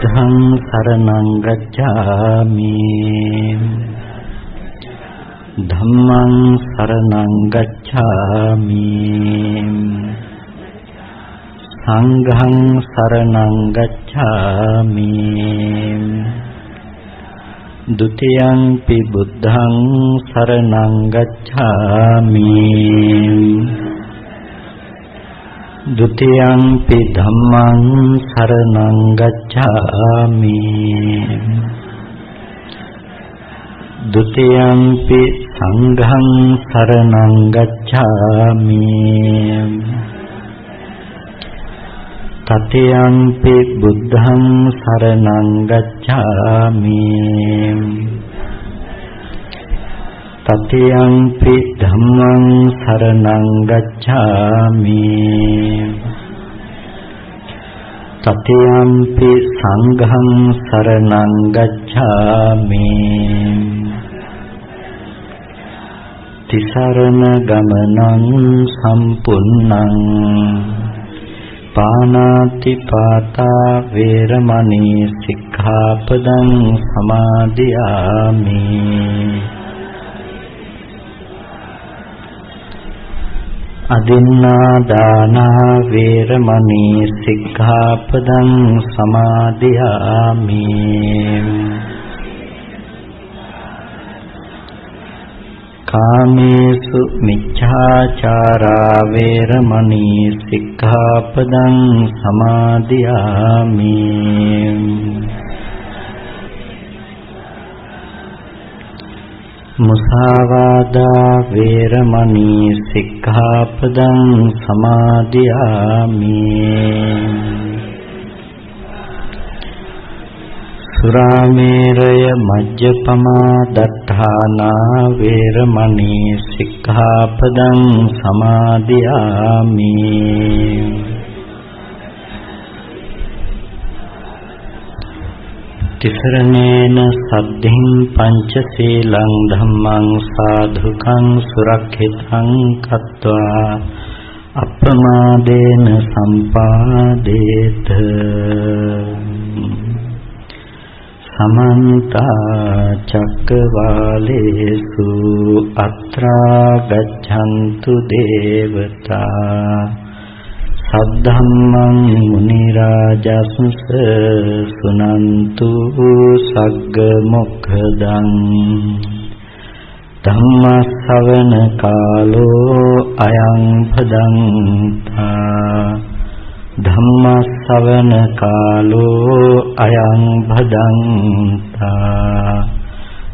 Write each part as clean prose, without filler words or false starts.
බුද්ධං සරණං ගච්ඡාමි ධම්මං සරණං ගච්ඡාමි සංඝං සරණං ගච්ඡාමි ဒုတိယံ පි බුද්ධං සරණං ගච්ඡාමි ဒုတိယံ පි ධම්මං සරණං ගච්ඡාමි ဒုတိယံ පි සංඝං සරණං ගච්ඡාමි တတိယံ පි බුද්ධං සරණං ගච්ඡාමි တတိယံ පි ධම්මං සරණං ගච්ඡාමි တတိယံ පි සංඝං සරණං ගච්ඡාමි တိสรณ ගමනං සම්පුන්නං පානාති පාතා වේරමණී සික්ඛාපදං සමාදියාමි අදින්නා දානා වේරමණී සික්ඛාපදං සමාදියාමි කාමේසු මිච්ඡාචාරා වේරමණී සික්ඛාපදං සමාදියාමි මුසාවාදා වේරමණී සික්ඛාපදං සමාදියාමි සුරාමේරය මජ්ජපමා දත්තානා වේරමණී සික්ඛාපදං සමාදියාමි තිසරණේන සද්ධින් පංචශීලං ධම්මං සාධුකං සුරක්ෂිතං කତ୍වා අප්‍රමාදේන සම්පාදේත සමන්ත චක්කවාලේසු අත්‍රා ගච්ඡන්තු දේවතා සද්ධම්මං මුනි රාජස්ස සුනන්තු සග්ග මොක්ඛදං ධම්ම ශ්‍රවණ කාලෝ අයං භදංතා ධම්ම ශ්‍රවණ කාලෝ අයං භදංතා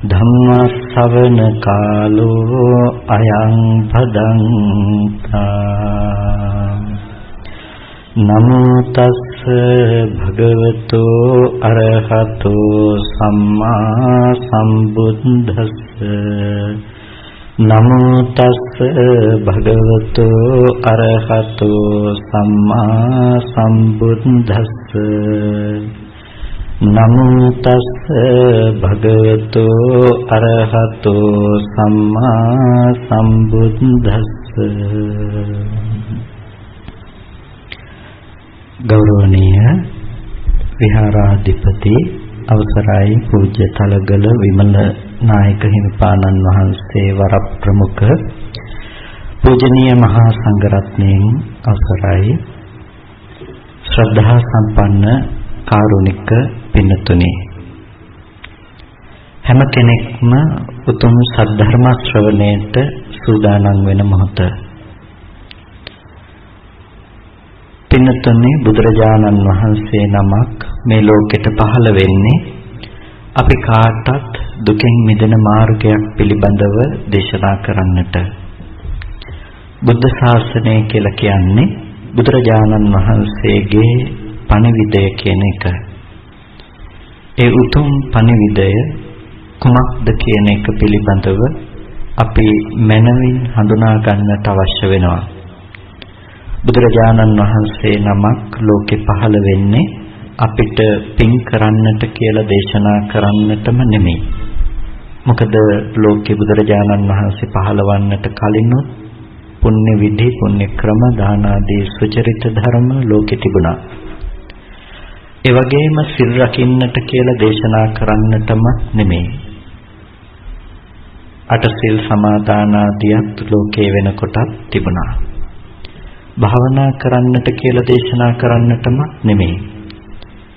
ධම්ම ශ්‍රවණ කාලෝ අයං භදංතා නමෝ තස්ස භගවතෝ අරහතෝ සම්මා සම්බුද්දස්ස නමෝ තස්ස භගවතෝ අරහතෝ සම්මා සම්බුද්දස්ස නමෝ තස්ස භගවතෝ අරහතෝ සම්මා සම්බුද්දස්ස ගෞරවනීය විහාරාධිපති අවසරයි පූජ්‍ය තලගල විමල නායක හිමිපාණන් වහන්සේ වරප්‍රමුඛ පූජනීය මහා සංඝරත්නයන් අවසරයි ශ්‍රද්ධා සම්පන්න කාරුණික පින්තුනි හැම කෙනෙක්ම උතුම් සද්ධර්ම ශ්‍රවණයට සූදානම් වෙන මොහොත පින්තුනි බුදුරජාණන් වහන්සේ නමක් මේ ලෝකෙට පහළ වෙන්නේ අපි කාටත් දුකෙන් මිදෙන මාර්ගයක් පිළිබඳව දේශනා කරන්නට. බුද්ධ ශාසනය කියලා කියන්නේ බුදුරජාණන් වහන්සේගේ පණිවිඩය කියන එක. ඒ උතුම් පණිවිඩය කුමක්ද කියන එක පිළිබඳව අපි මනවින් හඳුනා ගන්නට අවශ්‍ය වෙනවා. බුදුරජාණන් වහන්සේ නමක් ලෝකේ පහළ වෙන්නේ අපිට පින් කරන්නට කියලා දේශනා කරන්නටම නෙමෙයි. මොකද ලෝකේ බුදුරජාණන් වහන්සේ පහළවන්නට කලිනුත් පුණ්‍ය විධි පුණ්‍ය ක්‍රම දාන ආදී සුචරිත ධර්ම ලෝකේ තිබුණා. ඒ වගේම සිල් රකින්නට කියලා දේශනා කරන්නටම නෙමෙයි. අටසිල් සමාදාන ආදියත් ලෝකේ වෙනකොටත් තිබුණා. භාවනා කරන්නට කියලා දේශනා කරන්නටම නෙමෙයි.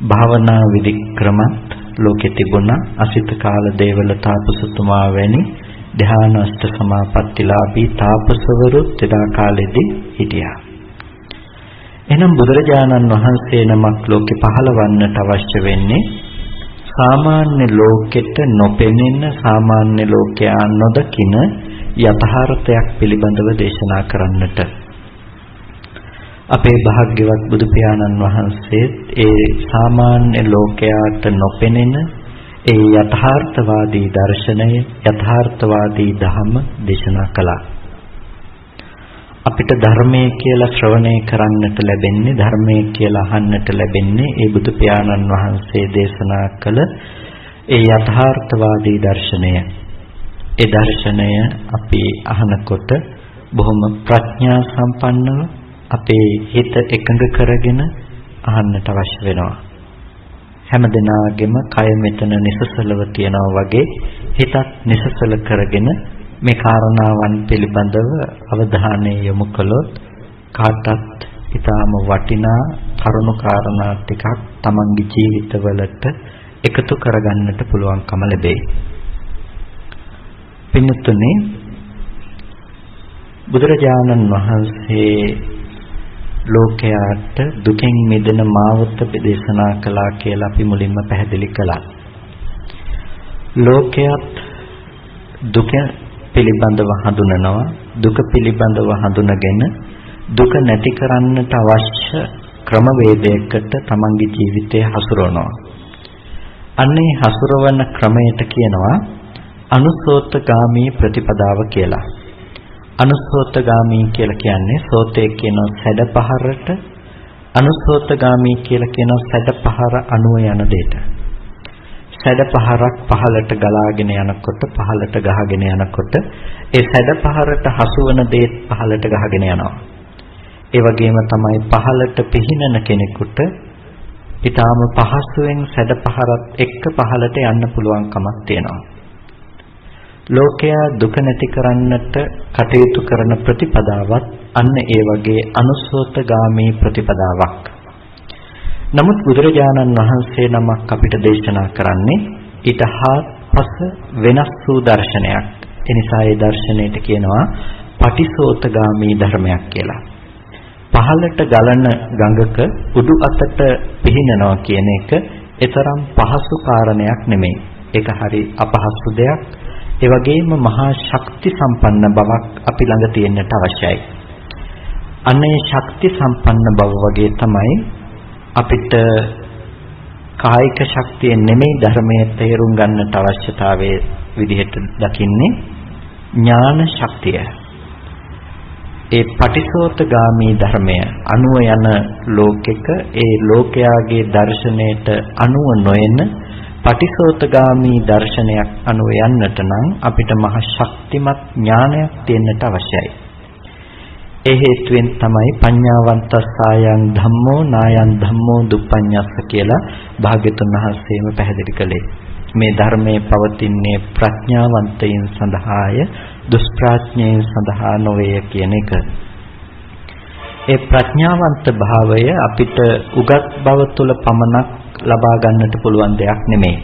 භාවනා විධික්‍රමත් ලෝකේ තිබුණා. අසිත කාල දේවල තාපසතුමා වැනි ධ්‍යානස්ත සමාපත්තිලාභී තාපසවරුත් එදා කාලෙදී හිටියා. එහෙනම් බුදුරජාණන් වහන්සේ නමක් ලෝකේ පහළවන්නට අවශ්‍ය වෙන්නේ සාමාන්‍ය ලෝකෙට නොපෙනෙන සාමාන්‍ය ලෝකයා නොදකින යථාර්ථයක් පිළිබඳව දේශනා කරන්නට. අපේ භාග්‍යවත් බුදු පියාණන් වහන්සේ ඒ සාමාන්‍ය ලෝකයාට නොපෙනෙන ඒ යථාර්ථවාදී දර්ශනය යථාර්ථවාදී ධර්ම දේශනා කළා. අපිට ධර්මයේ කියලා ශ්‍රවණය කරන්නට ලැබෙන්නේ ධර්මයේ කියලා අහන්නට ලැබෙන්නේ ඒ බුදු පියාණන් වහන්සේ දේශනා කළ ඒ යථාර්ථවාදී දර්ශනය. ඒ දර්ශනය අපි අහනකොට බොහොම ප්‍රඥා සම්පන්නව අපේ හිත එකඟ කරගෙන අහන්නට අවශ්‍ය වෙනවා. හැමදෙනාගේම කය මෙතන නිසසලව තියනවා වගේ හිතත් නිසසල කරගෙන මේ කාරණාවන් පිළිබඳව අවධානය යොමු කළොත් කාටත් ඊටාම වටිනා කරුණු කාරණා ටිකක් තමන්ගේ ජීවිතවලට එකතු කරගන්නට පුළුවන්කම ලැබෙයි. පින්තුනේ බුදුරජාණන් වහන්සේ ලෝකයාට දුකෙන් මිදෙන මාවත දේශනා කළා කියලා අපි මුලින්ම පැහැදිලි කළා. ලෝකයක් දුක පිළිබඳව හඳුනනවා. දුක පිළිබඳව හඳුනගෙන දුක නැති කරන්නට අවශ්‍ය ක්‍රමවේදයකට තමන්ගේ ජීවිතය හසුරවනවා. අන්නේ හසුරවන ක්‍රමයට කියනවා අනුසෝතගාමී ප්‍රතිපදාව කියලා. අනුසෝතගාමී කියලා කියන්නේ සෝතේ කියන සැඩපහරට අනුසෝතගාමී කියලා කියන සැඩපහර අනුව යන දෙයට. සැඩපහරක් පහළට ගලාගෙන යනකොට පහළට ගහගෙන යනකොට ඒ සැඩපහරට හසු වන දේ පහළට ගහගෙන යනවා. ඒ වගේම තමයි පහළට පිහිනන කෙනෙකුට ඊටාම පහසුවෙන් සැඩපහරත් එක්ක පහළට යන්න පුළුවන් කමක් තියෙනවා. ලෝකයා දුක නැති කරන්නට කටයුතු කරන ප්‍රතිපදාවත් අන්න ඒ වගේ අනුසෝතගාමී ප්‍රතිපදාවක්. නමුත් බුදුරජාණන් වහන්සේ නමක් අපිට දේශනා කරන්නේ ඊට හාත්පස වෙනස් වූ දර්ශනයක්. ඒ නිසා ඒ දර්ශනයට කියනවා පටිසෝතගාමී ධර්මයක් කියලා. පහළට ගලන ගඟක උඩු අතට පිහිනනවා කියන එක ඊතරම් පහසු කාරණයක් නෙමෙයි. ඒක හරි අපහසු දෙයක්. ඒ වගේම මහා ශක්ති සම්පන්න බවක් අපි ළඟ තියෙන්නට අවශ්‍යයි. අනේ ශක්ති සම්පන්න බව වගේ තමයි අපිට කායික ශක්තිය නෙමෙයි ධර්මයේ තේරුම් ගන්නට අවශ්‍යතාවයේ විදිහට දකින්නේ ඥාන ශක්තිය. ඒ පටිසෝතගාමී ධර්මය අනුව යන ලෝකෙක ඒ ලෝකයාගේ දර්ශනයට අනුව නොයන පටිසෝතගාමී දර්ශනයක් අනුව යන්නට නම් අපිට මහ ශක්තිමත් ඥානයක් තියෙන්නට අවශ්‍යයි. ඒ හේතුවෙන් තමයි පඤ්ඤාවන්තස්සායන් ධම්මෝ නායන් ධම්මෝ දුප්පඤ්ඤස්ස කියලා භාග්‍යතුන් වහන්සේම පැහැදිලි කළේ. මේ ධර්මයේ පවතින්නේ ප්‍රඥාවන්තයින් සඳහාය දුෂ්ප්‍රඥයින් සඳහා නොවේ කියන එක. ඒ ප්‍රඥාවන්ත භාවය අපිට උගත් බව තුළ පමණක් ලබා ගන්නට පුළුවන් දෙයක් නෙමෙයි.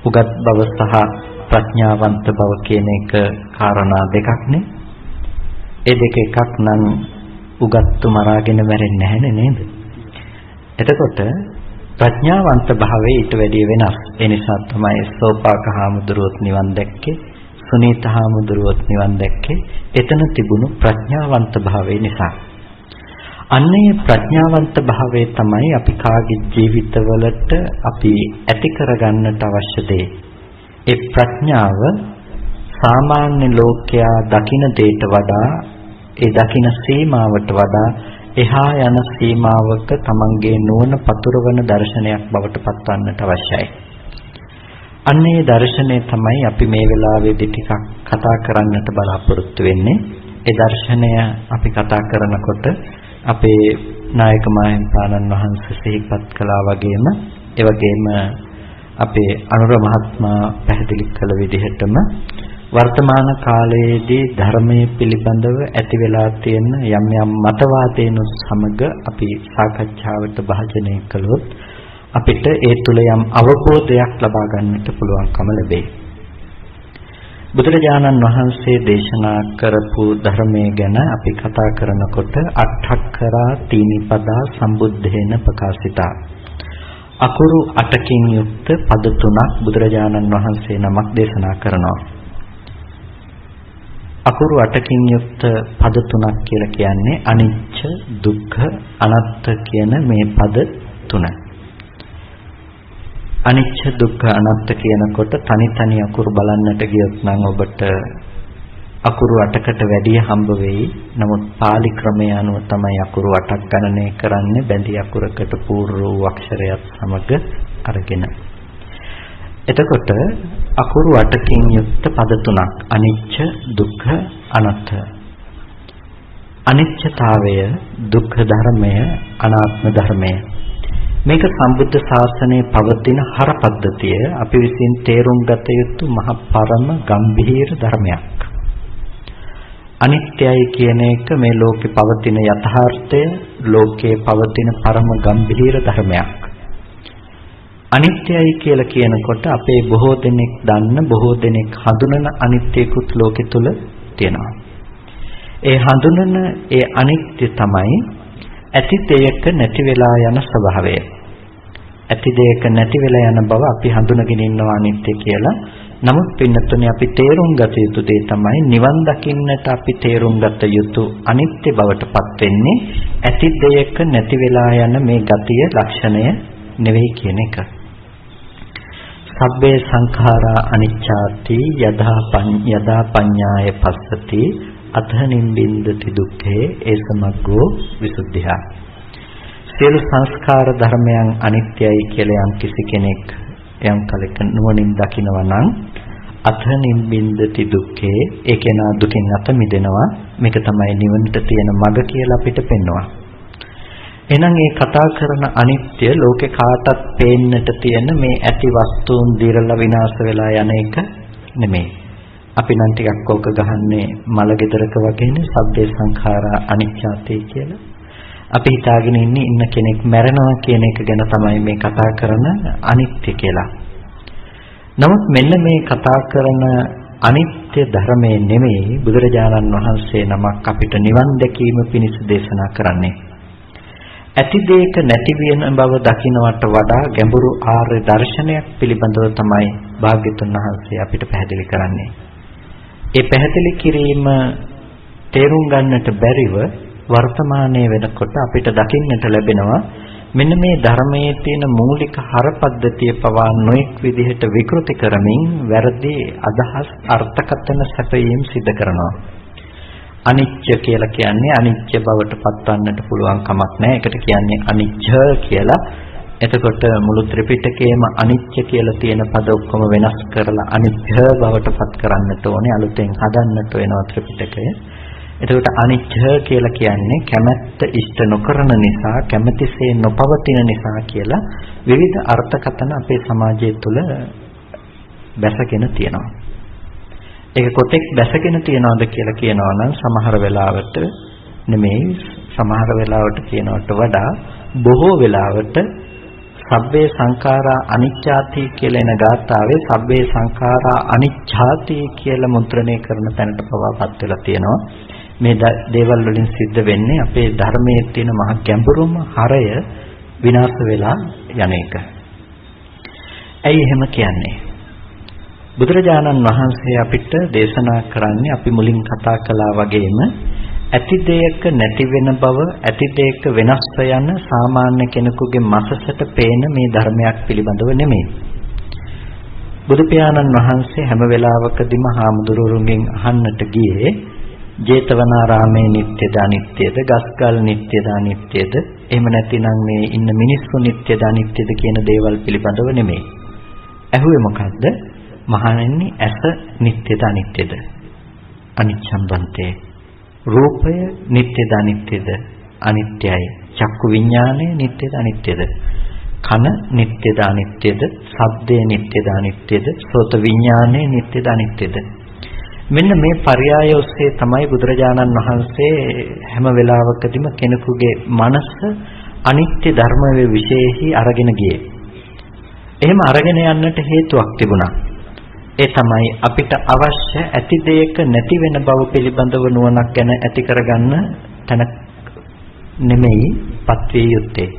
උගත් බව සහ ප්‍රඥාවන්ත බව කියන එක කාරණා දෙකක් නේ. ඒ දෙක එකක් නම් උගත්තු මරාගෙන මැරෙන්නේ නැහැ නේද? එතකොට ප්‍රඥාවන්ත භාවය ඊට වැඩිය වෙනස්. ඒ නිසා තමයි සෝපාක හාමුදුරුවොත් නිවන් දැක්කේ, සුනීත හාමුදුරුවොත් නිවන් දැක්කේ. එතන තිබුණු ප්‍රඥාවන්ත භාවය නිසා. අන්නේ ප්‍රඥාවන්ත භාවය තමයි අපි කාගේ ජීවිතවලට අපි ඇති කරගන්නට අවශ්‍ය දේ. ඒ ප්‍රඥාව සාමාන්‍ය ලෝකයා දකින දෙයට වඩා ඒ දකින සීමාවට වඩා එහා යන සීමාවක තමන්ගේ නුවණ පතුරවන දර්ශනයක් බවට පත්වන්නට අවශ්‍යයි. අන්නේ දර්ශනය තමයි අපි මේ වෙලාවේදී ටිකක් කතා කරන්නට බලාපොරොත්තු වෙන්නේ. ඒ දර්ශනය අපි කතා කරනකොට අපේ නායක මාහිම්පාණන් වහන්සේ සිහිපත් කළා වගේම ඒ වගේම අපේ අනුර මහත්මයා පැහැදිලි කළ විදිහටම වර්තමාන කාලයේදී ධර්මයේ පිළිබඳව ඇති වෙලා තියෙන යම් යම් මතවාදීනුත් සමග අපි සාකච්ඡාවට භාජනය කළොත් අපිට ඒ තුල යම් අවබෝධයක් ලබා ගන්නට පුළුවන්කම ලැබේ. බුදුරජාණන් වහන්සේ දේශනා කරපු ධර්මයේ ගැන අපි කතා කරනකොට අට්ඨක්කරා තීනිපදා සම්බුද්ධේන ප්‍රකාශිතා. අකුරු 8කින් යුක්ත පද තුනක් බුදුරජාණන් වහන්සේ නමක් දේශනා කරනවා. අකුරු 8කින් යුක්ත පද තුනක් කියලා කියන්නේ අනිච්ච, දුක්ඛ, අනාත්ත කියන මේ පද තුන. අනිච්ච, දුක්ඛ, අනාත්ත කියනකොට තනි තනි අකුරු බලන්නට ගියොත් නම් ඔබට අකුරු 8කට වැඩිය හම්බ වෙයි. නමුත් පාලි ක්‍රමය අනුව තමයි අකුරු 8ක් ගණනය කරන්නේ බැඳි අකුරකට පූර්ව වූ අක්ෂරයත් සමග අරගෙන. එතකොට අකුරු 8කින් යුක්ත පද තුනක් අනිච්ච, දුක්ඛ, අනාත්ත. අනිච්චතාවය, දුක්ඛ ධර්මය, අනාත්ම ධර්මය. මේක සම්බුද්ධ ශාසනයේ පවතින හර පද්ධතිය අපි විසින් තේරුම් ගත යුතු මහ පරම ගම්භීර ධර්මයක්. අනිත්‍යයි කියන එක මේ ලෝකේ පවතින යථාර්ථය, ලෝකයේ පවතින පරම ගම්භීර ධර්මයක්. අනිත්‍යයි කියලා කියනකොට අපේ බොහෝ දෙනෙක් දන්න, බොහෝ දෙනෙක් හඳුනන අනිත්‍යකුත් ලෝකෙ තුල තියෙනවා. ඒ හඳුනන ඒ අනිත්‍ය තමයි ඇති දෙයක නැති වෙලා යන ස්වභාවය. ඇති දෙයක නැති වෙලා යන බව අපි හඳුනගෙන ඉන්නවා අනිත්‍ය කියලා. නමුත් පින්නතුනේ අපි තේරුම් ගත යුතු දේ තමයි නිවන් දකින්නට අපි තේරුම් ගත යුතු අනිත්‍ය බවටපත් වෙන්නේ ඇති දෙයක නැති වෙලා යන මේ ගතිය ලක්ෂණය නෙවෙයි කියන එක. සබ්බේ සංඛාරා අනිච්ඡාති යදා පඤ්ඤාය පස්සති අතහ නිම්බින්දති දුක්ඛේ ඒසමග්ගෝ විසුද්ධිය. සියලු සංස්කාර ධර්මයන් අනිත්‍යයි කියලා යම් කිසි කෙනෙක් යම් කලක නුවණින් දකිනවා නම් අතහ නිම්බින්දති දුක්ඛේ ඒ කෙනා දුකින් අත මිදෙනවා. මේක තමයි නිවනට තියෙන මඟ කියලා අපිට පෙන්වනවා. එහෙනම් මේ කතා කරන අනිත්‍ය ලෝකේ කාටත් පේන්නට තියෙන මේ ඇති වස්තුන් දිරලා විනාශ වෙලා යන එක නෙමෙයි. අපි නම් ටිකක් ඕක ගහන්නේ මල ගෙදරක වගේනේ සබ්බේ සංඛාරා අනිච්චාති කියලා. අපි හිතාගෙන ඉන්න කෙනෙක් මැරෙනවා කියන එක ගැන තමයි මේ කතා කරන අනිත්‍ය කියලා. නමුත් මෙන්න මේ කතා කරන අනිත්‍ය ධර්මයේ නෙමෙයි බුදුරජාණන් වහන්සේ නමක් අපිට නිවන් දැකීම පිණිස දේශනා කරන්නේ. ඇති දෙයක නැති වෙන බව දකින්නට වඩා ගැඹුරු ආර්ය දර්ශනයක් පිළිබඳව තමයි භාග්‍යතුන් වහන්සේ අපිට පැහැදිලි කරන්නේ. ඒ පැහැදිලි කිරීම තේරුම් ගන්නට බැරිව වර්තමානයේ වෙනකොට අපිට දකින්නට ලැබෙනවා මෙන්න මේ ධර්මයේ තියෙන මූලික හර පද්ධතිය පවා නොඑක් විදිහට විකෘති කරමින් වැරදි අදහස් අර්ථකථන සැපයීම් සිදු කරනවා. අනිත්‍ය කියලා කියන්නේ අනිත්‍ය බවට පත්වන්නට පුළුවන් කමක් නැහැ. ඒකට කියන්නේ අනිච්ච කියලා. එතකොට මුළු ත්‍රිපිටකයේම අනිත්‍ය කියලා තියෙන පද ඔක්කොම වෙනස් කරලා අනිත්‍ය බවට පත් කරන්නට ඕනේ. අලුතෙන් හදන්නට වෙනවා ත්‍රිපිටකය. එතකොට අනිච්ච කියලා කියන්නේ කැමැත්ත ඉෂ්ට නොකරන නිසා, කැමැතිසේ නොපවතින නිසා කියලා විවිධ අර්ථකථන අපේ සමාජය තුළ බැසගෙන තියෙනවා. ඒක කොතෙක් බැසගෙන තියනවද කියලා කියනවා නම් සමහර වෙලාවට නෙමෙයි, සමහර වෙලාවට කියනවට වඩා බොහෝ වෙලාවට සබ්බේ සංඛාරා අනිච්ඡාති කියලා එන ගාථාවේ සබ්බේ සංඛාරා අනිච්ඡාති කියලා මුද්‍රණය කරන තැනට පවාපත් වෙලා තියෙනවා. මේ දේවල් වලින් සිද්ධ වෙන්නේ අපේ ධර්මයේ තියෙන මහ ගැඹුරුම හරය විනාශ වෙලා යන එක. ඇයි එහෙම කියන්නේ? බුදුරජාණන් වහන්සේ අපිට දේශනා කරන්නේ අපි මුලින් කතා කළා වගේම ඇති දෙයක නැති වෙන බව, ඇති දෙයක වෙනස් යන සාමාන්‍ය කෙනෙකුගේ මනසට පේන මේ ධර්මයක් පිළිබඳව නෙමෙයි. බුදු පියාණන් වහන්සේ හැම වෙලාවකදීම හාමුදුරුවන්ගෙන් අහන්නට ගියේ ජේතවනාරාමේ නිට්ටයද අනිත්‍යද, ගස්ගල් නිට්ටයද අනිත්‍යද, එහෙම නැතිනම් මේ ඉන්න මිනිස්සු නිට්ටයද අනිත්‍යද කියන දේවල් පිළිබඳව නෙමෙයි. ඇහුවේ මොකද්ද? මහණෙනි ඇස නිට්ටයද අනිත්‍යද? අනිච්ඡම් බන්තේ. රූපය නිට්ටයද අනිත්‍යද? අනිත්‍යයි. චක්කු විඥානය නිට්ටයද අනිත්‍යද? කන නිට්ටයද අනිත්‍යද? ශබ්දය නිට්ටයද අනිත්‍යද? සෝත විඥානය නිට්ටයද අනිත්‍යද? මෙන්න මේ පරයය ඔස්සේ තමයි බුදුරජාණන් වහන්සේ හැම වෙලාවකදීම කෙනෙකුගේ මනස අනිත්‍ය ධර්මයේ විශේෂයි අරගෙන ගියේ. එහෙම අරගෙන යන්නට හේතුවක් තිබුණා. ඒ තමයි අපිට අවශ්‍ය ඇති දෙයක නැති වෙන බව පිළිබඳව නුවණක් ගැන ඇති කරගන්න තැන නෙමෙයි පත්විය යුත්තේ.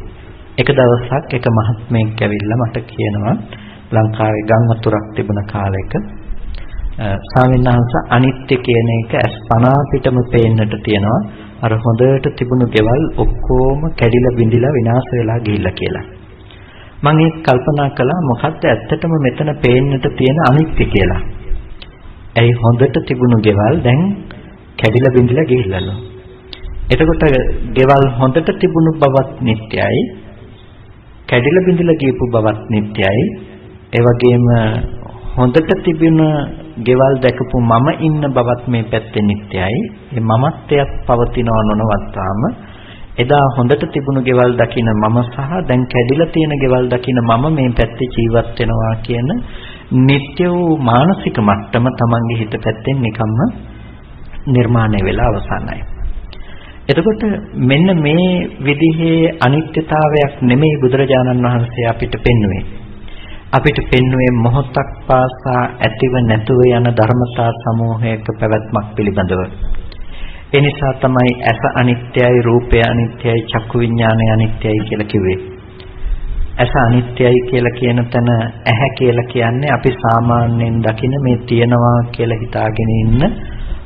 එක දවසක් එක මහත්මයෙක් ඇවිල්ලා මට කියනවා ලංකාවේ ගම් වතුරක් තිබුණ කාලෙක ස්වාමීන් වහන්සේ අනිත්‍ය කියන එක අස්පනා පිටම පේන්නට තියෙනවා. අර හොඳට තිබුණු ගෙවල් ඔක්කොම කැඩිලා බිඳිලා විනාශ වෙලා ගිහිල්ලා කියලා. මම ඒක කල්පනා කළා මොකද්ද ඇත්තටම මෙතන පේන්නට තියෙන අනිත්‍ය කියලා. ඇයි හොඳට තිබුණු ගෙවල් දැන් කැඩිලා බිඳිලා ගිහිල්ලාලු. එතකොට ගෙවල් හොඳට තිබුණු බවත් නිට්ටයයි, කැඩිලා බිඳිලා ගියපු බවත් නිට්ටයයි. ඒ වගේම හොඳට තිබුණ ගෙවල් දැකපු මම ඉන්න බවත් මේ පැත්තේ නිට්ටයයි. ඒ මමත්වයක් පවතිනව නොනවත්තාම එදා හොඳට තිබුණු ගෙවල් දකින මම සහ දැන් කැඩිලා තියෙන ගෙවල් දකින මම මේ පැත්තේ ජීවත් වෙනවා කියන නිට්ටය වූ මානසික මට්ටම Tamange හිත පැත්තෙන් නිකම්ම නිර්මාණය වෙලා අවසానයි. එතකොට මෙන්න මේ විදිහේ අනිත්‍යතාවයක් නෙමෙයි බුදුරජාණන් වහන්සේ අපිට පෙන්වුවේ. අපිට පෙන්වුවේ මොහොතක් පාසා ඇතිව නැතුව යන ධර්මතා සමූහයක පැවැත්මක් පිළිබඳව. ඒ නිසා තමයි ඇස අනිත්‍යයි, රූපය අනිත්‍යයි, චක්කු විඥානය අනිත්‍යයි කියලා කිව්වේ. ඇස අනිත්‍යයි කියලා කියන තැන ඇහැ කියලා කියන්නේ අපි සාමාන්‍යයෙන් දකින මේ තියනවා කියලා හිතාගෙන ඉන්න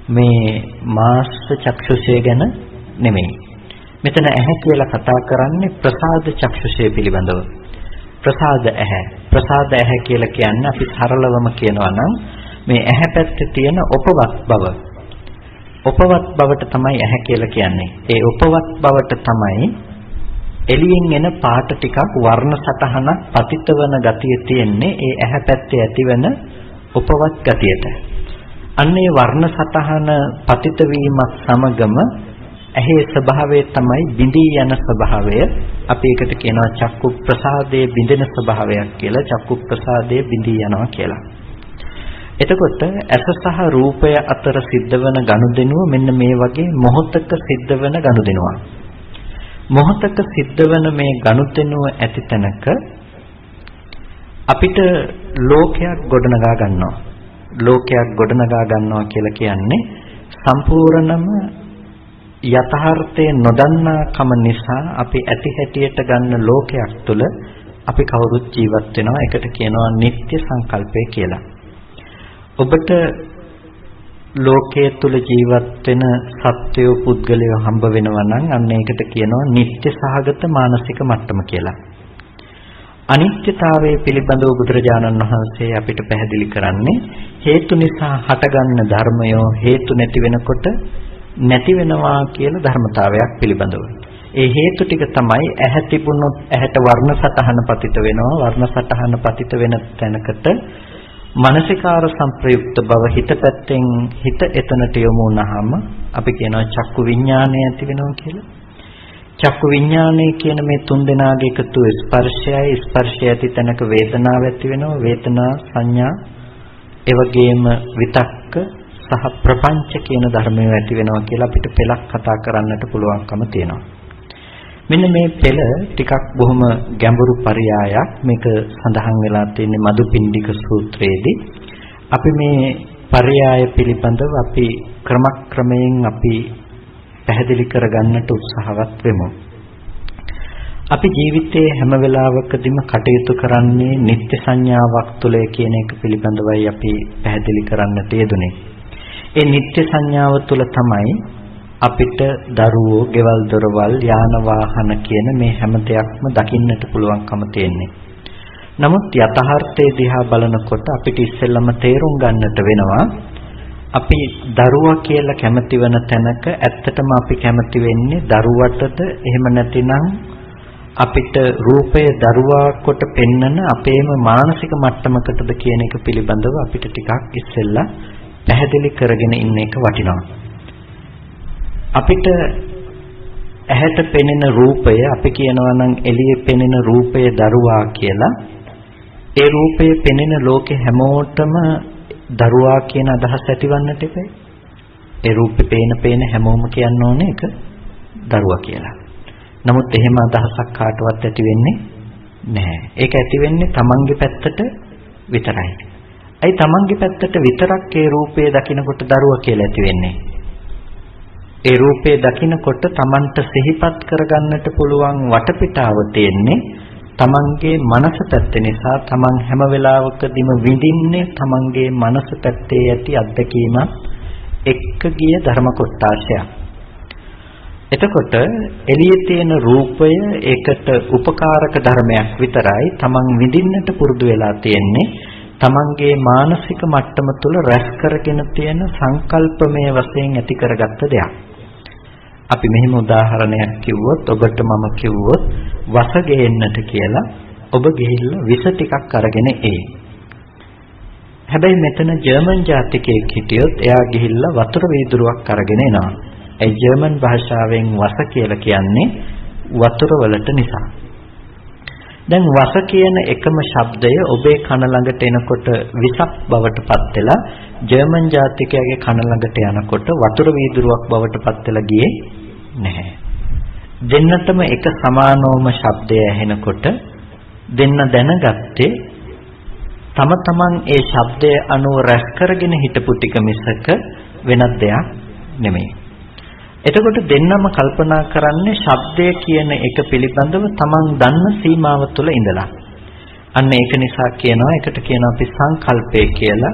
මේ මාස්ස චක්ෂුෂය ගැන නෙමෙයි. මෙතන ඇහැ කියලා කතා කරන්නේ ප්‍රසාද චක්ෂුෂය පිළිබඳව. ප්‍රසාද ඇහැ. ප්‍රසාද ඇහැ කියලා කියන්නේ අපි සරලවම කියනවා නම් මේ ඇහැ පැත්තේ තියෙන උපවත් බව. උපවත් බවට තමයි ඇහැ කියලා කියන්නේ. ඒ උපවත් බවට තමයි එළියෙන් එන පාට ටිකක් වර්ණ සටහනක් පතිත වන ගතිය තියෙන්නේ ඒ ඇහැ පැත්තේ ඇතිවන උපවත් ගතියට. අන්න ඒ වර්ණ සටහන පතිත වීමත් සමගම ඇහි ස්වභාවය තමයි බිඳී යන ස්වභාවය. අපි ඒකට කියනවා චක්කු ප්‍රසාදයේ බිඳෙන ස්වභාවයක් කියලා. චක්කු ප්‍රසාදයේ බිඳී යනවා කියලා. එතකොට ඇස සහ රූපය අතර සිද්ධ වෙන ගනුදෙනුව මෙන්න මේ වගේ මොහොතක සිද්ධ වෙන ගනුදෙනුවක්. මොහොතක සිද්ධ වෙන මේ ගනුදෙනුව ඇති තැනක අපිට ලෝකයක් ගොඩනගා ගන්නවා. ලෝකයක් ගොඩනගා ගන්නවා කියලා කියන්නේ සම්පූර්ණම යථාර්ථය නොදන්නා කම නිසා අපි ඇති හැටියට ගන්න ලෝකයක් තුළ අපි කවුරුත් ජීවත් වෙනවා. ඒකට කියනවා නිත්‍ය සංකල්පය කියලා. ඔබට ලෝකයේ තුල ජීවත් වෙන සත්වයෝ පුද්ගලයෝ හම්බ වෙනවා නම් අන්න ඒකට කියනවා නිත්‍ය සහගත මානසික මට්ටම කියලා. අනිත්‍යතාවය පිළිබඳව බුදුරජාණන් වහන්සේ අපිට පැහැදිලි කරන්නේ හේතු නිසා හටගන්න ධර්මයෝ හේතු නැති වෙනකොට නැති වෙනවා කියන ධර්මතාවයක් පිළිබඳව. ඒ හේතු ටික තමයි ඇහැ තිබුණොත් ඇහැට වර්ණ සටහන පතිත වෙනවා. වර්ණ සටහන පතිත වෙන තැනකට මානසිකාර සංප්‍රයුක්ත බව හිත පැත්තෙන් හිත එතනට යොමු වුණාම අපි කියනවා චක්කු විඥානය ඇති වෙනවා කියලා. චක්කු විඥානය කියන මේ තුන් දෙනාගේ එකතු ස්පර්ශයයි. ස්පර්ශය ඇති තැනක වේදනාව ඇති වෙනවා. වේදනා සංඥා ඒ වගේම විතක්ක සහ ප්‍රපංච කියන ධර්මය ඇති වෙනවා කියලා අපිට පෙළක් කතා කරන්නට පුළුවන්කම තියෙනවා. මෙන්න මේ පෙළ ටිකක් බොහොම ගැඹුරු පරයයක්. මේක සඳහන් වෙලා තියෙන්නේ මදුපිණ්ඩික සූත්‍රයේදී. අපි මේ පරයය පිළිබඳව අපි ක්‍රමක්‍රමයෙන් අපි පැහැදිලි කරගන්නට උත්සාහවත් වෙමු. අපි ජීවිතයේ හැම වෙලාවකදීම කටයුතු කරන්නේ නිත්‍ය සංඥාවක් තුළ කියන එක පිළිබඳවයි අපි පැහැදිලි කරන්නට යෙදුනේ. ඒ නිත්‍ය සංඥාව තුළ තමයි අපිට දරුවෝ, ගෙවල් දොරවල්, යාන වාහන කියන මේ හැම දෙයක්ම දකින්නට පුළුවන්කම තියෙන්නේ. නමුත් යථාර්ථයේ දිහා බලනකොට අපිට ඉස්සෙල්ලම තේරුම් ගන්නට වෙනවා අපි දරුවා කියලා කැමති වෙන තැනක ඇත්තටම අපි කැමති වෙන්නේ දරුවටද එහෙම නැතිනම් අපිට රූපය දරුවා කොට පෙන්නන අපේම මානසික මට්ටමකටද කියන එක පිළිබඳව අපිට ටිකක් ඉස්සෙල්ලා පැහැදිලි කරගෙන ඉන්න එක වටිනවා. අපිට ඇහැට පෙනෙන රූපය අපි කියනවා නම් එළියේ පෙනෙන රූපය දරුවා කියලා. ඒ රූපය පෙනෙන ලෝකේ හැමෝටම දරුවා කියන අදහස ඇතිවන්නට එපා. ඒ රූපේ පේන හැමෝම කියන්න ඕනේ ඒක දරුවා කියලා. නමුත් එහෙම අදහසක් කාටවත් ඇති වෙන්නේ නැහැ. ඒක ඇති වෙන්නේ තමන්ගේ පැත්තට විතරයි. අයි තමන්ගේ පැත්තට විතරක් ඒ රූපය දකිනකොට දරුවා කියලා ඇති වෙන්නේ. ඒ රූපේ දකිනකොට තමන්ට සිහිපත් කරගන්නට පුළුවන් වටපිටාව තියෙන්නේ තමන්ගේ මනස පැත්තේ නිසා. තමන් හැම වෙලාවකදීම විඳින්නේ තමන්ගේ මනස පැත්තේ ඇති අත්දැකීම එක්ක ගිය ධර්ම කොටාශයක්. එතකොට එළියේ තියෙන රූපය ඒකට උපකාරක ධර්මයක් විතරයි. තමන් විඳින්නට පුරුදු වෙලා තියෙන්නේ තමන්ගේ මානසික මට්ටම තුළ රැස් කරගෙන තියෙන සංකල්පමය වශයෙන් ඇති කරගත්ත දෙයක්. අපි මෙහෙම උදාහරණයක් කිව්වොත්, ඔබට මම කිව්වොත් වස ගේන්නට කියලා, ඔබ ගිහිල්ලා විස ටිකක් අරගෙන හැබැයි මෙතන ජර්මන් ජාතිකයෙක් හිටියොත් එයා ගිහිල්ලා වතුර වීදුරුවක් අරගෙන එනවා. ඒ ජර්මන් භාෂාවෙන් වස කියලා කියන්නේ වතුර වලට නිසා. දැන් වස කියන එකම ශබ්දය ඔබේ කන ළඟට එනකොට විසක් බවට පත් වෙලා ජර්මන් ජාතිකයාගේ කන ළඟට යනකොට වතුර වීදුරුවක් බවට පත් වෙලා ගියේ නැහැ. දෙන්නටම එක සමානෝම ශබ්දය ඇහෙනකොට දෙන්න දැනගත්තේ තම තමන් ඒ ශබ්දය අනුව රැස් කරගෙන හිටපු ටික මිසක වෙනත් දෙයක් නෙමෙයි. එතකොට දෙන්නම කල්පනා කරන්නේ ශබ්දය කියන එක පිළිබඳව තමන් දන්න සීමාව තුළ ඉඳලා. අන්න ඒක නිසා කියනවා, එකට කියනවා අපි සංකල්පය කියලා.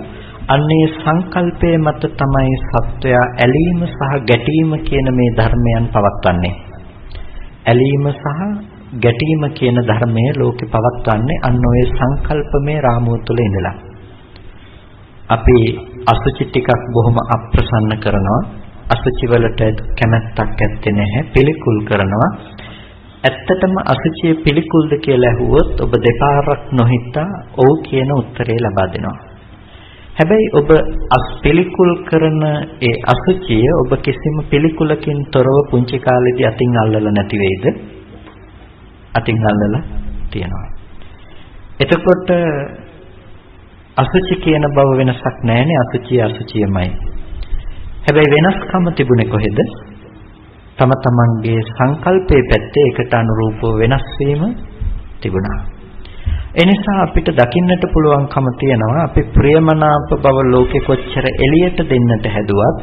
අන්නේ සංකල්පයේ මත තමයි සත්වයා ඇලීම සහ ගැටීම කියන මේ ධර්මයන් පවත්වන්නේ. ඇලීම සහ ගැටීම කියන ධර්මය ලෝකේ පවත්වන්නේ අන්න ඔය සංකල්පමය රාමුව තුළ ඉඳලා. අපි අසුචි ටිකක් බොහොම අප්‍රසන්න කරනවා. අසුචි වලට කැමැත්තක් ඇත්තේ නැහැ, පිළිකුල් කරනවා. ඇත්තටම අසුචිය පිළිකුල්ද කියලා ඇහුවොත් ඔබ දෙපාරක් නොහිතා ඔව් කියන උත්තරේ ලබා දෙනවා. හැබැයි ඔබ පිළිකුල් කරන ඒ අසුචිය ඔබ කිසිම පිළිකුලකින් තොරව පුංචි කාලේදී අතින් අල්ලලා නැති වෙයිද? අතින් අල්ලලා තියනවා. එතකොට අසුචි කියන බව වෙනසක් නැහැනේ. අසුචිය අසුචියමයි. හැබැයි වෙනස්කම තිබුණේ කොහෙද? තම තමන්ගේ සංකල්පයේ පැත්තේ ඒකට අනුරූපව වෙනස් වීම තිබුණා. ඒ නිසා අපිට දකින්නට පුළුවන්කම තියෙනවා අපි ප්‍රියමනාප බව ලෝකෙ කොච්චර එළියට දෙන්නට හැදුවත්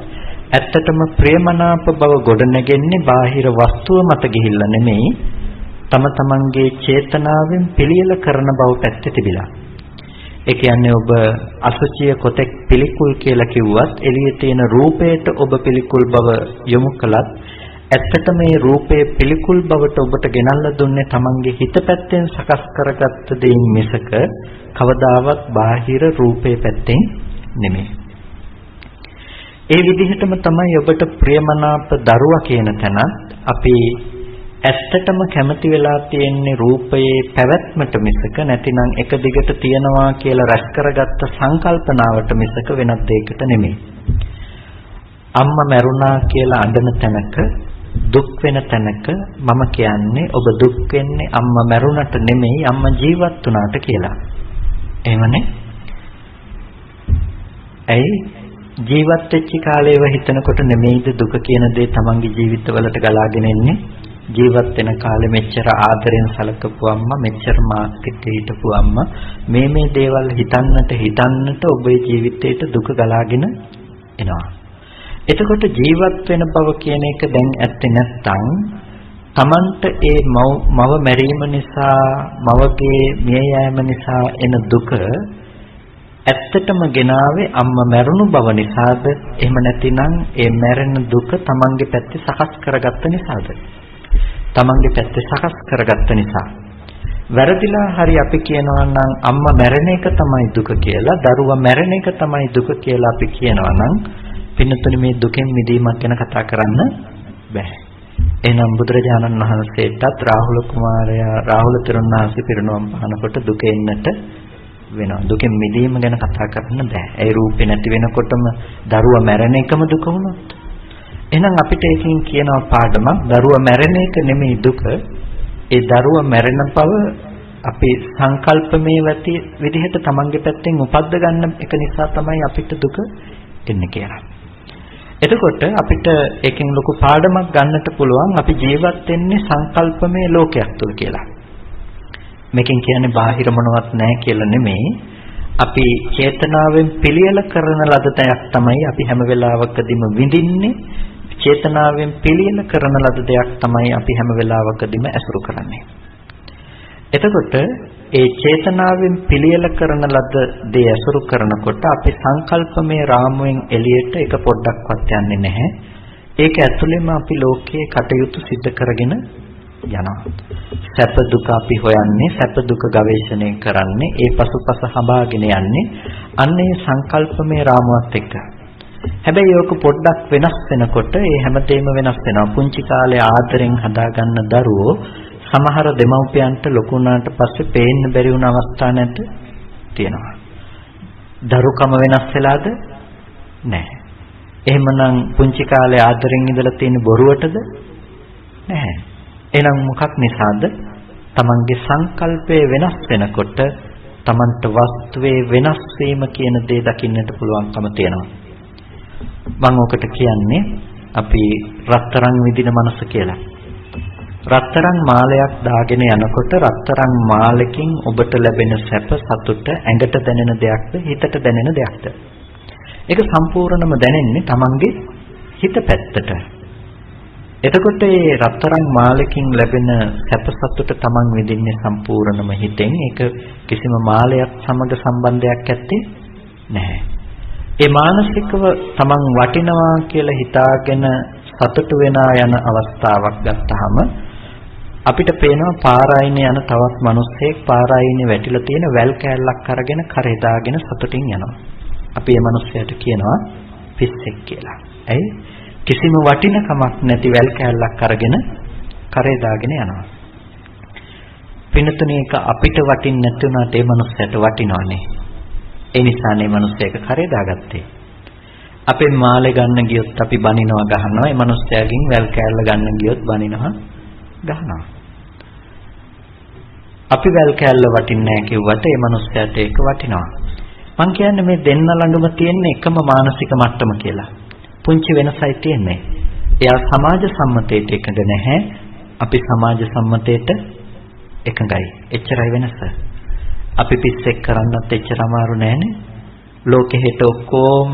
ඇත්තටම ප්‍රියමනාප බව ගොඩනැගෙන්නේ බාහිර වස්තුව මත ගිහිල්ලා නෙමෙයි, තම තමන්ගේ චේතනාවෙන් පිළියෙල කරන බව පැත්තේ තිබිලා. ඒ කියන්නේ ඔබ අසුචිය කොතෙක් පිළිකුල් කියලා කිව්වත් එළියේ තියෙන රූපයට ඔබ පිළිකුල් බව යොමු කළත් ඇත්තට මේ රූපයේ පිළිකුල් බවට ඔබට ගෙනල්ලා දුන්නේ තමන්ගේ හිත පැත්තෙන් සකස් කරගත්ත දෙයින් මිසක කවදාවත් බාහිර රූපයේ පැත්තෙන් නෙමෙයි. ඒ විදිහටම තමයි ඔබට ප්‍රියමනාප දරුවා කියන තැනත් අපි ඇත්තටම කැමති වෙලා තියෙන්නේ රූපයේ පැවැත්මට මිසක නැතිනම් එක දිගට තියනවා කියලා රැස් කරගත්ත සංකල්පනාවට මිසක වෙනත් දෙයකට නෙමෙයි. අම්මා මැරුණා කියලා අඬන තැනක, දුක් වෙන තැනක මම කියන්නේ ඔබ දුක් වෙන්නේ අම්මා මැරුණට නෙමෙයි, අම්මා ජීවත් වුණාට කියලා. එහෙමනේ? ඇයි ජීවත් වෙච්ච කාලේව හිතනකොට නෙමෙයිද දුක කියන දේ තමන්ගේ ජීවිතවලට ගලාගෙන එන්නේ? ජීවත් වෙන කාලේ මෙච්චර ආදරෙන් සලකපු අම්මා, මෙච්චර මාත් එක්ක හිටපු අම්මා, මේ දේවල් හිතන්නට ඔබේ ජීවිතේට දුක ගලාගෙන එනවා. එතකොට ජීවත් වෙන බව කියන එක දැන් ඇත්තේ නැත්නම් Tamanට ඒ මව මැරීම නිසා, මවගේ මිය යාම නිසා එන දුක ඇත්තටම ගෙනාවේ අම්මා මැරුණු බව නිසාද? එහෙම නැතිනම් ඒ මැරෙන දුක Tamanගේ පැත්තේ සකස් කරගත්ත නිසාද? තමන්ගේ පැත්තේ සකස් කරගත්ත නිසා. වැරදිලා හරි අපි කියනවා නම් අම්මා මැරෙන එක තමයි දුක කියලා, දරුවා මැරෙන එක තමයි දුක කියලා අපි කියනවා නම් පින්නතුනි මේ දුකෙන් මිදීමක් ගැන කතා කරන්න බෑ. එහෙනම් බුදුරජාණන් වහන්සේටත් රාහුල කුමාරයා, රාහුල තෙරුන් වහන්සේ පිරිනොම් පානකොට දුක එන්නට වෙනවා. දුකෙන් මිදීම ගැන කතා කරන්න බෑ. ඒ රූපේ නැති වෙනකොටම දරුවා මැරෙන එකම දුක වුණොත් එහෙනම් අපිට එකකින් කියනවා පාඩමක් දරුවා මැරෙන එක නෙමෙයි දුක. ඒ දරුවා මැරෙන බව අපි සංකල්පමේ වැටි විදිහට තමන්ගේ පැත්තෙන් උපද්ද ගන්න එක නිසා තමයි අපිට දුක එන්නේ කියලා. එතකොට අපිට එකෙන් ලොකු පාඩමක් ගන්නට පුළුවන් අපි ජීවත් වෙන්නේ සංකල්පමය ලෝකයක් තුල කියලා. මේකෙන් කියන්නේ බාහිර මොනවත් නැහැ කියලා නෙමෙයි. අපි චේතනාවෙන් පිළියෙල කරන ලද දෙයක් තමයි අපි හැම වෙලාවකදීම විඳින්නේ. චේතනාවෙන් පිළියෙල කරන ලද දෙයක් තමයි අපි හැම වෙලාවකදීම ඇසුරු කරන්නේ. එතකොට ඒ චේතනාවෙන් පිළියෙල කරන ලද දේ ඇසුරු කරනකොට අපි සංකල්පමය රාමුවෙන් එළියට එක පොඩ්ඩක්වත් යන්නේ නැහැ. ඒක ඇතුළෙම අපි ලෝකයේ කටයුතු සිදු කරගෙන යනවා. සැප දුක අපි හොයන්නේ, සැප දුක ගවේෂණය කරන්නේ, ඒ පසුපස හඹාගෙන යන්නේ අන්නේ සංකල්පමය රාමුවත් එක්ක. හැබැයි ඒක පොඩ්ඩක් වෙනස් වෙනකොට ඒ හැමතේම වෙනස් වෙනවා. පුංචි කාලේ ආදරෙන් හදාගන්න දරුවෝ සමහර දෙමව්පියන්ට ලොකු වුණාට පස්සේ පේන්න බැරි වුණ අවස්ථා නැද්ද? තියෙනවා. දරුකම වෙනස් වෙලාද? නැහැ. එහෙමනම් පුංචි කාලේ ආදරෙන් ඉඳලා තියෙන බොරුවටද? නැහැ. එහෙනම් මොකක් නිසාද? තමන්ගේ සංකල්පය වෙනස් වෙනකොට තමන්ට වස්තුවේ වෙනස් වීම කියන දේ දකින්නට පුළුවන්කම තියෙනවා. මම ඔකට කියන්නේ අපි රත්තරන් විදින මනස කියලා. රත්තරන් මාලයක් දාගෙන යනකොට රත්තරන් මාලකින් ඔබට ලැබෙන සැප සතුට ඇඟට දැනෙන දෙයක්ද හිතට දැනෙන දෙයක්ද? ඒක සම්පූර්ණයෙන්ම දැනෙන්නේ තමන්ගේ හිත පැත්තට. එතකොට මේ රත්තරන් මාලකින් ලැබෙන සැප සතුට තමන් විඳින්නේ සම්පූර්ණයෙන්ම හිතෙන්. ඒක කිසිම මාලයක් සමග සම්බන්ධයක් ඇත්තේ නැහැ. ඒ මානසිකව තමන් වටිනවා කියලා හිතාගෙන සතුට වෙනා යන අවස්ථාවක් ගත්තාම අපිට පේනවා පාරායිනේ යන තවත් මිනිස්සෙක් පාරායිනේ වැටිලා තියෙන වැල් කෑල්ලක් අරගෙන කරේ දාගෙන සතුටින් යනවා. අපි මේ මිනිස්සයාට කියනවා පිස්සෙක් කියලා. ඇයි? කිසිම වටිනකමක් නැති වැල් කෑල්ලක් අරගෙන කරේ දාගෙන යනවා. පින්නතුනේ ඒක අපිට වටින්නේ නැති වුණාට ඒ මිනිස්සයාට වටිනවනේ. ඒ නිසානේ මිනිස්සෙක් කරේ දාගත්තේ. අපේ මාලේ ගන්න ගියොත් අපි බනිනවා ගහනවා. ඒ මිනිස්සයාගෙන් වැල් කෑල්ල ගන්න ගියොත් බනිනවා ගහනවා. අපි වැල් කෑල්ල වටින්නේ නැහැ කිව්වට ඒ මිනිස්සයාට ඒක වටිනවා. මං කියන්නේ මේ දෙන්න ළඟම තියෙන එකම මානසික මට්ටම කියලා. පුංචි වෙනසයි තියෙන්නේ. එයා සමාජ සම්මතයට එකඟ නැහැ. අපි සමාජ සම්මතයට එකඟයි. එච්චරයි වෙනස. අපි පිස්සෙක් කරන්නත් එච්චර අමාරු නෑනේ. ලෝකෙ හෙට ඔක්කොම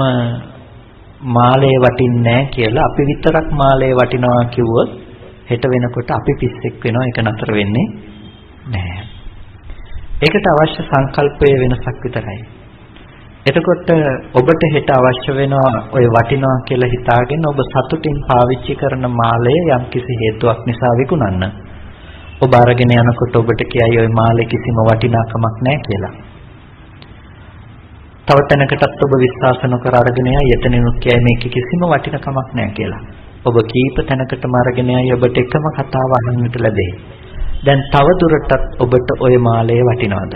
මාලේ වටින්නේ නැහැ කියලා අපි විතරක් මාලේ වටිනවා කිව්වොත් හෙට වෙනකොට අපි පිස්සෙක් වෙනවා. ඒක නතර වෙන්නේ නැහැ. ඒකට අවශ්‍ය සංකල්පයේ වෙනසක් විතරයි. එතකොට ඔබට හෙට අවශ්‍ය වෙනවා ඔය වටිනවා කියලා හිතාගෙන ඔබ සතුටින් පාවිච්චි කරන මාලය යම්කිසි හේතුවක් නිසා විකුණන්න. ඔබ අරගෙන යනකොට ඔබට කියයි ඔය මාලේ කිසිම වටිනාකමක් නැහැ කියලා. තව තැනකටත් ඔබ විශ්වාස නොකර අරගෙන යයි එතනිනුත් කියයි මේක කිසිම වටිනකමක් නැහැ කියලා. ඔබ කීප තැනකටම අරගෙන යයි ඔබට එකම කතාව අහන්නට ලැබේ. දැන් තව දුරටත් ඔබට ඔය මාලය වටිනවද?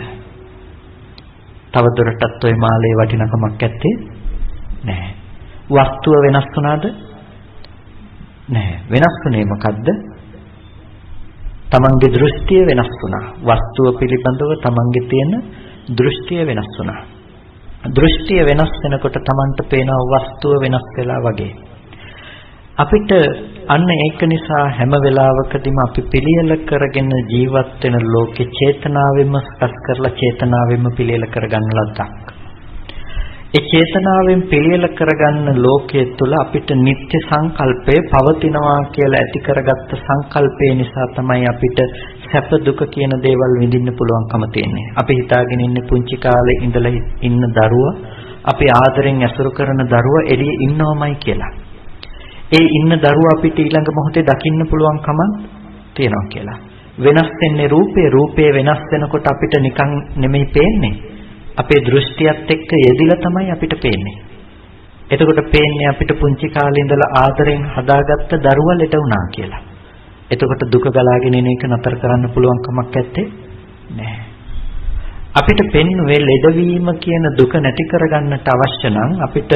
තව දුරටත් ඔය මාලේ වටිනකමක් ඇත්තේ නැහැ. වස්තුව වෙනස් වුණාද? නැහැ. වෙනස් වුණේ මොකද්ද? තමන්ගේ දෘෂ්ටිය වෙනස් වුණා. වස්තුව පිළිබඳව තමන්ගේ තියෙන දෘෂ්ටිය වෙනස් වුණා. දෘෂ්ටිය වෙනස් වෙනකොට තමන්ට පේනවා වස්තුව වෙනස් වෙලා වගේ. අපිට අන්න ඒක නිසා හැම වෙලාවකදීම අපි පිළියෙල කරගෙන ජීවත් වෙන ලෝකේ චේතනාවෙන්ම සකස් කරලා චේතනාවෙන්ම පිළියෙල කරගන්න ලද්දක්. ඒ චේතනාවෙන් පිළියෙල කරගන්න ලෝකයේ තුල අපිට නිත්‍ය සංකල්පය පවතිනවා කියලා ඇති කරගත්ත සංකල්පය නිසා තමයි අපිට සැප දුක කියන දේවල් විඳින්න පුළුවන්කම තියෙන්නේ. අපි හිතාගෙන ඉන්නේ පුංචි කාලේ ඉඳලා ඉන්න දරුවා, අපි ආදරෙන් ඇසුරු කරන දරුවා එළියේ ඉන්නවමයි කියලා. ඒ ඉන්න දරුවා අපිට ඊළඟ මොහොතේ දකින්න පුළුවන්කම තියෙනවා කියලා. වෙනස් වෙන්නේ රූපේ වෙනස් වෙනකොට අපිට නිකන් නෙමෙයි පේන්නේ. අපේ දෘෂ්ටියත් එක්ක යෙදිලා තමයි අපිට පේන්නේ. එතකොට පේන්නේ අපිට පුංචි කාලේ ඉඳලා ආදරෙන් හදාගත්ත දරුවා ලෙඩ වුණා කියලා. එතකොට දුක ගලාගෙන එන එක නතර කරන්න පුළුවන් කමක් නැත්තේ නෑ. අපිට පෙන්වුවේ ලෙඩවීම කියන දුක නැති කරගන්නට අවශ්‍ය නම් අපිට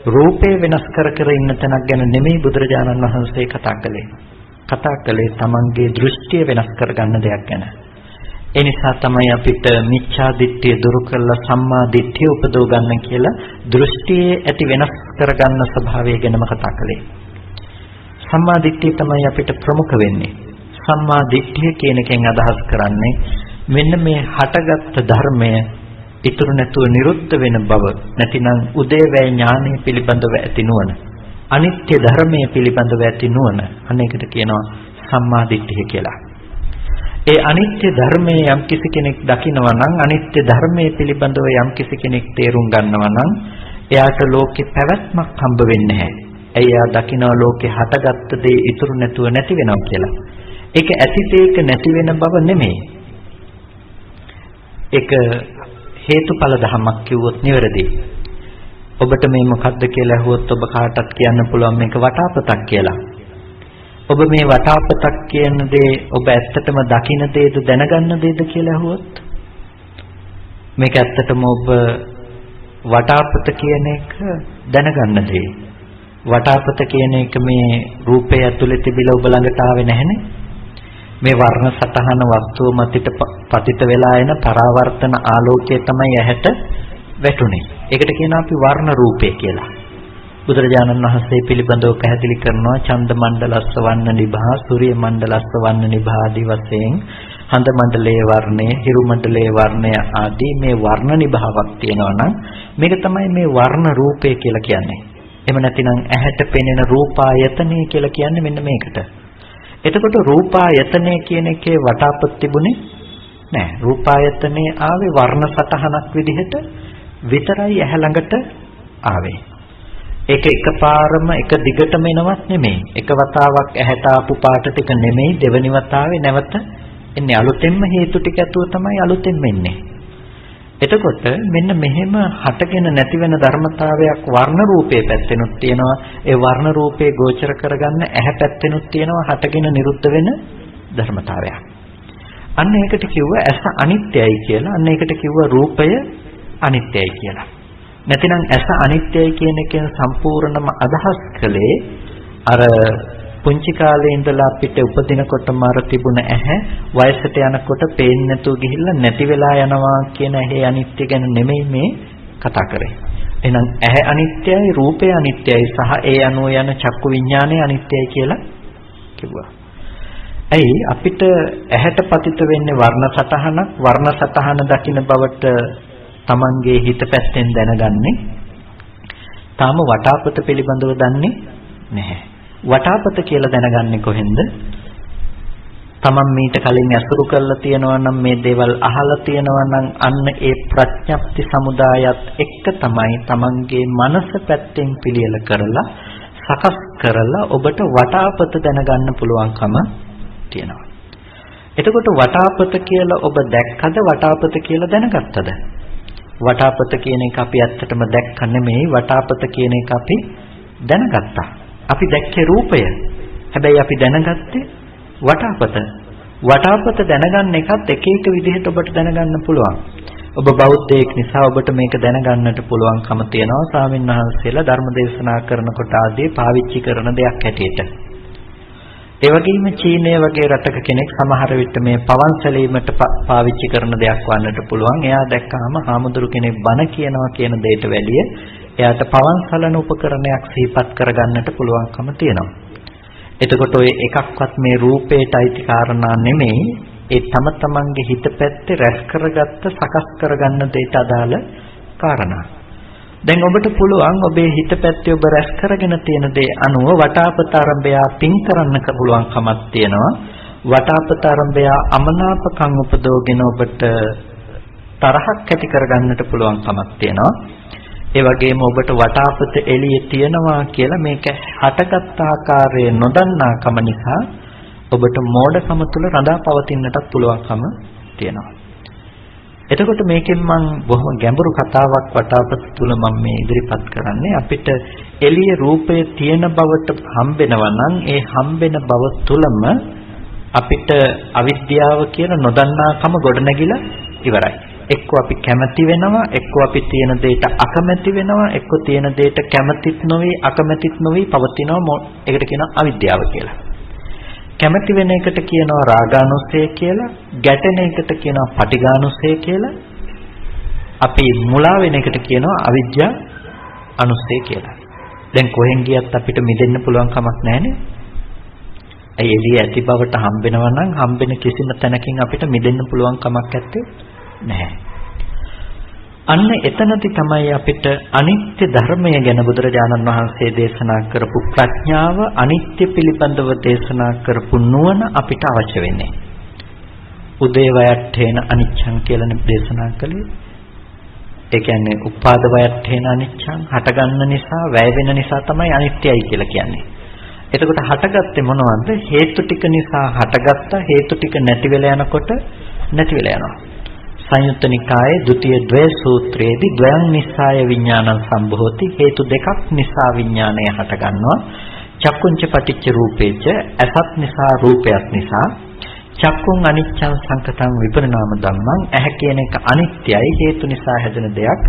රූපේ වෙනස් කර ඉන්න තැනක් ගැන නෙමෙයි බුදුරජාණන් වහන්සේ කතා කළේ. කතා කළේ තමන්ගේ දෘෂ්ටිය වෙනස් කරගන්න දෙයක් ගැන. ඒ නිසා තමයි අපිට මිච්ඡා දිට්ඨිය දුරු කරලා සම්මා දිට්ඨිය උපදව ගන්න කියලා දෘෂ්ටියේ ඇති වෙනස් කරගන්න ස්වභාවය ගැනම කතා කළේ. සම්මා දිට්ඨිය තමයි අපිට ප්‍රමුඛ වෙන්නේ. සම්මා දිට්ඨිය කියන එකෙන් අදහස් කරන්නේ මෙන්න මේ හටගත් ධර්මය ඉතුරු නැතුව නිරුද්ධ වෙන බව, නැතිනම් උදේවැය ඥානය පිළිබඳව ඇති නුවණ, අනිත්‍ය ධර්මයේ පිළිබඳව ඇති නුවණ, අනේකට කියනවා සම්මා දිට්ඨිය කියලා. ඒ අනිත්‍ය ධර්මයේ යම් කිසි කෙනෙක් දකිනවා නම්, අනිත්‍ය ධර්මයේ පිළිබඳව යම් කිසි කෙනෙක් තේරුම් ගන්නවා නම්, එයාට ලෝකේ පැවැත්මක් හම්බ වෙන්නේ නැහැ. එයා දකිනවා ලෝකේ හටගත්ත දේ ඉතුරු නැතුව නැති වෙනවා කියලා. ඒක ඇති දෙයක නැති වෙන බව නෙමෙයි. ඒක හේතුඵල ධමයක් කිව්වොත් නිවැරදි. ඔබට මේ මොකද්ද කියලා අහුවොත් ඔබ කාටත් කියන්න පුළුවන් මේක වටාපතක් කියලා. ඔබ මේ වටාපතක් කියන දේ ඔබ ඇත්තටම දකින දේද දැනගන්න දේද කියලා අහුවොත් මේක ඇත්තටම ඔබ වටාපත කියන එක දැනගන්න දේ. වටාපත කියන එක මේ රූපය ඇතුලේ තිබිලා ඔබ ළඟට ආවේ නැහැනේ. මේ වර්ණ සටහන වස්තුව මතිට පතිත වෙලා එන පරාවර්තන ආලෝකය තමයි ඇහැට වැටුනේ. ඒකට කියනවා අපි වර්ණ රූපය කියලා. බුදුරජාණන් වහන්සේ පිළිබඳව පැහැදිලි කරනවා ඡන්ද මණ්ඩලස්ස වන්න නිභා, සූර්ය මණ්ඩලස්ස වන්න නිභා ආදී වශයෙන් හඳ මණ්ඩලයේ වර්ණය, හිරු මණ්ඩලයේ වර්ණය ආදී මේ වර්ණ නිභාවක් තියෙනවා නම් මේක තමයි මේ වර්ණ රූපය කියලා කියන්නේ. එහෙම නැතිනම් ඇහැට පෙනෙන රූපායතනය කියලා කියන්නේ මෙන්න මේකට. එතකොට රූපායතනය කියන එකේ වටාපත් තිබුණේ නෑ. රූපායතනේ ආවේ වර්ණ සටහනක් විදිහට විතරයි ඇහැ ළඟට ආවේ. ඒක එකපාරම එක දිගටම එනවත් නෙමෙයි. එක වතාවක් ඇහැට ආපු පාට ටික නෙමෙයි, දෙවෙනි වතාවේ නැවත එන්නේ. අලුතෙන්ම හේතු ටික ඇතුව තමයි අලුතෙන්ම එන්නේ. එතකොට මෙන්න මෙහෙම හටගෙන නැති වෙන ධර්මතාවයක් වර්ණ රූපයේ පැත්තෙනුත් තියෙනවා. ඒ වර්ණ රූපේ ගෝචර කරගන්න ඇහැ පැත්තෙනුත් තියෙනවා හටගෙන නිරුද්ධ වෙන ධර්මතාවයක්. අන්න ඒකට කිව්වා ඇස අනිත්‍යයි කියලා. අන්න ඒකට කිව්වා රූපය අනිත්‍යයි කියලා. නැතිනම් ඇස අනිත්‍යයි කියන එකෙන් සම්පූර්ණම අදහස් කළේ අර පුංචි කාලේ ඉඳලා අපිට උපදිනකොටම අර තිබුණ ඇහැ වයසට යනකොට පේන්නේ නැතුව ගිහිල්ලා නැති වෙලා යනවා කියන ඇහි අනිත්‍ය ගැන නෙමෙයි මේ කතා කරේ. එහෙනම් ඇහැ අනිත්‍යයි, රූපය අනිත්‍යයි සහ ඒ අනුව යන චක්කු විඥානය අනිත්‍යයි කියලා කිව්වා. ඇයි අපිට ඇහැට පතිත වෙන්නේ වර්ණ සටහනක්, වර්ණ සටහන දකින්න බවට Tamanගේ හිත පැත්තෙන් දැනගන්නේ. තාම වටාපත පිළිබඳව දන්නේ නැහැ. වටාපත කියලා දැනගන්නේ කොහෙන්ද? තමන් මීට කලින් ඇසුරු කරලා තියෙනවා නම්, මේ දේවල් අහලා තියෙනවා නම් අන්න ඒ ප්‍රඥප්ති සමුදායත් එක්ක තමයි තමන්ගේ මනස පැත්තෙන් පිළියෙල කරලා සකස් කරලා ඔබට වටාපත දැනගන්න පුළුවන්කම තියෙනවා. එතකොට වටාපත කියලා ඔබ දැක්කද, වටාපත කියලා දැනගත්තද? වටාපත කියන එක අපි ඇත්තටම දැක්ක නෙමෙයි, වටාපත කියන එක අපි දැනගත්තා. අපි දැක්කේ රූපය. හැබැයි අපි දැනගත්තේ වටාපත. වටාපත දැනගන්න එකත් එක එක විදිහට ඔබට දැනගන්න පුළුවන්. ඔබ බෞද්ධයෙක් නිසා ඔබට මේක දැනගන්නට පුළුවන්කම තියෙනවා ස්වාමීන් වහන්සේලා ධර්ම දේශනා කරනකොට ආදී පාවිච්චි කරන දෙයක් හැටියට. ඒ වගේම චීනය වගේ රටක කෙනෙක් සමහර විට මේ පවන් සැලීමට පාවිච්චි කරන දෙයක් වන්නට පුළුවන්. එයා දැක්කහම හාමුදුරු කෙනෙක් බණ කියනවා කියන දෙයට වැඩිය එයාට පවන් සලන උපකරණයක් සිහිපත් කරගන්නට පුළුවන්කම තියෙනවා. එතකොට ඔය එකක්වත් මේ රූපේට අයිති කාරණා නෙමෙයි. ඒ තම තමන්ගේ හිත පැත්තේ රැස් කරගත්ත, සකස් කරගන්න දෙයට අදාළ කාරණා. දැන් ඔබට පුළුවන් ඔබේ හිත පැත්තේ ඔබ රැස් කරගෙන තියෙන දේ අනුව වටාපත ආරම්භය පින් කරන්න පුළුවන්කමක් තියෙනවා. වටාපත ආරම්භය අමනාපකම් උපදවගෙන ඔබට තරහක් ඇති කරගන්නට පුළුවන්කමක් තියෙනවා. ඒ වගේම ඔබට වටාපත එළියේ තියනවා කියලා මේක හටගත් ආකාරයේ නොදන්නාකම නිසා ඔබට මෝඩකම තුල රඳා පවතින්නටත් පුළුවන්කම තියෙනවා. එතකොට මේකෙන් මම බොහොම ගැඹුරු කතාවක් වටාපත තුල මම මේ ඉදිරිපත් කරන්නේ. අපිට එළියේ රූපය තියෙන බවට හම්බෙනවා නම් ඒ හම්බෙන බව තුලම අපිට අවිද්‍යාව කියන නොදන්නාකම ගොඩනැගිලා ඉවරයි. එක්ක අපි කැමති වෙනවා, එක්ක අපි තියෙන දෙයට අකමැති වෙනවා, එක්ක තියෙන දෙයට කැමතිත් නොවි අකමැතිත් නොවි පවතිනවා. ඒකට කියනවා අවිද්‍යාව කියලා. කැමති වෙන එකට කියනවා රාගානුසය කියලා, ගැටෙන එකට කියනවා පටිඝානුසය කියලා. අපි මුලා වෙන එකට කියනවා අවිද්‍යා අනුසය කියලා. දැන් කොහෙන් ගියත් අපිට මිදෙන්න පුළුවන් කමක් නැහැනේ. ඒ එළිය ඇති බවට හම්බෙනවා නම් හම්බෙන කිසිම තැනකින් අපිට මිදෙන්න පුළුවන් කමක් නැත්තේ නැහැ. අන්න එතනදි තමයි අපිට අනිත්‍ය ධර්මය ගැන බුදුරජාණන් වහන්සේ දේශනා කරපු ප්‍රඥාව, අනිත්‍ය පිළිබඳව දේශනා කරපු නුවණ අපිට අවශ්‍ය වෙන්නේ. උදේවයට්ඨේන අනිච්ඡං කියලා දේශනා කළේ. ඒ කියන්නේ උපාද වයට්ඨේන අනිච්ඡං, හටගන්න නිසා, වැය වෙන නිසා තමයි අනිත්‍යයි කියලා කියන්නේ. එතකොට හටගත්තේ මොනවද? හේතු ටික නිසා හටගත්තා, හේතු ටික නැති වෙලා යනකොට නැති වෙලා යනවා. සංයුත්ත නිකායේ ဒုတိ ය ද්වය සූත්‍රයේදී ද්වයං නිස්සාය විඥානං සම්භවති, හේතු දෙකක් නිසා විඥාණය හටගන්නවා. චක්කුංච පටිච්ච රූපේච, අසත් නිසා රූපයක් නිසා. චක්කුං අනිච්ඡං සංකතං විපරිණාම ධම්මං, ඇහැ කියන එක අනිත්‍යයි, හේතු නිසා හැදෙන දෙයක්.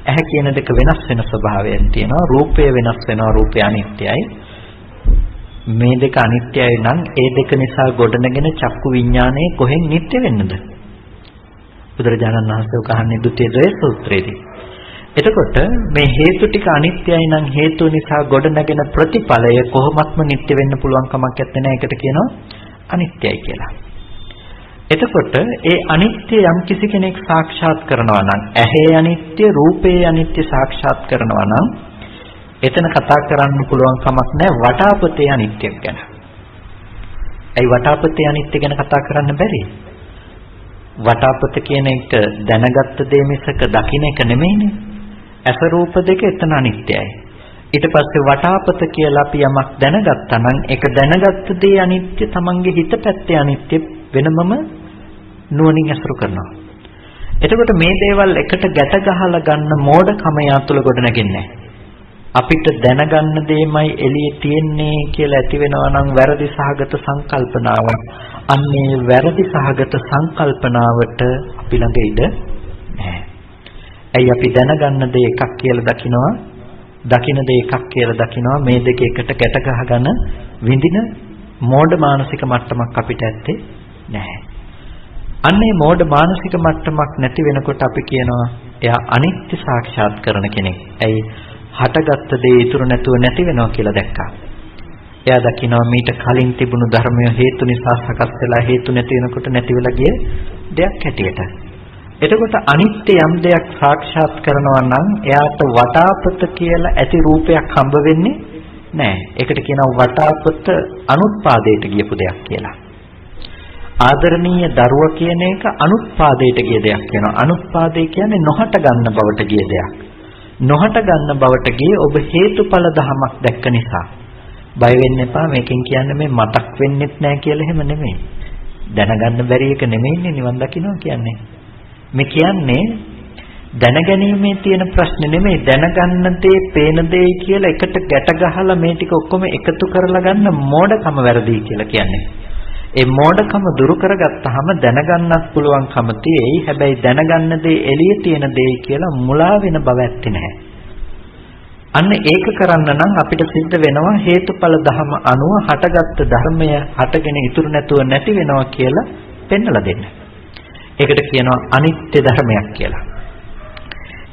ඇහැ කියන දෙක වෙනස් වෙන ස්වභාවයෙන් තියෙනවා. රූපය වෙනස් වෙනවා, රූපය අනිත්‍යයි. මේ දෙක අනිත්‍යයි නම් ඒ දෙක නිසා ගොඩනගෙන චක්කු විඥානය කොහෙන් නිට්ටය වෙන්නද? බුදුරජාණන් වහන්සේ කහන්නේ ဒုတိ ය ද්වය සූත්‍රයේදී. එතකොට මේ හේතු ටික අනිත්‍යයි නම් හේතු නිසා ගොඩනගෙන ප්‍රතිඵලය කොහොමත්ම නිට්ටය වෙන්න පුළුවන් කමක් නැත්තේ. ඒකට කියනවා අනිත්‍යයි කියලා. එතකොට ඒ අනිත්‍ය යම් කිසි කෙනෙක් සාක්ෂාත් කරනවා නම්, ඇහි අනිත්‍ය, රූපේ අනිත්‍ය සාක්ෂාත් කරනවා නම් එතන කතා කරන්න පුළුවන් කමක් නැහැ වටාපතේ අනිත්‍යයක් ගැන. ඒ වටාපතේ අනිත්‍ය ගැන කතා කරන්න බැරි. වටාපත කියන එක දැනගත්ත දේ මිසක දකින්න එක නෙමෙයිනේ. ඇස රූප දෙක එතන අනිත්‍යයි. ඊට පස්සේ වටාපත කියලා අපි යමක් දැනගත්තා නම් ඒක දැනගත්ත දේ අනිත්‍ය, තමන්ගේ හිත පැත්තේ අනිත්‍ය වෙනමම නුවණින් අසුරු කරනවා. එතකොට මේ දේවල් එකට ගැට ගහලා ගන්න මෝඩකම යාතුල ගොඩ නැගෙන්නේ නැහැ. අපිට දැනගන්න දෙයමයි එළියේ තියෙන්නේ කියලා ඇති වෙනවා නම් වැරදි සහගත සංකල්පනාව. අන්නේ වැරදි සහගත සංකල්පනාවට අපි ළඟ ඉඩ නැහැ. ඇයි අපි දැනගන්න දේ එකක් කියලා දකිනවා, දකින දේ එකක් කියලා දකිනවා, මේ දෙක එකට ගැට ගහගෙන විඳින මෝඩ මානසික මට්ටමක් අපිට ඇත්තේ නැහැ. අන්නේ මෝඩ මානසික මට්ටමක් නැති වෙනකොට අපි කියනවා එයා අනිත්‍ය සාක්ෂාත් කරන කෙනෙක්. ඇයි? හටගත්ත දේ ඉතුරු නැතුව නැති වෙනවා කියලා දැක්කා. එයා දකිනවා මීට කලින් තිබුණු ධර්මය හේතු නිසා සකස් වෙලා හේතු නැති වෙනකොට නැති වෙලා ගිය දෙයක් හැටියට. එතකොට අනිත්‍ය යම් දෙයක් සාක්ෂාත් කරනවා නම් එයාට වටාපත කියලා ඇති රූපයක් හම්බ වෙන්නේ නැහැ. ඒකට කියනවා වටාපත අනුත්පාදයට ගියපු දෙයක් කියලා. ආදරණීය දරුවා කියන එක අනුත්පාදයට ගිය දෙයක් වෙනවා. අනුත්පාදේ කියන්නේ නොහට ගන්න බවට ගිය දෙයක්. නොහට ගන්න බවට ගියේ ඔබ හේතුඵල ධමයක් දැක්ක නිසා. බය වෙන්න එපා. මේකෙන් කියන්නේ මේ මතක් වෙන්නෙත් නැහැ කියලා එහෙම නෙමෙයි. දැනගන්න බැරි එක නෙමෙයිනේ නිවන් දකින්නවා කියන්නේ. මේ කියන්නේ දැනගැනීමේ තියෙන ප්‍රශ්නේ නෙමෙයි. දැනගන්න දේ, පේන දේ කියලා එකට ගැට ගහලා මේ ටික ඔක්කොම එකතු කරලා ගන්න මෝඩකම වැරදි කියලා කියන්නේ. ඒ මෝඩකම දුරු කරගත්තාම දැනගන්නත් පුළුවන්කම තියෙයි. හැබැයි දැනගන්න දේ එළියේ තියෙන දේ කියලා මුලා වෙන බව ඇත්තේ නැහැ. අන්න ඒක කරන්න නම් අපිට සිද්ධ වෙනවා හේතුඵල ධම අනුව හටගත්තු ධර්මය හටගෙන ඉතුරු නැතුව නැති වෙනවා කියලා පෙන්වලා දෙන්න. ඒකට කියනවා අනිත්‍ය ධර්මයක් කියලා.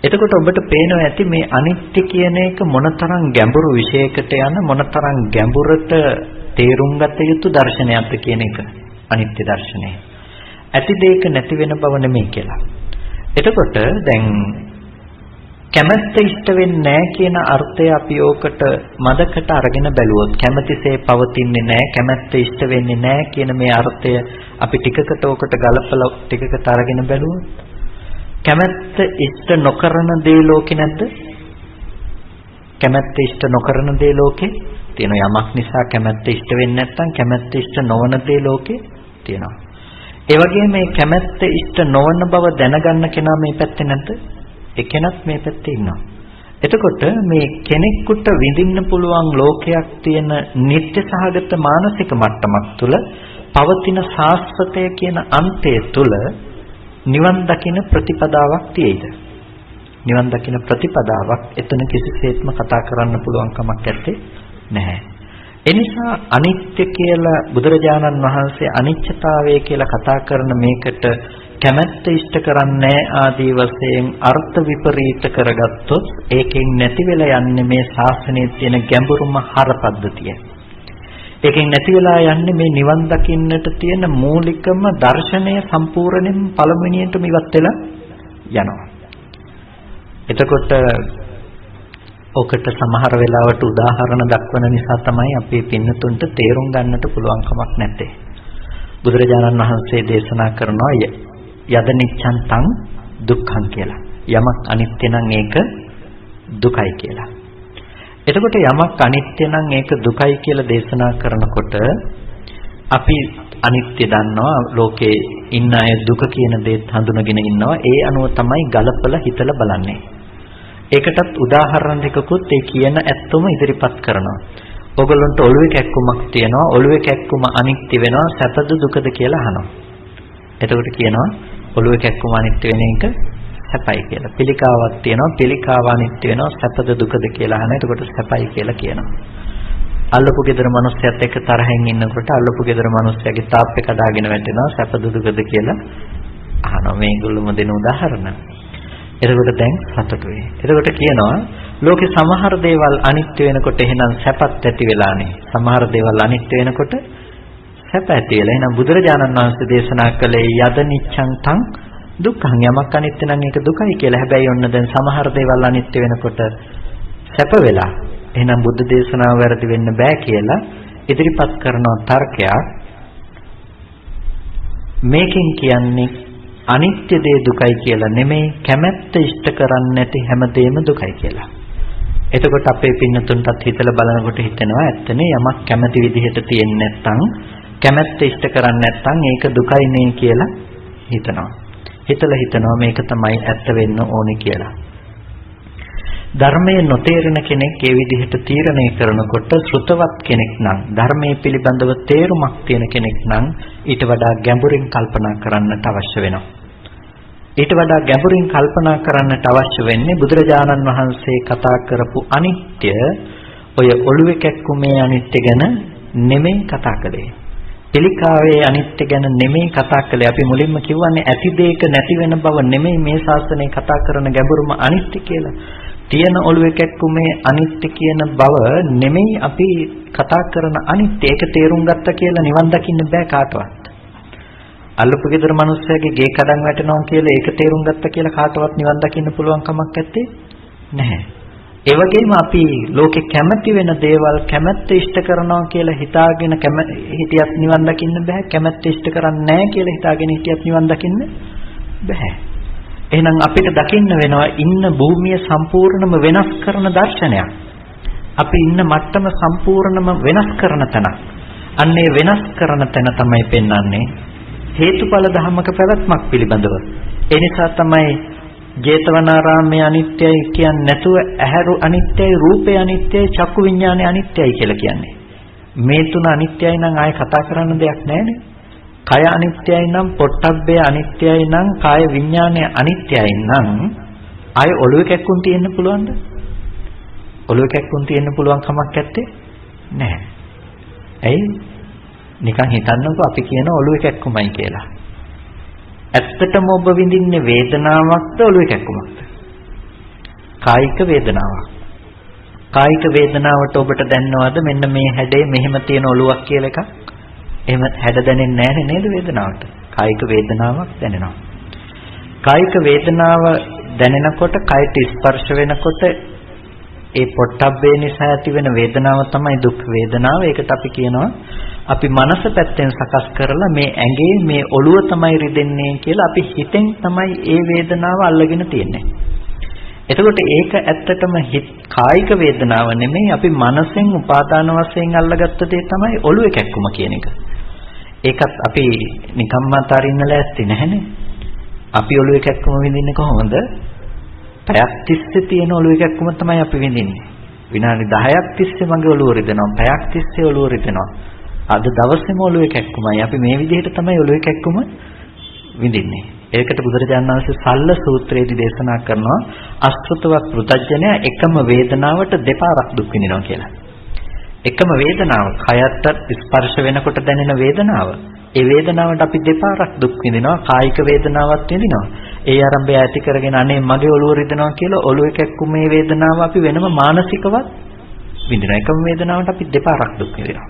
එතකොට ඔබට පේනවා ඇති මේ අනිත්‍ය කියන එක මොනතරම් ගැඹුරු විශේෂයකට යන මොනතරම් ගැඹුරට තේරුම් ගත යුතු දර්ශනයක්ද කියන එක. අනිත්‍ය දර්ශනය. ඇති දෙයක නැති වෙන බව නෙමෙයි කියලා. එතකොට දැන් කැමැත්ත ඉෂ්ට වෙන්නේ නැහැ කියන අර්ථය අපි ඕකට මදකට අරගෙන බැලුවොත් කැමැතිසේ පවතින්නේ නැහැ, කැමැත්ත ඉෂ්ට වෙන්නේ නැහැ කියන මේ අර්ථය අපි ටිකකට ඕකට ගලපලා ටිකකට අරගෙන බැලුවොත් කැමැත්ත ඉෂ්ට නොකරන දේ ලෝකේ නැද්ද? කැමැත්ත ඉෂ්ට නොකරන දේ ලෝකේ තියෙනවා. යමක් නිසා කැමැත්ත ඉෂ්ට වෙන්නේ නැත්නම් කැමැත්ත ඉෂ්ට නොවන දේ ලෝකේ තියෙනවා. ඒ වගේම මේ කැමැත්ත ඉෂ්ට නොවන බව දැනගන්න කෙනා මේ පැත්තේ නැද්ද? එකෙනත් මේ පැත්තේ ඉන්නවා. එතකොට මේ කෙනෙකුට විඳින්න පුළුවන් ලෝකයක් තියෙන නිත්‍ය සහගත මානසික මට්ටමක් තුළ පවතින සාස්වතය කියන අන්තය තුළ නිවන් දකින ප්‍රතිපදාවක් තියෙයිද? නිවන් දකින ප්‍රතිපදාවක් එතන කිසිසේත්ම කතා කරන්න පුළුවන් කමක් නැත්තේ නැහැ. එනිසා අනිත්‍ය කියලා බුදුරජාණන් වහන්සේ අනිත්‍යතාවය කියලා කතා කරන මේකට කැමැත්ත ඉෂ්ට කරන්නේ ආදී වශයෙන් අර්ථ විපරීත කරගත්තොත් ඒකෙන් නැති වෙලා යන්නේ මේ ශාසනයේ තියෙන ගැඹුරුම හරපද්ධතිය. ඒකෙන් නැති වෙලා යන්නේ මේ නිවන් දකින්නට තියෙන මූලිකම දර්ශනය සම්පූර්ණයෙන් පළමුවෙනියටම ඉවත් වෙලා යනවා. එතකොට ඔකට සමහර වෙලාවට උදාහරණ දක්වන නිසා තමයි අපේ පින්නතුන්ට තේරුම් ගන්නට පුළුවන් කමක් නැත්තේ. බුදුරජාණන් වහන්සේ දේශනා කරනවා යදනිච්ඡන් තං දුක්ඛං කියලා. යමක් අනිත්‍ය නම් ඒක දුකයි කියලා. එතකොට යමක් අනිත්‍ය නම් ඒක දුකයි කියලා දේශනා කරනකොට අපි අනිත්‍ය දන්නවා, ලෝකේ ඉන්න අය දුක කියන දේත් හඳුනගෙන ඉන්නවා. ඒ අනුව තමයි ගලපලා හිතලා බලන්නේ. ඒකටත් උදාහරණ දෙකකුත් ඒ කියන ඇත්තම ඉදිරිපත් කරනවා. ඔයගොල්ලන්ට ඔළුවේ කැක්කුමක් තියෙනවා. ඔළුවේ කැක්කුම අනිත්‍ය වෙනවා, සැපද දුකද කියලා අහනවා. එතකොට කියනවා ඔළුවේ කැක්කුම අනිත්‍ය වෙන එක සැපයි කියලා. පිළිකාවක් තියෙනවා, පිළිකාව අනිත්‍ය වෙනවා, සැපද දුකද කියලා අහනවා. එතකොට සැපයි කියලා කියනවා. අල්ලපු ගෙදර මිනිස්සයත් එක්ක තරහෙන් ඉන්නකොට අල්ලපු ගෙදර මිනිස්සයාගේ තාප්පේ කඩාගෙන වැටෙනවා, සැපද දුකද කියලා අහනවා. මේගොල්ලොම දෙන උදාහරණ. එතකොට දැන් සතුටු වෙයි. එතකොට කියනවා ලෝකේ සමහර දේවල් අනිත්‍ය වෙනකොට එහෙනම් සැපත් ඇති වෙලානේ. සමහර දේවල් අනිත්‍ය වෙනකොට සැප ඇති වෙලා. එහෙනම් බුදුරජාණන් වහන්සේ දේශනා කළේ යද නිච්ඡං තං දුක්ඛං. යමක් අනිත්‍ය නම් ඒක දුකයි කියලා. හැබැයි ඔන්න දැන් සමහර දේවල් අනිත්‍ය වෙනකොට සැප වෙලා. එහෙනම් බුද්ධ දේශනාව වැරදි වෙන්න බෑ කියලා ඉදිරිපත් කරන තර්කයක්. මේකෙන් කියන්නේ අනිත්‍ය දේ දුකයි කියලා නෙමෙයි, කැමැත්ත ඉෂ්ට කරන්නේ නැති හැමදේම දුකයි කියලා. එතකොට අපේ පින්නතුන්ටත් හිතලා බලනකොට හිතෙනවා ඇත්තනේ යමක් කැමැති විදිහට තියෙන්නේ නැත්නම්, කැමැත්ත ඉෂ්ට කරන්නේ නැත්නම් ඒක දුකයි නේ කියලා හිතනවා. හිතනවා මේක තමයි ඇත්ත වෙන්න ඕනේ කියලා. ධර්මයේ නොතේරෙන කෙනෙක් ඒ විදිහට තීරණය කරනකොට ශ්‍රුතවත් කෙනෙක් නම්, ධර්මයේ පිළිබඳව තේරුමක් තියෙන කෙනෙක් නම් ඊට වඩා ගැඹුරින් කල්පනා කරන්නට අවශ්‍ය වෙනවා. ඊට වඩා ගැඹුරින් කල්පනා කරන්නට අවශ්‍ය වෙන්නේ බුදුරජාණන් වහන්සේ කතා කරපු අනිත්‍ය, ඔය ඔළුවේ කැක්කුමේ අනිත්‍ය ගැන නෙමෙයි කතා කළේ. පිළිකාවේ අනිත්‍ය ගැන නෙමෙයි කතා කළේ. අපි මුලින්ම කිව්වන්නේ ඇති දෙයක නැති වෙන බව නෙමෙයි මේ ශාසනය කතා කරන ගැඹුරුම අනිත්‍ය කියලා. තියෙන ඔළුවේ කැක්කුමේ අනිත්‍ය කියන බව නෙමෙයි අපි කතා කරන අනිත්‍ය. ඒක තේරුම් ගත්තා කියලා නිවන් දකින්න බෑ කාටවත්. අල්ලපු ගෙදර මිනිස්සයාගේ ගේ කඩන් වැටෙනවා කියලා ඒක තේරුම් ගත්තා කියලා කාටවත් නිවන් දකින්න පුළුවන් කමක් නැත්තේ නැහැ. ඒ වගේම අපි ලෝකේ කැමැති වෙන දේවල් කැමැත්ත ඉෂ්ට කරනවා කියලා හිතාගෙන හිතියත් නිවන් දකින්න බෑ. කැමැත්ත ඉෂ්ට කරන්නේ නැහැ කියලා හිතාගෙන හිතියත් නිවන් දකින්න බෑ. එහෙනම් අපිට දකින්න වෙනවා ඉන්න භූමිය සම්පූර්ණම වෙනස් කරන දර්ශනයක්. අපි ඉන්න මට්ටම සම්පූර්ණම වෙනස් කරන තැන. අන්නේ වෙනස් කරන තැන තමයි පෙන්වන්නේ හේතුඵල ධර්මක පැවැත්මක් පිළිබඳව. ඒ නිසා තමයි ජේතවනාරාමයේ අනිත්‍යයි කියන්නේ නැතුව ඇහැරු අනිත්‍යයි, රූපේ අනිත්‍යයි, චක්කු විඥානේ අනිත්‍යයි කියලා කියන්නේ. මේ තුන අනිත්‍යයි නම් ආයෙ කතා කරන්න දෙයක් නැහැනේ. කය අනිත්‍යයි නම්, පොට්ටබ්බේ අනිත්‍යයි නම්, කාය විඥානය අනිත්‍යයි නම් ආයෙ ඔළුවේ කැක්කුම් තියෙන්න පුළුවන්ද? ඔළුවේ කැක්කුම් තියෙන්න පුළුවන් කමක් නැත්තේ නැහැ. ඇයි? නිකන් හිතන්නකෝ අපි කියන ඔළුවේ කැක්කුමයි කියලා. ඇත්තටම ඔබ විඳින්නේ වේදනාවක්ද ඔළුවේ කැක්කුමක්ද? කායික වේදනාවක්. කායික වේදනාවට ඔබට දැනනවද මෙන්න මේ හැඩේ මෙහෙම තියෙන ඔළුවක් කියලා එකක්? එහෙම හැඩ දැනෙන්නේ නැහැ නේද වේදනාවට? කායික වේදනාවක් දැනෙනවා. කායික වේදනාව දැනෙනකොට, කයට ස්පර්ශ වෙනකොට ඒ පොට්ටබ්බේ නිසා ඇතිවෙන වේදනාව තමයි දුක් වේදනාව. ඒකට අපි කියනවා අපි මනස පැත්තෙන් සකස් කරලා මේ ඇඟේ මේ ඔළුව තමයි රිදෙන්නේ කියලා අපි හිතෙන් තමයි ඒ වේදනාව අල්ලගෙන තියෙන්නේ. එතකොට ඒක ඇත්තටම කායික වේදනාව නෙමෙයි, අපි මනසෙන් උපාදාන වශයෙන් අල්ලගත්ත දේ තමයි ඔළුවේ කැක්කුම කියන එක. ඒකත් අපි නිකම්ම අතාරින්න ලෑස්ති නැහැනේ. අපි ඔළුවේ කැක්කුම විඳින්නේ කොහොමද? පැයක් තිස්සේ තියෙන ඔළුවේ කැක්කුම තමයි අපි විඳින්නේ. විනාඩි 10ක් තිස්සේ මගේ ඔළුව රිදෙනවා. පැයක් තිස්සේ ඔළුව රිදෙනවා. අද දවසේම ඔළුවේ කැක්කුමයි. අපි මේ විදිහට තමයි ඔළුවේ කැක්කුම විඳින්නේ. ඒකට බුදුරජාණන් වහන්සේ සල්ල සූත්‍රයේදී දේශනා කරනවා අසෘතවත් පෘතජ්ජනයා එකම වේදනාවට දෙපාරක් දුක් විඳිනවා කියලා. එකම වේදනාව කයත් ස්පර්ශ වෙනකොට දැනෙන වේදනාව. ඒ වේදනාවට අපි දෙපාරක් දුක් විඳිනවා. කායික වේදනාවක් විඳිනවා. ඒ ආරම්භය ඇති කරගෙන අනේ මගේ ඔළුව රිදෙනවා කියලා ඔළුව කැක්කුම මේ වේදනාව අපි වෙනම මානසිකවත් විඳිනවා. එකම වේදනාවට අපි දෙපාරක් දුක් විඳිනවා.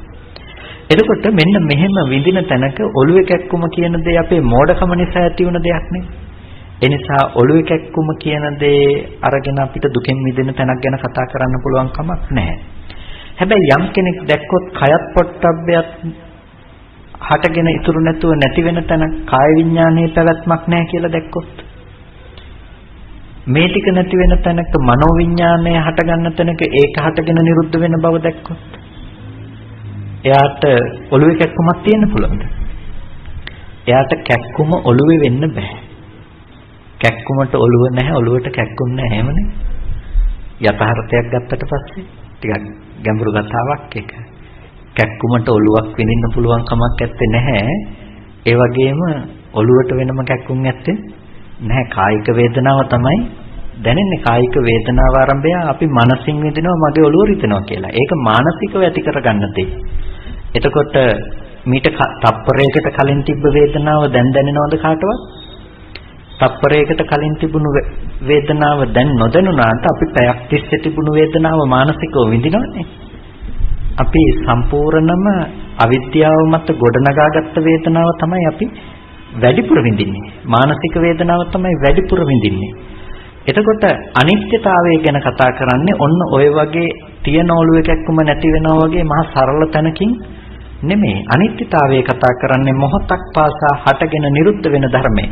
එතකොට මෙන්න මෙහෙම විඳින තැනක ඔළුවේ කැක්කුම කියන දේ අපේ මෝඩකම නිසා ඇති වුණ දෙයක් නේ. ඒ නිසා ඔළුවේ කැක්කුම කියන දේ අරගෙන අපිට දුකෙන් මිදෙන තැනක් ගැන කතා කරන්න පුළුවන් කමක් නැහැ. හැබැයි යම් කෙනෙක් දැක්කොත් කයත් පොට්ටබ්බයත් හටගෙන ඉතුරු නැතුව නැති වෙන තැන කාය විඥානයේ පැවැත්මක් නැහැ කියලා දැක්කොත් මේ ටික නැති වෙන තැනක මනෝ විඥානය හට ගන්න තැනක ඒක හටගෙන නිරුද්ධ වෙන බව දැක්කොත් එයාට ඔළුවේ කැක්කුමක් තියෙන්න පුළුවන්ද? එයාට කැක්කුම ඔළුවේ වෙන්න බෑ. කැක්කුමට ඔළුව නැහැ, ඔළුවට කැක්කුම් නැහැ එහෙමනේ. යථාර්ථයක් ගත්තට පස්සේ ටිකක් ගැඹුරු කතාවක් ඒක. කැක්කුමට ඔළුවක් විඳින්න පුළුවන් කමක් නැත්තේ නැහැ. ඒ වගේම ඔළුවට වෙනම කැක්කුම් නැත්තේ නැහැ. කායික වේදනාව තමයි දැනෙන්නේ. කායික වේදනාව ආරම්භය අපි මනසින් විඳිනවා මගේ ඔළුව රිදෙනවා කියලා. ඒක මානසිකව ඇති කරගන්න දෙයක්. එතකොට මීට තප්පරයකට කලින් තිබ්බ වේදනාව දැන් දැනෙනවද කාටවත්? තප්පරයකට කලින් තිබුණු වේදනාව දැන් නොදැනුණාට අපි පැයක් තිස්සේ තිබුණු වේදනාව මානසිකව විඳිනවනේ. අපි සම්පූර්ණම අවිද්‍යාව මත ගොඩනගාගත්ත වේදනාව තමයි අපි වැඩිපුර විඳින්නේ. මානසික වේදනාව තමයි වැඩිපුර විඳින්නේ. එතකොට අනිත්‍යතාවය ගැන කතා කරන්නේ ඔන්න ඔය වගේ තියෙන ඔළුව එකක්ම නැති වෙනවා වගේ මහා සරල තැනකින් නෙමෙයි. අනිත්‍යතාවය කතා කරන්නේ මොහොතක් පාසා හටගෙන නිරුද්ධ වෙන ධර්මය.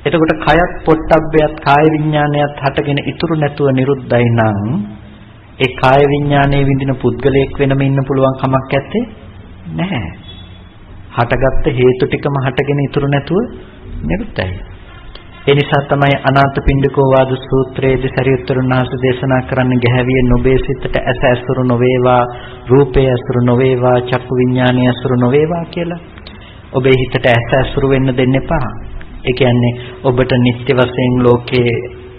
එතකොට කයත් පොට්ටබ්බයත් කාය විඥානයත් හටගෙන ඉතුරු නැතුව නිරුද්ධයි නම් ඒ කාය විඥානයේ විඳින පුද්ගලයෙක් වෙනම ඉන්න පුළුවන් කමක් නැත්තේ නැහැ. හටගත්ත හේතු ටිකම හටගෙන ඉතුරු නැතුව නිරුද්ධයි. ඒ නිසා තමයි අනාථපිණ්ඩිකෝ වාද සූත්‍රයේදී සරියුත්තරුන් වහන්සේ දේශනා කරන්නේ ගැහැවිය නොබේ සිතට ඇස ඇසුරු නොවේවා, රූපේ ඇසුරු නොවේවා, චක්කු විඥානයේ ඇසුරු නොවේවා කියලා. ඔබේ හිතට ඇස ඇසුරු වෙන්න දෙන්න එපා. ඒ කියන්නේ ඔබට නිත්‍ය වශයෙන් ලෝකේ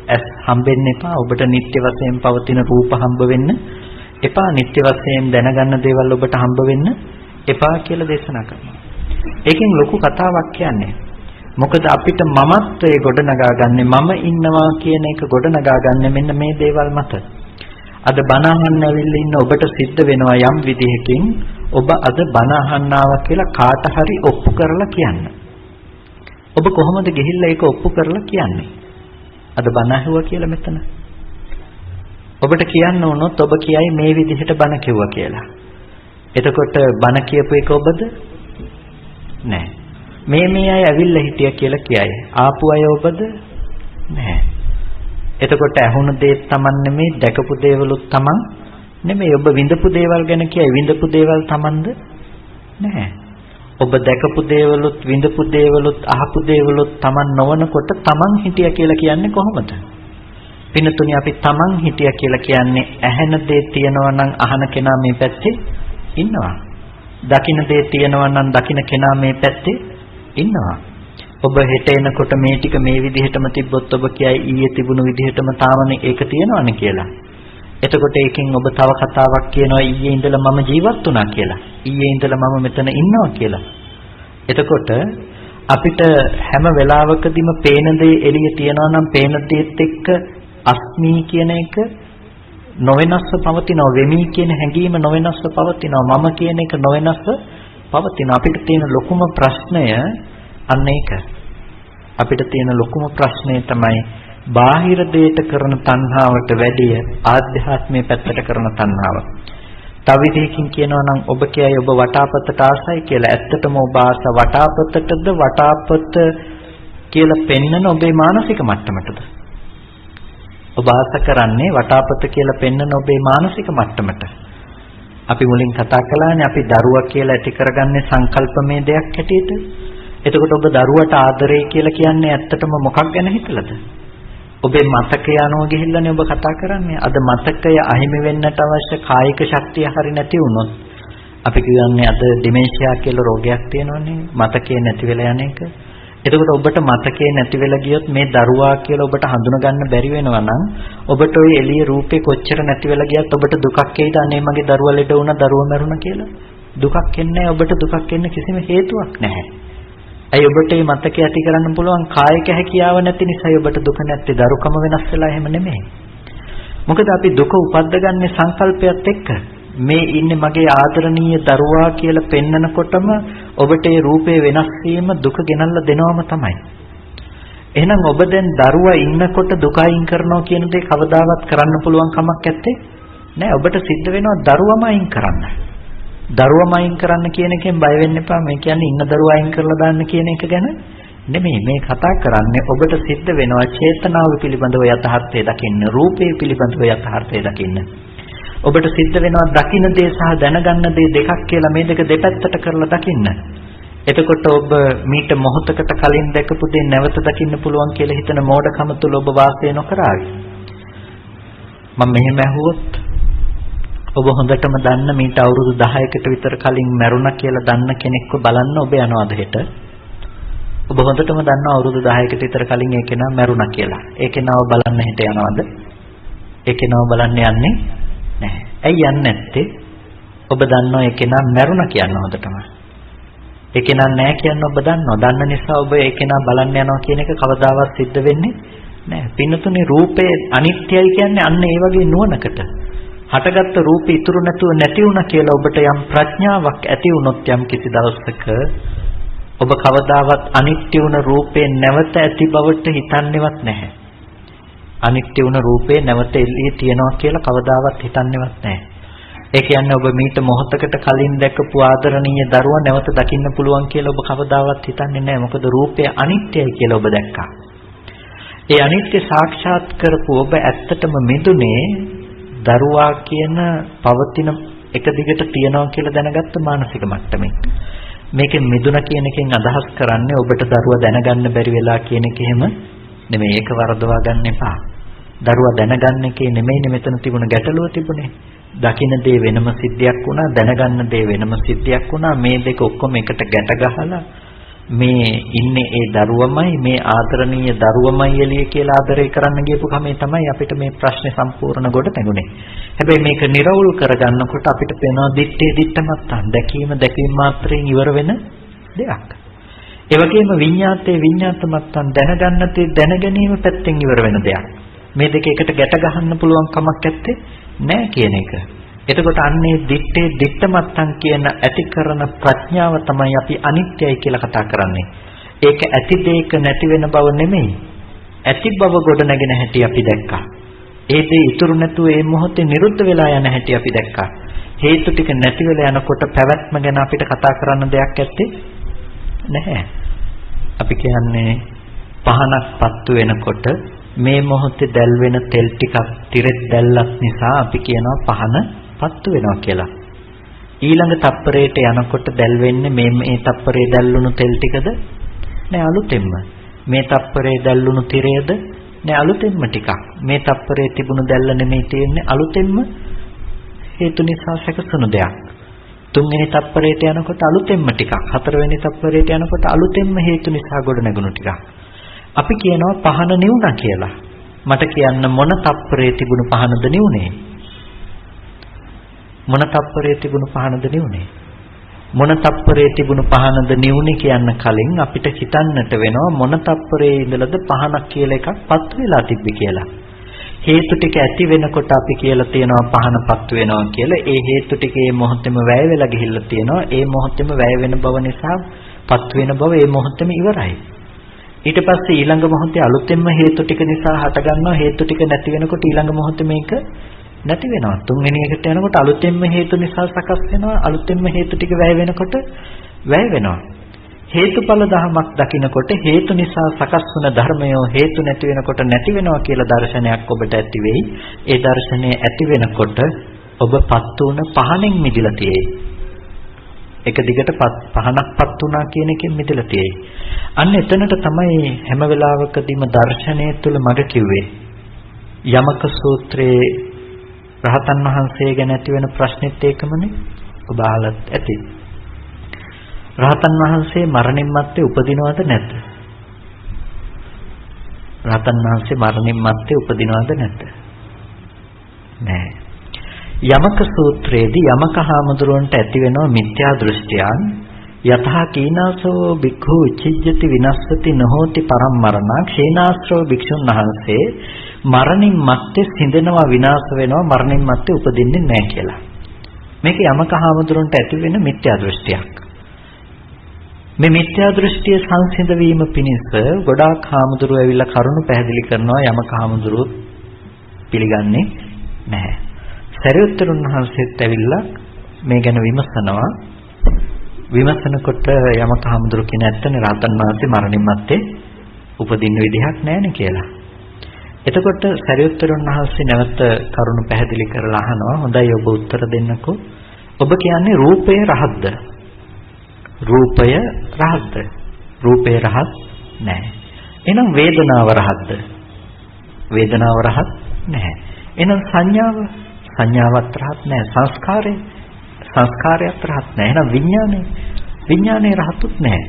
ඇස් හම්බෙන්න එපා. ඔබට නිත්‍ය වශයෙන් පවතින රූප හම්බ වෙන්න එපා. නිත්‍ය වශයෙන් දැනගන්න දේවල් ඔබට හම්බ වෙන්න එපා කියලා දේශනා කරනවා. ඒකෙන් ලොකු කතාවක් කියන්නේ. මොකද අපිට මමත්වයේ ගොඩනගා ගන්න මම ඉන්නවා කියන එක ගොඩනගා ගන්න මෙන්න මේ දේවල් මත. අද බණ අහන්න ඇවිල්ලා ඉන්න ඔබට සිද්ධ වෙනවා යම් විදිහකින් ඔබ අද බණ අහන්නවා කියලා කාට හරි ඔප්පු කරලා කියන්න. ඔබ කොහොමද ගිහිල්ලා ඒක ඔප්පු කරලා කියන්නේ? අද බණ ඇහුවා කියලා මෙතන. ඔබට කියන්න වුණොත් ඔබ කියයි මේ විදිහට බණ කිව්වා කියලා. එතකොට බණ කියපු එක ඔබද? නැහැ. මේ අය ඇවිල්ලා හිටියා කියලා කියයි. ආපු අය ඔබද? නැහැ. එතකොට ඇහුණු දේත් Taman නෙමෙයි, දැකපු දේවලුත් Taman නෙමෙයි. ඔබ විඳපු දේවල් ගැන කියයි. විඳපු දේවල් Tamanද? නැහැ. ඔබ දැකපු දේවලුත්, විඳපු දේවලුත්, අහපු දේවලුත් Taman නොවනකොට Taman හිටියා කියලා කියන්නේ කොහොමද? පින්නතුනි අපි Taman හිටියා කියලා කියන්නේ ඇහෙන දේ තියනවා නම් අහන කෙනා මේ පැත්තේ ඉන්නවා. දකින්න දේ තියනවා නම් දකින්න කෙනා මේ පැත්තේ ඉන්නවා. ඔබ හෙට එනකොට මේ ටික මේ විදිහටම තිබ්බොත් ඔබ කියයි ඊයේ තිබුණු විදිහටම තාමනේ ඒක තියෙනවනේ කියලා. එතකොට ඒකෙන් ඔබ තව කතාවක් කියනවා ඊයේ ඉඳලා මම ජීවත් වුණා කියලා. ඊයේ ඉඳලා මම මෙතන ඉන්නවා කියලා. එතකොට අපිට හැම වෙලාවකදීම පේන දේ එළිය තියනවා නම් පේන දේත් එක්ක අස්මි කියන එක නොවෙනස්ව පවතිනවා. වෙමි කියන හැඟීම නොවෙනස්ව පවතිනවා. මම කියන එක නොවෙනස්ව පවතිනවා. අපිට තියෙන ලොකුම ප්‍රශ්නය අන්න ඒක. අපිට තියෙන ලොකුම ප්‍රශ්නය තමයි බාහිර දෙයට කරන තණ්හාවට වැඩිය ආධ්‍යාත්මයේ පැත්තට කරන තණ්හාව. තව විදිහකින් කියනවා නම් ඔබ කියයි ඔබ වටාපතට ආසයි කියලා. ඇත්තටම ඔබ ආස වටාපතටද වටාපත කියලා පෙන්වන ඔබේ මානසික මට්ටමටද? ඔබ ආස කරන්නේ වටාපත කියලා පෙන්වන ඔබේ මානසික මට්ටමට. අපි මුලින් කතා කළානේ අපි දරුවා කියලා ඇති කරගන්නේ සංකල්පමය දෙයක් හැටියට. එතකොට ඔබ දරුවට ආදරේ කියලා කියන්නේ ඇත්තටම මොකක් ගැන හිතලාද? ඔබේ මතකය අනුව ගිහිල්ලානේ ඔබ කතා කරන්නේ. අද මතකය අහිමි වෙන්නට අවශ්‍ය කායික ශක්තිය හරි නැති වුණොත් අපි කියන්නේ අද ඩිමෙන්ෂියා කියලා රෝගයක් තියෙනවනේ. මතකය නැති වෙලා යන එක. එතකොට ඔබට මතකේ නැති වෙලා ගියොත් මේ දරුවා කියලා ඔබට හඳුන ගන්න බැරි වෙනවා නම් ඔබට ওই එළිය රූපේ කොච්චර නැති වෙලා ගියත් ඔබට දුකක් එයිද? අනේ මගේ දරුවා ලෙඩ වුණා, දරුවා මැරුණා කියලා. දුකක් එන්නේ නැහැ. ඔබට දුකක් එන්න කිසිම හේතුවක් නැහැ. ඇයි ඔබට මේ මතකය ඇති කරන්න පුළුවන් කායික හැකියාව නැති නිසායි ඔබට දුක නැත්තේ. දරුකම වෙනස් වෙලා එහෙම නෙමෙයි. මොකද අපි දුක උපද්දගන්නේ සංකල්පයත් එක්ක. මේ ඉන්නේ මගේ ආදරණීය දරුවා කියලා පෙන්නකොටම ඔබට ඒ රූපේ වෙනස් වීම දුක ගෙනල්ලා දෙනවම තමයි. එහෙනම් ඔබ දැන් දරුවා ඉන්නකොට දුක අයින් කරනවා කියන දේ කවදාවත් කරන්න පුළුවන් කමක් නැත්තේ නෑ. ඔබට සිද්ධ වෙනවා දරුවම අයින් කරන්න. දරුවම අයින් කරන්න කියන එකෙන් බය වෙන්න එපා. මේ කියන්නේ ඉන්න දරුවා අයින් කරලා දාන්න කියන එක ගැන නෙමෙයි මේ කතා කරන්නේ. ඔබට සිද්ධ වෙනවා චේතනාව පිළිබඳව යථාර්ථය දකින්න, රූපේ පිළිබඳව යථාර්ථය දකින්න. ඔබට සිද්ධ වෙනවා දකින්න දේ සහ දැනගන්න දේ දෙකක් කියලා මේ දෙක දෙපැත්තට කරලා දකින්න. එතකොට ඔබ මීට මොහොතකට කලින් දැකපු දේ නැවත දකින්න පුළුවන් කියලා හිතන මෝඩකම තුල ඔබ වාසය නොකරાવી. මම මෙහෙම ඇහුවොත් ඔබ හොඳටම දන්න මීට අවුරුදු 10කට විතර කලින් මැරුණා කියලා දන්න කෙනෙක්ව බලන්න ඔබ යනවාද හෙට? ඔබ හොඳටම දන්නවා අවුරුදු 10කට විතර කලින් ඒ කෙනා මැරුණා කියලා. ඒ කෙනාව බලන්න හෙට යනවාද? ඒ කෙනාව බලන්න යන්නේ නැහැ. ඇයි යන්නේ නැත්තේ? ඔබ දන්නවා ඒ කෙනා මැරුණා කියන හොඳටම. ඒ කෙනා නැහැ කියන ඔබ දන්නවා. දන්න නිසා ඔබ ඒ කෙනා බලන්න යනවා කියන එක කවදාවත් සිද්ධ වෙන්නේ නැහැ. පින්නතුනේ රූපේ අනිත්‍යයි කියන්නේ අන්න ඒ වගේ නුවණකට. හටගත්තු රූපේ ඉතුරු නැතුව නැති වුණා කියලා ඔබට යම් ප්‍රඥාවක් ඇති වුණොත් යම් කිසි දවසක ඔබ කවදාවත් අනිත්‍ය වුණ රූපේ නැවත ඇති බවට හිතන්නේවත් නැහැ. අනිත්‍ය වුණ රූපේ නැවත එළියේ තියනවා කියලා කවදාවත් හිතන්නේවත් නැහැ. ඒ කියන්නේ ඔබ මීට මොහොතකට කලින් දැකපු ආදරණීය දරුවා නැවත දකින්න පුළුවන් කියලා ඔබ කවදාවත් හිතන්නේ නැහැ. මොකද රූපය අනිත්‍යයි කියලා ඔබ දැක්කා. ඒ අනිත්‍ය සාක්ෂාත් කරපු ඔබ ඇත්තටම මිදුනේ දරුවා කියන පවතින එක දිගට තියනවා කියලා දැනගත්ත මානසික මට්ටමින්. මේකෙන් මිදුණ කියන එකෙන් අදහස් කරන්නේ ඔබට දරුවා දැනගන්න බැරි වෙලා කියන එක එහෙම නෙමෙයි. ඒක වරදවා ගන්න එපා. දරුවා දැනගන්න එකේ නෙමෙයිනේ මෙතන තිබුණ ගැටලුව තිබුණේ. දකින්න දේ වෙනම සිද්ධියක් වුණා, දැනගන්න දේ වෙනම සිද්ධියක් වුණා. මේ දෙක ඔක්කොම එකට ගැට ගහලා මේ ඉන්නේ ඒ දරුවමයි, මේ ආදරණීය දරුවමයි එළිය කියලා ආදරය කරන්න ගියපු කමේ තමයි අපිට මේ ප්‍රශ්නේ සම්පූර්ණ කොට පැගුණේ. හැබැයි මේක නිර්වුල් කරගන්නකොට අපිට පේනවා දිත්තේ දිත්තමත්තන් දැකීම මාත්‍රයෙන් ඉවර වෙන දෙයක්. ඒ වගේම විඤ්ඤාතේ විඤ්ඤාතමත්තන් දැනගන්නතේ දැනගැනීම පැත්තෙන් ඉවර වෙන දෙයක්. මේ දෙක එකට ගැට ගහන්න පුළුවන් කමක් නැත්තේ නෑ කියන එක. එතකොට අන්නේ දිත්තේ දිත්තමත්තන් කියන ඇති කරන ප්‍රඥාව තමයි අපි අනිත්‍යයි කියලා කතා කරන්නේ. ඒක ඇති දෙයක නැති වෙන බව නෙමෙයි. ඇති බව ගොඩ නැගෙන හැටි අපි දැක්කා. ඒ දේ ඉතුරු නැතුව ඒ මොහොතේ නිරුද්ධ වෙලා යන හැටි අපි දැක්කා. හේතු ටික නැති වෙලා යනකොට පැවැත්ම ගැන අපිට කතා කරන්න දෙයක් ඇත්තේ නැහැ. අපි කියන්නේ පහනක් පත්තු වෙනකොට මේ මොහොතේ දැල් වෙන තෙල් ටිකක් තිරෙත් දැල්ලක් නිසා අපි කියනවා පහන පත්තු වෙනවා කියලා. ඊළඟ තප්පරයට යනකොට දැල් වෙන්නේ මේ තප්පරේ දැල්ලුණු තෙල් ටිකද? නෑ අලුතෙන්ම. මේ තප්පරේ දැල්ලුණු තිරයද? නෑ අලුතෙන්ම ටිකක්. මේ තප්පරේ තිබුණු දැල්ල නෙමෙයි තියෙන්නේ අලුතෙන්ම හේතු නිසා සැකසුණු දෙයක්. තුන්වෙනි තප්පරයට යනකොට අලුතෙන්ම ටිකක්. හතරවෙනි තප්පරයට යනකොට අලුතෙන්ම හේතු නිසා ගොඩ නැගුණු ටිකක්. අපි කියනවා පහන නිවුණා කියලා. මට කියන්න මොන තප්පරේ තිබුණු පහනද නිවුනේ? මොන තප්පරේ තිබුණු පහනද නිවුනේ? මොන තප්පරේ තිබුණු පහනද නිවුනේ කියන්න කලින් අපිට හිතන්නට වෙනවා මොන තප්පරේ ඉඳලාද පහනක් කියලා එකක් පත් වෙලා තිබ්බි කියලා. හේතු ටික ඇති වෙනකොට අපි කියලා තියෙනවා පහන පත් වෙනවා කියලා. ඒ හේතු ටික ඒ මොහොතේම වැය වෙලා ගිහිල්ලා තියෙනවා. ඒ මොහොතේම වැය වෙන බව නිසා පත් වෙන බව ඒ මොහොතේම ඉවරයි. ඊට පස්සේ ඊළඟ මොහොතේ අලුතෙන්ම හේතු ටික නිසා හට ගන්නවා. හේතු ටික නැති වෙනකොට ඊළඟ මොහොතේ මේක නැති වෙනවා. තුන්වෙනි එකට යනකොට අලුතෙන්ම හේතු නිසා සකස් වෙනවා. අලුතෙන්ම හේතු ටික වැය වෙනකොට වැය වෙනවා. හේතුඵල ධමයක් දකිනකොට හේතු නිසා සකස් වුණ ධර්මය හේතු නැති වෙනකොට නැති වෙනවා කියලා දර්ශනයක් ඔබට ඇති වෙයි. ඒ දර්ශනය ඇති වෙනකොට ඔබපත් වුණ පහනෙන් මිදලා තියෙයි. එක දිගට පහනක් පත් වුණා කියන එකෙන් මිදලා තියෙයි. අන්න එතනට තමයි හැම වෙලාවකදීම දර්ශනය තුල මඟ කිව්වේ. යමක සූත්‍රයේ රහතන් වහන්සේ ගැන ඇති වෙන ප්‍රශ්නෙත් ඒකමනේ. ඔබ අහලත් ඇති. රහතන් වහන්සේ මරණින් මත්තේ උපදිනවද නැද්ද? රහතන් වහන්සේ මරණින් මත්තේ උපදිනවද නැද්ද? නෑ. යමක සූත්‍රයේදී යමක හාමුදුරුවන්ට ඇති වෙනවා මිත්‍යා දෘෂ්ටියන් යතහා කීනාසෝ භික්ඛු උච්චිජ්ජති විනස්සති නොහෝති පරම්මරණ ක්ෂේනාශ්‍රව භික්ෂුන් වහන්සේ මරණින් මත්තේ සිඳෙනවා විනාශ වෙනවා මරණින් මත්තේ උපදින්නේ නැහැ කියලා. මේක යමක හාමුදුරුවන්ට ඇති වෙන මිත්‍යා දෘෂ්ටියක්. මේ මිත්‍යා දෘෂ්ටිය සංසිඳ වීම පිණිස ගොඩාක් හාමුදුරුවෝ ඇවිල්ලා කරුණු පැහැදිලි කරනවා යමක හාමුදුරුවෝ පිළිගන්නේ නැහැ. සරියුත්තරුන් වහන්සේත් ඇවිල්ලා මේ ගැන විමසනවා. විමසනකොට යමක හාමුදුරුවෝ කියන ඇත්තනේ රහතන් වහන්සේ මරණින් මත්තේ උපදින්න විදිහක් නැහැනේ කියලා. එතකොට සරියුත්තරුන් වහන්සේ නැවත කරුණු පැහැදිලි කරලා අහනවා හොඳයි ඔබ උත්තර දෙන්නකෝ. ඔබ කියන්නේ රූපය රහත්ද? රූපය රහත්ද? රූපය රහත් නැහැ. එහෙනම් වේදනාව රහත්ද? වේදනාව රහත් නැහැ. එහෙනම් සංඥාවත් රහත් නැහැ. සංස්කාරයත් රහත් නැහැ. එහෙනම් විඥානේ රහතුත් නැහැ.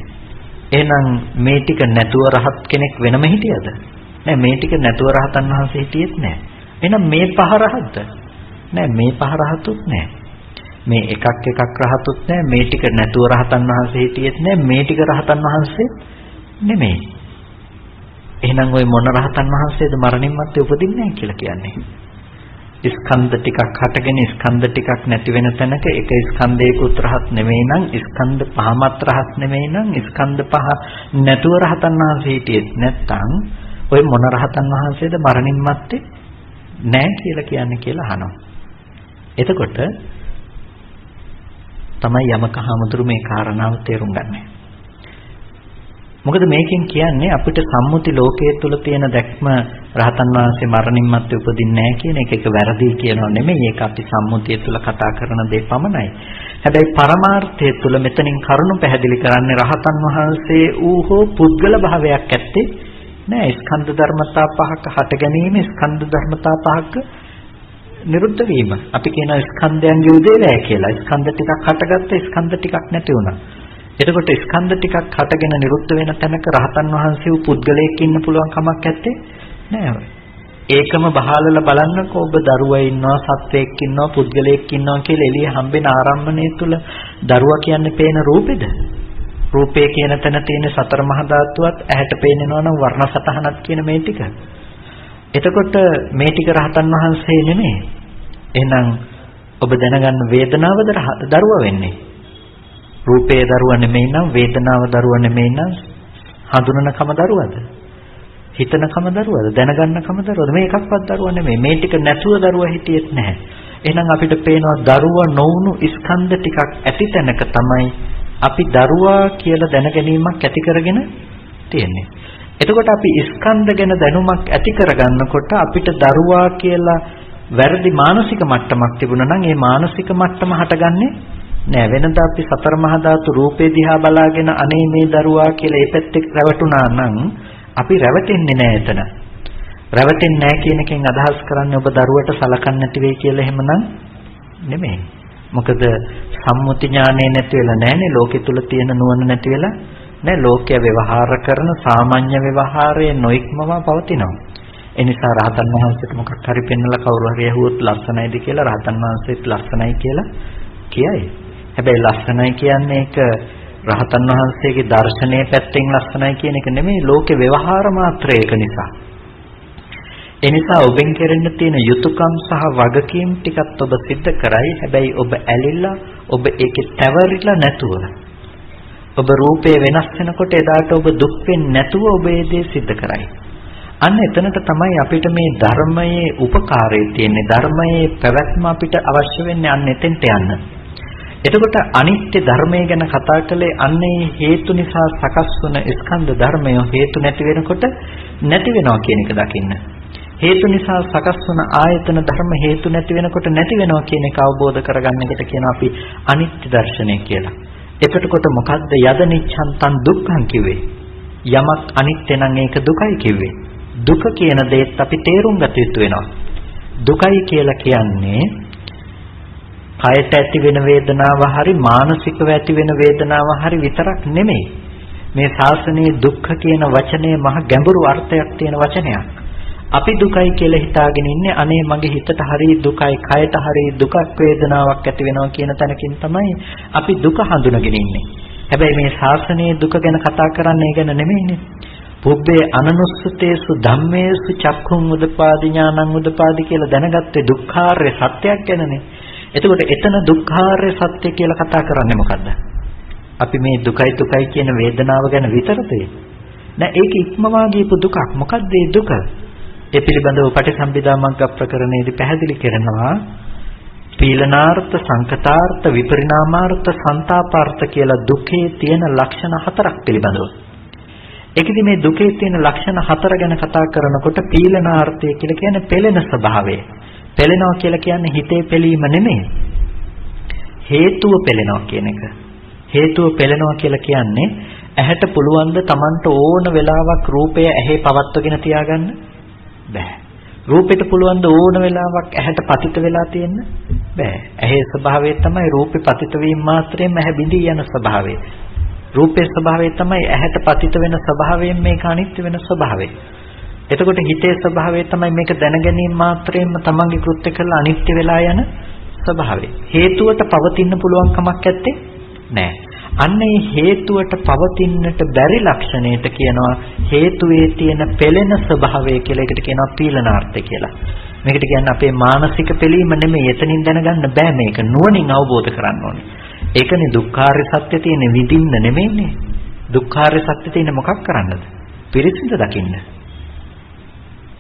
එහෙනම් මේ ටික නැතුව රහත් කෙනෙක් වෙනම හිටියද? නෑ මේ ටික නැතුව රහතන් වහන්සේ හිටියෙත් නෑ. එහෙනම් මේ පහ රහත්ද? නෑ මේ පහ රහතුත් නෑ. මේ එකක් රහතුත් නෑ. මේ ටික නැතුව රහතන් වහන්සේ හිටියෙත් නෑ. මේ ටික රහතන් වහන්සේ නෙමෙයි. එහෙනම් ওই මොන රහතන් වහන්සේද මරණින් මත්තේ උපදින්නේ නැහැ කියලා කියන්නේ? ස්කන්ධ ටිකක් හටගෙන ස්කන්ධ ටිකක් නැති වෙන තැනක එක ස්කන්ධයකුත් රහත් නෙමෙයි නම් ස්කන්ධ පහමත් රහත් නෙමෙයි නම් ස්කන්ධ පහ නැතුව රහතන් වහන්සේ හිටියෙත් නැත්නම් ඔය මොන රහතන් වහන්සේද මරණින් මත්තේ නැහැ කියලා කියන්නේ කියලා අහනවා. එතකොට තමයි යමක හාමුදුරු මේ කාරණාව තේරුම් ගන්නේ. මොකද මේකෙන් කියන්නේ අපිට සම්මුති ලෝකයේ තුල තියෙන දැක්ම රහතන් වහන්සේ මරණින් මත්තේ උපදින්නේ නැහැ කියන එක වැරදි කියනවා නෙමෙයි. ඒක අපි සම්මුතිය තුල කතා කරන දේ පමණයි. හැබැයි පරමාර්ථය තුල මෙතනින් කරුණු පැහැදිලි කරන්නේ රහතන් වහන්සේ ඌ හෝ පුද්ගල භාවයක් ඇත්තේ නෑ. ස්කන්ධ ධර්මතා පහක හට ගැනීම ස්කන්ධ ධර්මතා පහක නිරුද්ධ වීම. අපි කියන ස්කන්ධයන්ගේ උදේවැය කියලා. ස්කන්ධ ටිකක් හටගත්ත ස්කන්ධ ටිකක් නැති වුණා. එතකොට ස්කන්ධ ටිකක් හටගෙන නිරුද්ධ වෙන තැනක රහතන් වහන්සේ වූ පුද්ගලයෙක් ඉන්න පුළුවන් කමක් නැත්තේ නෑ. ඒකම බහාලලා බලන්නකෝ ඔබ දරුවා ඉන්නවා සත්වයෙක් ඉන්නවා පුද්ගලයෙක් ඉන්නවා කියලා එළිය හම්බෙන ආරම්භණය තුල දරුවා කියන්නේ පේන රූපෙද? රූපේ කියන තැන තියෙන සතර මහා ධාතුවත් ඇහැට පේනනවා නම් වර්ණ සතහනක් කියන මේ ටික. එතකොට මේ ටික රහතන් වහන්සේ නෙමෙයි. එහෙනම් ඔබ දැනගන්න වේදනාවද දරුවා වෙන්නේ? රූපේ දරුවා නෙමෙයි නම් වේදනාව දරුවා නෙමෙයි නම් හඳුනනකම දරුවද? හිතනකම දරුවද? දැනගන්නකම දරුවද? මේ එකක්වත් දරුවා නෙමෙයි. මේ ටික නැතුව දරුවා හිටියෙත් නැහැ. එහෙනම් අපිට පේනවා දරුවා නොවුණු ස්කන්ධ ටිකක් ඇති තැනක තමයි අපි දරුවා කියලා දැනගැනීමක් ඇති කරගෙන තියෙන්නේ. එතකොට අපි ස්කන්ධ ගැන දැනුමක් ඇති කරගන්නකොට අපිට දරුවා කියලා වැරදි මානසික මට්ටමක් තිබුණා නම් ඒ මානසික මට්ටම හටගන්නේ නෑ. වෙනදා අපි සතර මහා ධාතු රූපේ දිහා බලාගෙන අනේ මේ දරුවා කියලා ඒ පැත්තේ රැවටුණා නම් අපි රැවටෙන්නේ නෑ එතන. රැවටෙන්නේ නෑ කියන එකෙන් අදහස් කරන්නේ ඔබ දරුවට සලකන්නේ නැති වෙයි කියලා එහෙමනම් නෙමෙයි. මොකද සම්මුති ඥානය නැති වෙලා නැහැනේ. ලෝකෙ තුල තියෙන නුවණ නැති වෙලා නෑ. ලෝකයේ ව්‍යවහාර කරන සාමාන්‍ය ව්‍යවහාරයේ නොඉක්මව පවතිනවා. ඒ නිසා රහතන් වහන්සේට මොකක් හරි පෙන්නලා කවුරු හරි ඇහුවොත් ලස්සනයිද කියලා රහතන් වහන්සේත් ලස්සනයි කියලා කියයි. හැබැයි ලස්සනයි කියන්නේ ඒක රහතන් වහන්සේගේ දර්ශනීය පැත්තෙන් ලස්සනයි කියන එක නෙමෙයි. ලෝකේ ව්‍යවහාර මාත්‍රයක නිසා. ඒ නිසා ඔබෙන් කෙරෙන්න තියෙන යුතුයකම් සහ වගකීම් ටිකත් ඔබ සිද්ධ කරයි. හැබැයි ඔබ ඇලිලා ඔබ ඒකේ තැවරිලා නැතුව ඔබ රූපේ වෙනස් වෙනකොට එදාට ඔබ දුක් වෙන්නේ නැතුව ඔබ ඒ දේ සිද්ධ කරයි. අන්න එතනට තමයි අපිට මේ ධර්මයේ උපකාරය තියෙන්නේ. ධර්මයේ පැවැත්ම අපිට අවශ්‍ය වෙන්නේ අන්න එතෙන්ට යන්න. එතකොට අනිත්‍ය ධර්මය ගැන කතා කළේ අන්නේ හේතු නිසා සකස් වන ස්කන්ධ ධර්මය හේතු නැති වෙනකොට නැති වෙනවා කියන එක දකින්න. හේතු නිසා සකස් වන ආයතන ධර්ම හේතු නැති වෙනකොට නැති වෙනවා කියන එක අවබෝධ කරගන්න එකට කියනවා අපි අනිත්‍ය දර්ශනය කියලා. එතකොට මොකද්ද යද නිච්ඡන්තං දුක්ඛං කිව්වේ? යමක් අනිත්‍ය නම් ඒක දුකයි කිව්වේ. දුක කියන දේත් අපි තේරුම් ගත යුතු වෙනවා. දුකයි කියලා කියන්නේ කයට ඇති වෙන වේදනාව හරි මානසිකව ඇති වෙන වේදනාව හරි විතරක් නෙමෙයි. මේ ශාසනයේ දුක්ඛ කියන වචනේ මහ ගැඹුරු අර්ථයක් තියෙන වචනයක්. අපි දුකයි කියලා හිතාගෙන ඉන්නේ අනේ මගේ හිතට හරි දුකයි, කයට හරි දුකක් වේදනාවක් ඇති වෙනවා කියන තැනකින් තමයි අපි දුක හඳුනගෙන ඉන්නේ. හැබැයි මේ ශාසනයේ දුක ගැන කතා කරන්නේ ගැන නෙමෙයිනේ. පුබ්බේ අනනුස්සතේසු ධම්මේසු චක්ඛුං උදපාදි ඥානං උදපාදි කියලා දැනගත්තේ දුක්ඛාර්ය සත්‍යයක් ගැනනේ. එතකොට එතන දුක්ඛාර්ය සත්‍ය කියලා කතා කරන්නේ මොකද්ද? අපි මේ දුකයි කියන වේදනාව ගැන විතරද? නෑ, ඒක ඉක්මවා ගියපු දුකක්. මොකද්ද මේ දුක? ඒ පිළිබඳව පටිසම්භිදා මග්ග ප්‍රකරණයේදී පැහැදිලි කරනවා පීලනාර්ථ, සංකතාර්ථ, විපරිණාමාර්ථ, සන්තාපාර්ථ කියලා දුකේ තියෙන ලක්ෂණ 4ක් පිළිබඳව. ඒකෙදි මේ දුකේ තියෙන ලක්ෂණ 4 ගැන කතා කරනකොට පීලනාර්ථය කියලා කියන්නේ පෙළෙන ස්වභාවය. පෙළෙනවා කියලා කියන්නේ හිතේ පෙළීම නෙමෙයි. හේතුව පෙළෙනවා කියන එක. හේතුව පෙළෙනවා කියලා කියන්නේ ඇහැට පුළුවන් ද Tamanට ඕන වෙලාවක් රූපය ඇහි පවත්වගෙන තියාගන්න? බෑ. රූපෙට පුළුවන් ද ඕන වෙලාවක් ඇහැට පතිත වෙලා තියෙන්න? බෑ. ඇහි ස්වභාවය තමයි රූපේ පතිත වීම මාත්‍රයෙන් ඇහැ බිඳී යන ස්වභාවය. රූපේ ස්වභාවය තමයි ඇහැට පතිත වෙන ස්වභාවයෙන් මේක අනිත්‍ය වෙන ස්වභාවය. එතකොට හිතේ ස්වභාවය තමයි මේක දැන ගැනීම මාත්‍රයෙන්ම තමන්ගේ කෘත්‍ය කරලා අනිත්‍ය වෙලා යන ස්වභාවය. හේතුවට පවතින්න පුළුවන් කමක් නැත්තේ නෑ. අන්න ඒ හේතුවට පවතින්නට බැරි ලක්ෂණයට කියනවා හේතුවේ තියෙන පෙළෙන ස්වභාවය කියලා. ඒකට කියනවා පීලනාර්ථය කියලා. මේකට කියන්නේ අපේ මානසික පෙළීම නෙමෙයි. එතනින් දැනගන්න බෑ මේක. නුවණින් අවබෝධ කරගන්න ඕනේ. ඒකනේ දුක්ඛාර්ය සත්‍ය තියෙන විඳින්න නෙමෙයිනේ. දුක්ඛාර්ය සත්‍ය තියෙන මොකක් කරන්නද? පිරිසිදු දකින්න.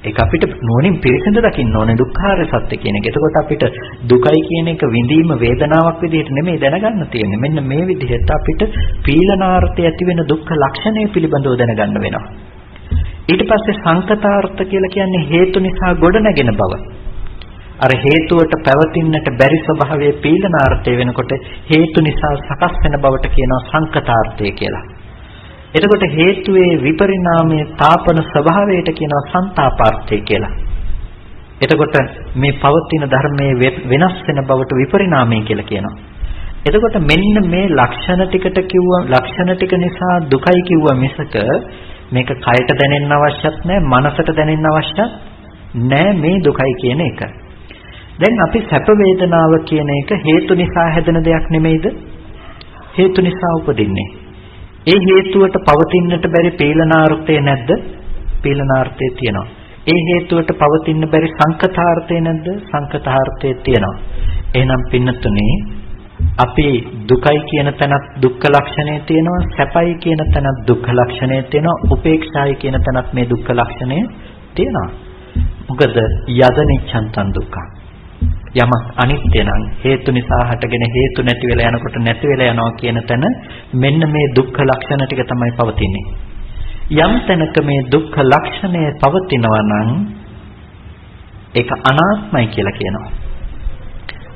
ඒක අපිට නුවණින් පිරිසිදු දකින්න ඕනේ දුක්ඛාර්ය සත්‍ය කියන එක. එතකොට අපිට දුකයි කියන එක විඳීම වේදනාවක් විදිහට නෙමෙයි දැනගන්න තියෙන්නේ. මෙන්න මේ විදිහට අපිට පීලනාර්ථය ඇති වෙන දුක්ඛ ලක්ෂණය පිළිබඳව දැනගන්න වෙනවා. ඊට පස්සේ සංකතාර්ථ කියලා කියන්නේ හේතු නිසා ගොඩනැගෙන බව. අර හේතුවට පැවතින්නට බැරි ස්වභාවයේ පීලනාර්ථය වෙනකොට හේතු නිසා සකස් වෙන බවට කියනවා සංකතාර්ථය කියලා. එතකොට හේතුවේ විපරිණාමයේ තාපන ස්වභාවයට කියනවා සන්තාපාර්ථය කියලා. එතකොට මේ පවතින ධර්මයේ වෙනස් වෙන බවට විපරිණාමය කියලා කියනවා. එතකොට මෙන්න මේ ලක්ෂණ ටික නිසා දුකයි කිව්වා මිසක මේක කයට දැනෙන්න අවශ්‍යත් නැහැ, මනසට දැනෙන්න අවශ්‍යත් නැහැ මේ දුකයි කියන එක. දැන් අපි සැප වේදනාව කියන එක හේතු නිසා හැදෙන දෙයක් නෙමෙයිද? හේතු නිසා උපදින්නේ. ඒ හේතුවට පවතින්නට බැරි පීලනාර්ථය නැද්ද? පීලනාර්ථය තියෙනවා. ඒ හේතුවට පවතින්න බැරි සංකතාර්ථය නැද්ද? සංකතාර්ථය තියෙනවා. එහෙනම් පින්නතුනේ අපි දුකයි කියන තැනත් දුක්ඛ ලක්ෂණය තියෙනවා, සැපයි කියන තැනත් දුක්ඛ ලක්ෂණය තියෙනවා, උපේක්ෂායි කියන තැනත් මේ දුක්ඛ ලක්ෂණය තියෙනවා. මොකද යදනිච්ඡන්තං දුක්ඛං. යමක් අනිත්‍ය නම් හේතු නිසා හටගෙන හේතු නැති වෙලා යනකොට නැති වෙලා යනවා කියන තැන මෙන්න මේ දුක්ඛ ලක්ෂණ ටික තමයි පවතින්නේ. යම් තැනක මේ දුක්ඛ ලක්ෂණය පවතිනවා නම් ඒක අනාත්මයි කියලා කියනවා.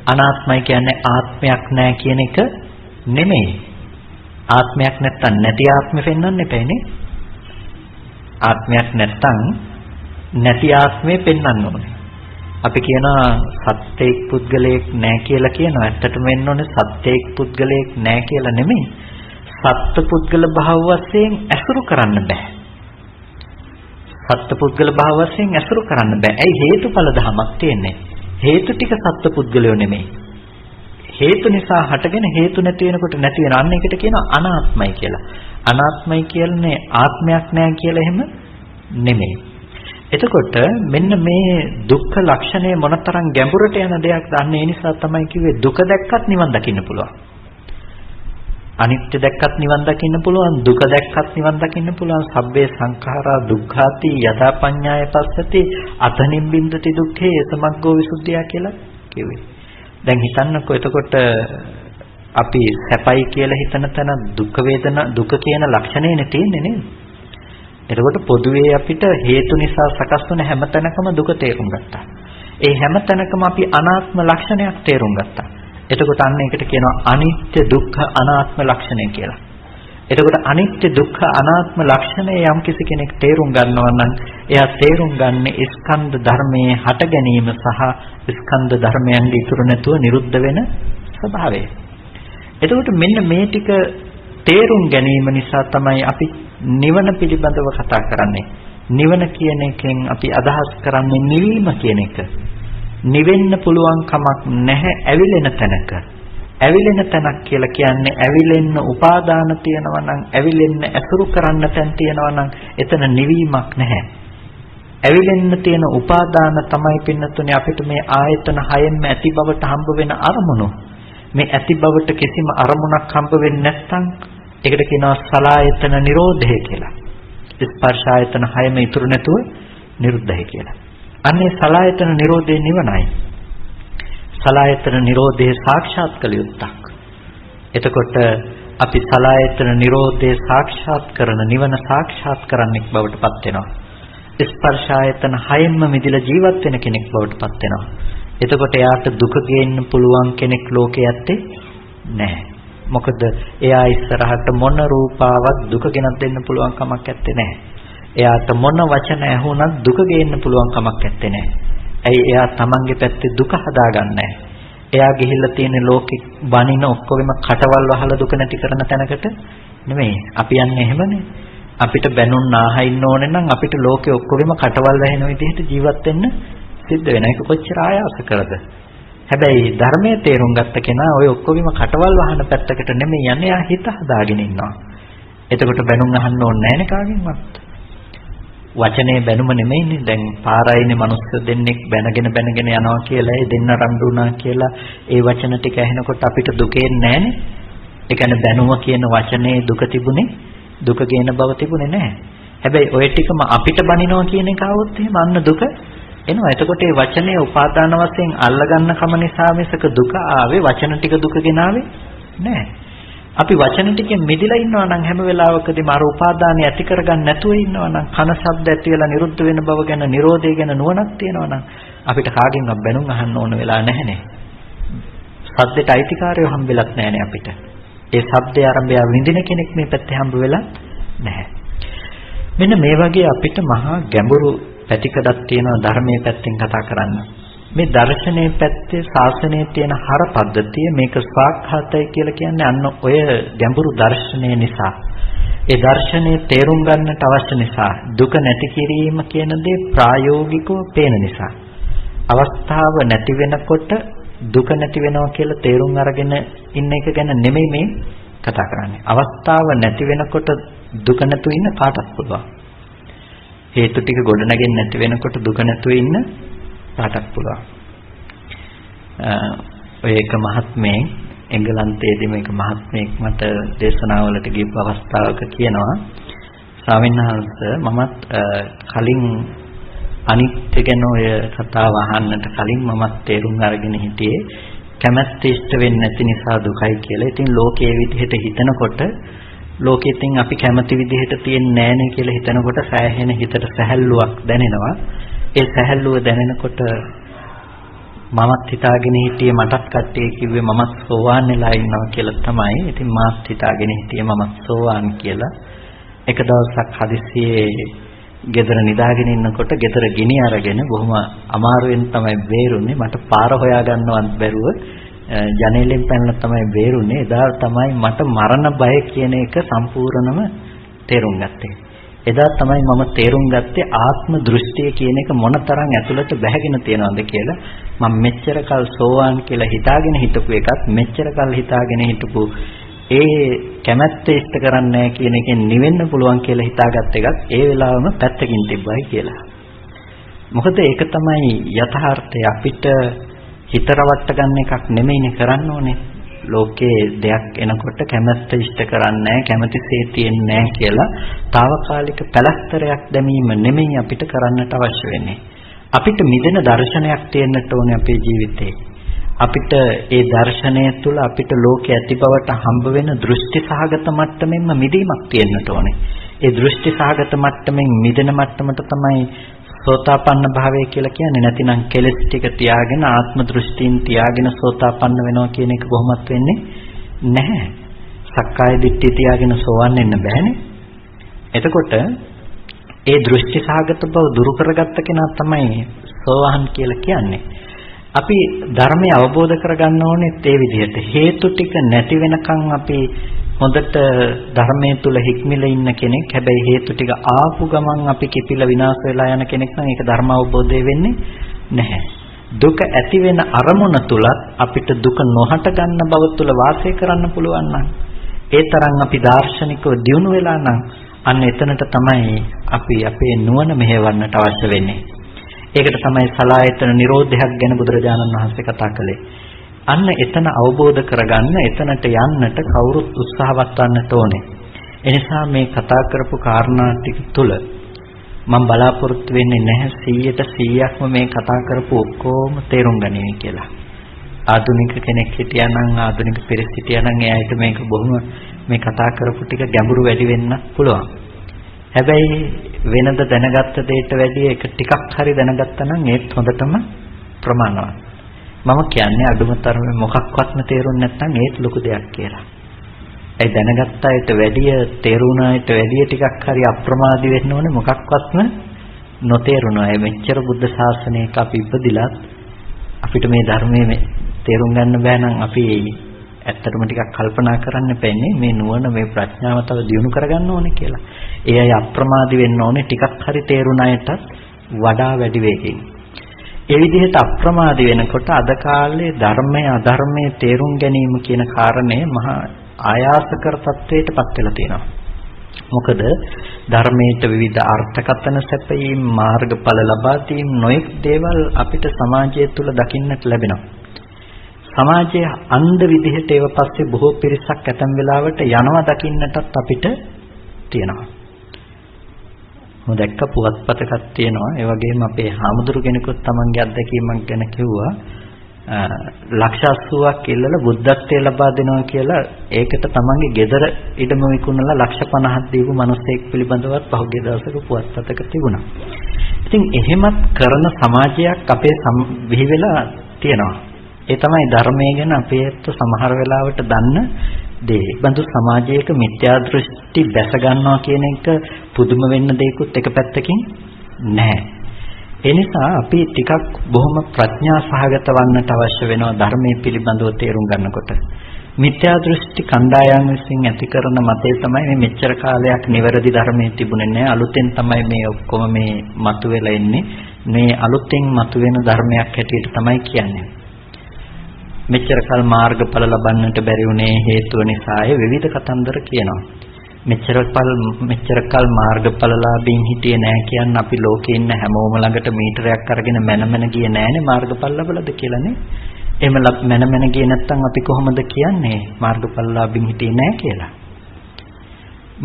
අනාත්මයි කියන්නේ ආත්මයක් නැහැ කියන එක නෙමෙයි. ආත්මයක් නැත්තම් නැති ආත්මෙ පෙන්වන්න එපානේ. ආත්මයක් නැත්තම් නැති ආත්මෙ පෙන්වන්න ඕනේ. අපි කියනවා සත්‍යයක් පුද්ගලයෙක් නැහැ කියලා කියනවා. ඇත්තටම වෙන්න ඕනේ සත්‍යයක් පුද්ගලයෙක් නැහැ කියලා නෙමෙයි. සත්ත්ව පුද්ගල භාව වශයෙන් ඇසුරු කරන්න බෑ. සත්ත්ව පුද්ගල භාව වශයෙන් ඇසුරු කරන්න බෑ. ඇයි හේතුඵල ධමයක් තියෙන්නේ? හේතු ටික සත්ත්ව පුද්ගලයෝ නෙමෙයි. හේතු නිසා හටගෙන හේතු නැති වෙනකොට නැති වෙන අන්න එකට කියනවා අනාත්මයි කියලා. අනාත්මයි කියන්නේ ආත්මයක් නැහැ කියලා එහෙම නෙමෙයි. එතකොට මෙන්න මේ දුක්ඛ ලක්ෂණය මොනතරම් ගැඹුරට යන දෙයක්ද? අන්න ඒ නිසා තමයි කිව්වේ දුක දැක්කත් නිවන් දකින්න පුළුවන්. අනිත්‍ය දැක්කත් නිවන් දකින්න පුළුවන්, දුක දැක්කත් නිවන් දකින්න පුළුවන්. සබ්බේ සංඛාරා දුක්ඛාති යදා පඤ්ඤාය පස්සති අතනින් බින්දති දුක්ඛේ සමග්ගෝ විසුද්ධිය කියලා කිව්වේ. දැන් හිතන්නකෝ එතකොට අපි සැපයි කියලා හිතන තැන දුක් වේදනා දුක කියන ලක්ෂණයනේ තියෙන්නේ නේද? එතකොට පොදුවේ අපිට හේතු නිසා සකස් වන හැම තැනකම දුක තේරුම් ගත්තා. ඒ හැම තැනකම අපි අනාත්ම ලක්ෂණයක් තේරුම් ගත්තා. එතකොට අන්න ඒකට කියනවා අනිත්‍ය දුක්ඛ අනාත්ම ලක්ෂණය කියලා. එතකොට අනිත්‍ය දුක්ඛ අනාත්ම ලක්ෂණය යම් කිසි කෙනෙක් තේරුම් ගන්නවා නම් එයා තේරුම් ගන්නේ ස්කන්ධ ධර්මයේ හට ගැනීම සහ ස්කන්ධ ධර්මයන්ගේ ඉතුරු නැතුව නිරුද්ධ වෙන ස්වභාවය. එතකොට මෙන්න මේ ටික තේරුම් ගැනීම නිසා තමයි අපි නිවන පිළිබඳව කතා කරන්නේ. නිවන කියන එකෙන් අපි අදහස් කරන්නේ නිවීම කියන එක. නිවෙන්න පුළුවන් කමක් නැහැ ඇවිලෙන තැනක. ඇවිලෙන තැනක් කියලා කියන්නේ ඇවිලෙන්න උපාදාන තියනවා නම්, ඇවිලෙන්න ඇසුරු කරන්න තැන් තියනවා නම් එතන නිවීමක් නැහැ. ඇවිලෙන්න තියෙන උපාදාන තමයි පින්නතුනේ අපිට මේ ආයතන හයෙන්ම ඇති බවට හම්බ වෙන අරමුණු. මේ ඇති බවට කිසිම අරමුණක් හම්බ වෙන්නේ නැත්නම් ඒකට කියනවා සලායතන නිරෝධය කියලා. ස්පර්ශ ආයතන හයම ඉතුරු නැතුව නිරුද්ධයි කියලා. අන්නේ සලායතන නිරෝධේ නිවනයි. සලායතන නිරෝධේ සාක්ෂාත් කළ යුත්තක්. එතකොට අපි සලායතන නිරෝධේ සාක්ෂාත් කරන නිවන සාක්ෂාත් කරන්නෙක් බවට පත් වෙනවා. ස්පර්ශ ආයතන හයෙන්ම මිදලා ජීවත් වෙන කෙනෙක් බවට පත් වෙනවා. එතකොට එයාට දුක ගේන්න පුළුවන් කෙනෙක් ලෝකේ ඇත්තේ නැහැ. මොකද එයා ඉස්සරහට මොන රූපාවක් දුක ගෙනත් දෙන්න පුළුවන් කමක් ඇත්තේ නැහැ. එයාට මොන වචන ඇහුණත් දුක ගේන්න පුළුවන් කමක් ඇත්තේ නැහැ. ඇයි එයා තමන්ගේ පැත්තේ දුක හදාගන්නේ? එයා ගිහිල්ලා තියෙන ලෝකෙ බනින ඔක්කොගෙම කටවල් වහලා දුක නැති කරන තැනකට නෙමෙයි. අපි යන්නේ එහෙමනේ. අපිට බැනුම් නාහින්න ඕනේ නම් අපිට ලෝකෙ ඔක්කොගෙම කටවල් වැහෙන විදිහට ජීවත් වෙන්න සිද්ධ වෙන එක කොච්චර ආයාස කරද? හැබැයි ධර්මයේ තේරුම් ගත්ත කෙනා ඔය ඔක්කොගෙම කටවල් වහන පැත්තකට නෙමෙයි යන්නේ. එයා හිත හදාගෙන ඉන්නවා. එතකොට බැනුම් අහන්න ඕනේ නැහැ නේ කාගෙන්වත්. වචනේ බැනුම නෙමෙයිනේ. දැන් පාරයිනේ මිනිස්සු දෙන්නෙක් බැනගෙන යනවා කියලා ඒ දෙන්න රණ්ඩු වුණා කියලා ඒ වචන ටික ඇහෙනකොට අපිට දුකේ නැහැනේ. ඒ කියන්නේ බැනුම කියන වචනේ දුක තිබුණේ, දුක ගේන බව තිබුණේ නැහැ. හැබැයි ඔය ටිකම අපිට බනිනවා කියන එක આવොත් එහෙම අන්න දුක එනවා. එතකොට මේ වචනේ උපාදාන වශයෙන් අල්ලගන්න කම නිසා මිසක දුක ආවේ වචන ටික දුක ගෙනාවේ නැහැ. අපි වචන ටිකෙන් මිදලා ඉන්නවා නම් හැම වෙලාවකදීම අර උපාදානිය ඇති කරගන්න නැතුව ඉන්නවා නම් කන ශබ්ද ඇති වෙලා නිරුද්ධ වෙන බව ගැන, නිරෝධය ගැන නුවණක් තියෙනවා නම් අපිට කාගෙන්වත් බැනුම් අහන්න ඕන වෙලා නැහැනේ. ශබ්දයට අයිතිකාරයෝ හම්බෙලත් නැහැනේ අපිට. ඒ ශබ්දයේ ආරම්භය විඳින කෙනෙක් මේ පැත්තේ හම්බ වෙලා නැහැ. මෙන්න මේ වගේ අපිට මහා ගැඹුරු පැතිකඩක් තියෙනවා ධර්මයේ පැත්තෙන් කතා කරන්න. මේ දර්ශනයේ පැත්තේ ශාසනයේ තියෙන හර පද්ධතිය මේක ස්වාක්ඛාතයි කියලා කියන්නේ අන්න ඔය ගැඹුරු දර්ශනය නිසා. ඒ දර්ශනය තේරුම් ගන්නට අවශ්‍ය නිසා, දුක නැති කිරීම කියන දේ ප්‍රායෝගිකව පේන නිසා. අවස්ථාව නැති වෙනකොට දුක නැති වෙනවා කියලා තේරුම් අරගෙන ඉන්න එක ගැන නෙමෙයි මේ කතා කරන්නේ. අවස්ථාව නැති වෙනකොට දුක නැතුව ඉන්න කාටත් පුළුවන්. හේතු ටික ගොඩ නැගෙන්නේ නැති වෙනකොට දුක නැතුව ඉන්න කාටත් පුළුවන්. ඔය එක මහත්මයෙක් එංගලන්තයේදී මේක මහත්මයෙක් මට දේශනාවලට ගිහපු අවස්ථාවක කියනවා, ස්වාමීන් වහන්සේ මමත් කලින් අනිත්‍ය ගැන ඔය කතාව අහන්නට කලින් මමත් තේරුම් අරගෙන හිටියේ කැමැත්ත ඉෂ්ට වෙන්නේ නැති නිසා දුකයි කියලා. ඉතින් ලෝකයේ විදිහට හිතනකොට ලෝකෙකින් අපි කැමති විදිහට තියෙන්නේ නැහනේ කියලා හිතනකොට සෑහෙන හිතට සැහැල්ලුවක් දැනෙනවා. ඒ සැහැල්ලුව දැනෙනකොට මමත් හිතාගෙන හිටියේ මටත් කට්ටිය කිව්වේ මමත් සෝවාන් වෙලා ඉන්නවා කියලා තමයි. ඉතින් මාත් හිතාගෙන හිටියේ මමත් සෝවාන් කියලා. එක දවසක් හදිස්සියේ ගෙදර නිදාගෙන ඉන්නකොට ගෙදර ගිනි අරගෙන බොහොම අමාරුවෙන් තමයි බේරුනේ. මට පාර හොයාගන්නවත් බැරුව ජනේලෙන් පැනලා තමයි බේරුනේ. එදා තමයි මට මරණ බය කියන එක සම්පූර්ණම තේරුම් ගත්තේ. එදා තමයි මම තේරුම් ගත්තේ ආත්ම දෘෂ්ටිය කියන එක මොනතරම් ඇතුළට බැහැගෙන තියෙනවද කියලා. මම මෙච්චර කල් සෝවාන් කියලා හිතාගෙන හිටපු එකත් මෙච්චර කල් හිතාගෙන හිටපු ඒ කැමැත්ත ඉෂ්ට කරන්නේ නැහැ කියන එකෙන් නිවෙන්න පුළුවන් කියලා හිතාගත්ත එකත් ඒ වෙලාවම පැත්තකින් තිබ්බයි කියලා. මොකද ඒක තමයි යථාර්ථය. අපිට හිත රවට්ට ගන්න එකක් නෙමෙයිනේ කරන්න ඕනේ. ලෝකේ දෙයක් එනකොට කැමැත්ත ඉෂ්ට කරන්නේ නැහැ, කැමැතිසේ තියෙන්නේ නැහැ කියලා తాවකාලික පැලස්තරයක් දැමීම නෙමෙයි අපිට කරන්නට අවශ්‍ය වෙන්නේ. අපිට මිදෙන දර්ශනයක් තියෙන්නට ඕනේ අපේ ජීවිතේ. අපිට ඒ දර්ශනය තුළ අපිට ලෝකයේ ඇති බවට හම්බ වෙන දෘෂ්ටි සහගත මට්ටමින්ම මිදීමක් තියෙන්නට ඕනේ. ඒ දෘෂ්ටි සහගත මට්ටමින් මිදෙන මට්ටමට තමයි සෝතාපන්න භාවය කියලා කියන්නේ. නැතිනම් කෙලෙස් ටික තියාගෙන ආත්ම දෘෂ්ටීන් තියාගෙන සෝතාපන්න වෙනවා කියන එක කොහොමත් වෙන්නේ නැහැ. සක්කාය දිට්ඨිය තියාගෙන සෝවන් වෙන්න බෑනේ. එතකොට ඒ දෘෂ්ටි සහගත බව දුරු කරගත්ත කෙනා තමයි සෝවාන් කියලා කියන්නේ. අපි ධර්මය අවබෝධ කරගන්න ඕනේ ඒ විදිහට. හේතු ටික නැති වෙනකන් අපි හොඳට ධර්මයේ තුල හික්මිලා ඉන්න කෙනෙක් හැබැයි හේතු ටික ආපු ගමන් අපි කිපිලා විනාශ වෙලා යන කෙනෙක් නම් ඒක ධර්ම අවබෝධය වෙන්නේ නැහැ. දුක ඇති වෙන අරමුණ තුලත් අපිට දුක නොහට ගන්න බව තුල වාසය කරන්න පුළුවන් නම් ඒ තරම් අපි දාර්ශනිකව දියුණු වෙලා නම් අන්න එතනට තමයි අපි අපේ නුවණ මෙහෙවන්නට අවශ්‍ය වෙන්නේ. ඒකට තමයි සලායතන නිරෝධයක් ගැන බුදුරජාණන් වහන්සේ කතා කළේ. අන්න එතන අවබෝධ කරගන්න එතනට යන්නට කවුරුත් උත්සාහවත් වන්නට ඕනේ. එනිසා මේ කතා කරපු කාරණා ටික තුල මම බලාපොරොත්තු වෙන්නේ නැහැ 100%ක්ම මේ කතා කරපු ඔක්කොම තේරුම් ගනිමි කියලා. ආධුනික කෙනෙක් හිටියානම් ආධුනික පිරිස හිටියානම් එයාට මේක බොහොම මේ කතා කරපු ටික ගැඹුරු වැඩි වෙන්න පුළුවන්. හැබැයි වෙනද දැනගත්ත දෙයට වැඩිය එක ටිකක් හරි දැනගත්තා නම් ඒත් හොඳටම ප්‍රමාණවත්. මම කියන්නේ අඩුම තරමේ මොකක්වත්ම තේරුන්නේ නැත්නම් ඒත් ලොකු දෙයක් කියලා. ඒ දැනගත්ත අයට වැඩිය තේරුණායට වැඩිය ටිකක් හරි අප්‍රමාදී වෙන්න ඕනේ මොකක්වත්ම නොතේරුණා. ඒ මෙච්චර බුද්ධ ශාසනයක අපි ඉපදිලා අපිට මේ ධර්මයේ තේරුම් ගන්න බෑ නම් අපි ඇත්තටම ටිකක් කල්පනා කරන්න පැන්නේ මේ නුවණ මේ ප්‍රඥාව තව දියුණු කරගන්න ඕනේ කියලා. ඒ අය අප්‍රමාදී වෙන්න ඕනේ ටිකක් හරි තේරුණායට වඩා වැඩි වේගකින්. ඒ විදිහට අප්‍රමාදී වෙනකොට අද කාලේ ධර්මය අධර්මයේ තේරුම් ගැනීම කියන කාරණය මහා ආයාසකර තත්වයකටපත් වෙලා තියෙනවා. මොකද ධර්මයට විවිධ අර්ථකථන සැපයීම් මාර්ගඵල ලබා දීම නොයෙක් දේවල් අපිට සමාජය තුළ දකින්නට ලැබෙනවා. සමාජයේ අන්ධ විදිහට ඒව පස්සේ බොහෝ පිරිසක් ඇතම් වෙලාවට යනවා දකින්නටත් අපිට තියෙනවා. මම දැක්ක පුවත්පතක් තියෙනවා. ඒ වගේම අපේ හාමුදුරු කෙනෙකුත් තමන්ගේ අත්දැකීමක් ගැන කිව්වා. ලක්ෂ 80ක් ඉල්ලලා බුද්ධත්වයේ ලබා දෙනවා කියලා ඒකට තමන්ගේ ගෙදර ඉඩම විකුණලා ලක්ෂ 50ක් දීපු මිනිසෙක් පිළිබඳවත් පහුගිය දවසක පුවත්පතක තිබුණා. ඉතින් එහෙමත් කරන සමාජයක් අපේ බිහි වෙලා තියෙනවා. ඒ තමයි ධර්මයේ ගැන අපේ ඇත්ත සමහර වෙලාවට දන්න දේ. බඳු සමාජයක මිත්‍යා දෘෂ්ටි දැස ගන්නවා කියන එක පුදුම වෙන්න දෙයක්වත් එක පැත්තකින් නැහැ. ඒ නිසා අපි ටිකක් බොහොම ප්‍රඥා සහගත වන්නට අවශ්‍ය වෙනවා ධර්මයේ පිළිබඳව තේරුම් ගන්නකොට. මිත්‍යා දෘෂ්ටි කණ්ඩායම් විසින් ඇති කරන මතය තමයි මේ මෙච්චර කාලයක් නිවැරදි ධර්මයේ තිබුණේ නැහැ. අලුතෙන් තමයි මේ ඔක්කොම මේ මතුවෙලා එන්නේ. මේ අලුතෙන් මතුවෙන ධර්මයක් හැටියට තමයි කියන්නේ. මෙච්චර කල් මාර්ගඵල ලබන්නට බැරි වුණේ හේතුව නිසාය විවිධ කතන්දර කියනවා. මෙච්චර කල් මාර්ගඵලලාභීන් හිටියේ නැහැ කියන්න අපි ලෝකේ ඉන්න හැමෝම ළඟට මීටරයක් අරගෙන මැනමැන ගියේ නැහනේ මාර්ගඵල ලැබලද කියලානේ. එහෙම මැනමැන ගියේ නැත්නම් අපි කොහොමද කියන්නේ මාර්ගඵලලාභීන් හිටියේ නැහැ කියලා.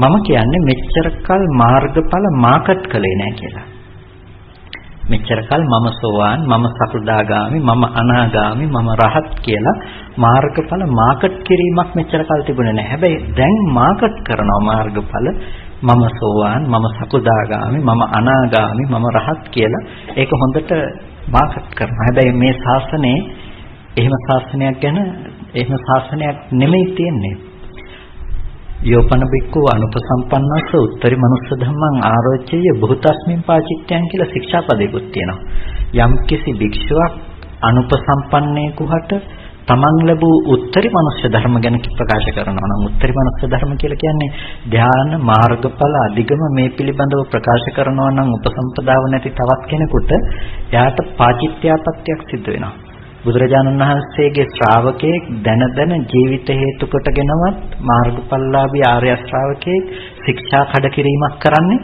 මම කියන්නේ මෙච්චර කල් මාර්ගඵල මාකට් කළේ නැහැ කියලා. මෙච්චර කල් මම සෝවාන් මම සකෘදාගාමි මම අනාගාමි මම රහත් කියලා මාර්ගඵල මාකට් කිරීමක් මෙච්චර කල් තිබුණේ නැහැ. හැබැයි දැන් මාකට් කරනවා මාර්ගඵල මම සෝවාන් මම සකෘදාගාමි මම අනාගාමි මම රහත් කියලා ඒක හොඳට මාකට් කරනවා. හැබැයි මේ ශාසනයේ එහෙම ශාසනයක් ගැන එහෙම ශාසනයක් නෙමෙයි තියෙන්නේ. යෝපන බික්කු අනුපසම්පන්නස්ස උත්තරී මනුස්ස ධම්මං ආරෝච්‍යය බුතස්මින් පාචිත්‍යං කියලා ශික්ෂාපදයකුත් තියෙනවා. යම් කිසි භික්ෂුවක් අනුපසම්පන්නේකුට තමන් ලැබූ උත්තරී මනුස්ස ධර්ම ගැන ප්‍රකාශ කරනවා නම් උත්තරී මනුස්ස ධර්ම කියලා කියන්නේ ධ්‍යාන මාර්ගඵල අධිගම මේ පිළිබඳව ප්‍රකාශ කරනවා නම් උපසම්පදාව නැති තවත් කෙනෙකුට එයාට පාචිත්‍යාපත්‍යක් සිද්ධ වෙනවා. බුදුරජාණන් වහන්සේගේ ශ්‍රාවකයෙක් දැන ජීවිත හේතු කොටගෙනවත් මාර්ගඵලලාභී ආර්ය ශ්‍රාවකයෙක් ශික්ෂා කඩ කිරීමක් කරන්නේ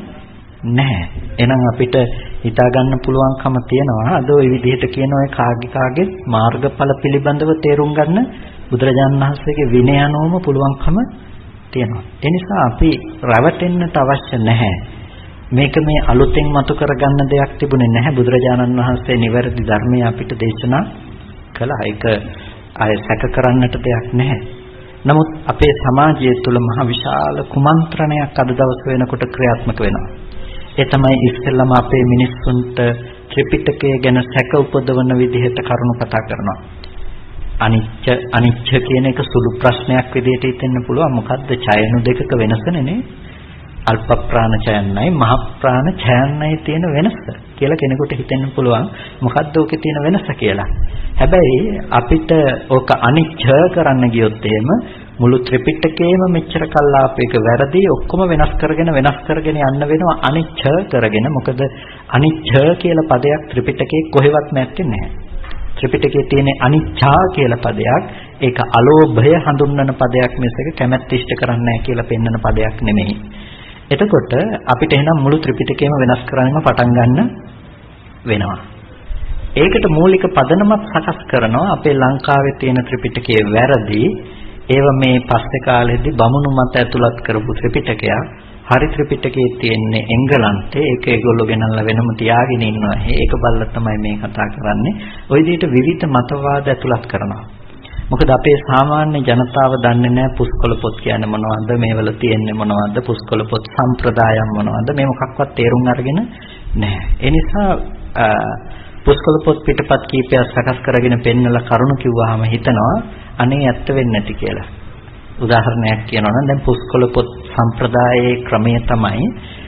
නැහැ. එහෙනම් අපිට හිතා ගන්න පුළුවන්කම තියෙනවා අද ওই විදිහට කියන ඔය කාගේ මාර්ගඵල පිළිබඳව තේරුම් ගන්න බුදුරජාණන් වහන්සේගේ විනය අනුවම පුළුවන්කම තියෙනවා. ඒ නිසා අපි රැවටෙන්නට අවශ්‍ය නැහැ. මේක මේ අලුතෙන් මතු කරගන්න දෙයක් තිබුණේ නැහැ. බුදුරජාණන් වහන්සේ නිවැරදි ධර්මය අපිට දේශනා කළා. ඒක ආය සැක කරන්නට දෙයක් නැහැ. නමුත් අපේ සමාජය තුළ මහ විශාල කුමන්ත්‍රණයක් අද දවස් වෙනකොට ක්‍රියාත්මක වෙනවා. ඒ තමයි ඉස්සෙල්ලාම අපේ මිනිස්සුන්ට ත්‍රිපිටකය ගැන සැක උපදවන විදිහට කරුණු කතා කරනවා. අනිච්ච කියන එක සුළු ප්‍රශ්නයක් විදිහට හිතෙන්න පුළුවන්. මොකද්ද ඡයනු දෙකක වෙනසනේ? අල්ප ප්‍රාණ ඡයන්නයි මහ ප්‍රාණ ඡයන්නයි තියෙන වෙනස කියලා කෙනෙකුට හිතෙන්න පුළුවන්. මොකද්ද ඔකේ තියෙන වෙනස කියලා. හැබැයි අපිට ඕක අනිච්ච කරන්න ගියොත් එහෙම මුළු ත්‍රිපිටකයේම මෙච්චර කල් ආපේක වැරදි ඔක්කොම වෙනස් කරගෙන යන්න වෙනවා අනිච්ච කරගෙන. මොකද අනිච්ච කියලා පදයක් ත්‍රිපිටකයේ කොහෙවත් නැත්තේ නැහැ. ත්‍රිපිටකයේ තියෙන අනිච්චා කියලා පදයක් ඒක අලෝභය හඳුන්වන පදයක් මිසක කැමැත්ත ඉෂ්ට කරන්නේ නැහැ කියලා පෙන්වන පදයක් නෙමෙයි. එතකොට අපිට එහෙනම් මුළු ත්‍රිපිටකයම වෙනස් කරන්නම පටන් ගන්න වෙනවා. ඒකට මූලික පදනමක් සකස් කරනවා අපේ ලංකාවේ තියෙන ත්‍රිපිටකයේ වැරදි. ඒව මේ පස්සේ කාලෙදී බමුණු මත ඇතුළත් කරපු ත්‍රිපිටකයක්. හරි ත්‍රිපිටකයේ තියෙන්නේ එංගලන්තේ. ඒක ඒගොල්ලෝ ගෙනල්ලා වෙනම තියාගෙන ඉන්නවා. ඒක බලලා තමයි මේ කතා කරන්නේ. ওই විදිහට විවිධ මතවාද ඇතුළත් කරනවා. මොකද අපේ සාමාන්‍ය ජනතාව දන්නේ නැහැ පුස්කොළ පොත් කියන්නේ මොනවද, මේවල තියෙන්නේ මොනවද, පුස්කොළ පොත් සම්ප්‍රදායම් මොනවද, මේ මොකක්වත් තේරුම් අරගෙන නැහැ. ඒ නිසා පුස්කොළ පොත් පිටපත් කීපයක් සකස් කරගෙන පෙන්නලා කරුණු කිව්වහම හිතනවා අනේ ඇත්ත වෙන්නේ නැති කියලා. උදාහරණයක් කියනවා නම් දැන් පුස්කොළ පොත් සම්ප්‍රදායේ ක්‍රමය තමයි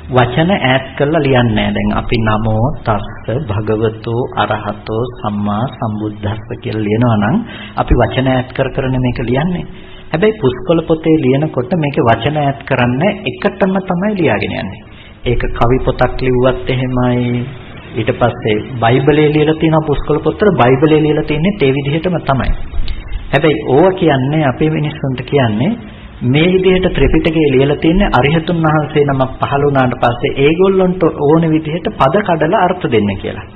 වචන ඈඩ් කරලා ලියන්නේ. දැන් අපි නමෝ තස්ස භගවතෝ අරහතෝ සම්මා සම්බුද්දස්ස කියලා ලියනවා නම් අපි වචන ඈඩ් කරන මේක ලියන්නේ. හැබැයි පුස්කොළ පොතේ ලියනකොට මේකේ වචන ඈඩ් කරන්නේ එකටම තමයි ලියාගෙන යන්නේ. ඒක කවි පොතක් ලිව්වත් එහෙමයි. ඊට පස්සේ බයිබලයේ ලියලා තියෙන පුස්කොළ පොතේ බයිබලයේ ලියලා තියෙන්නේ ඒ විදිහටම තමයි. හැබැයි ඕවා කියන්නේ අපේ මිනිස්සුන්ට කියන්නේ මේ විදිහට ත්‍රිපිටකයේ ලියලා තියෙන්නේ අරිහතුන් වහන්සේ නමක් පහළ වුණාට පස්සේ ඒගොල්ලොන්ට ඕන විදිහට පද කඩලා අර්ථ දෙන්න කියලා.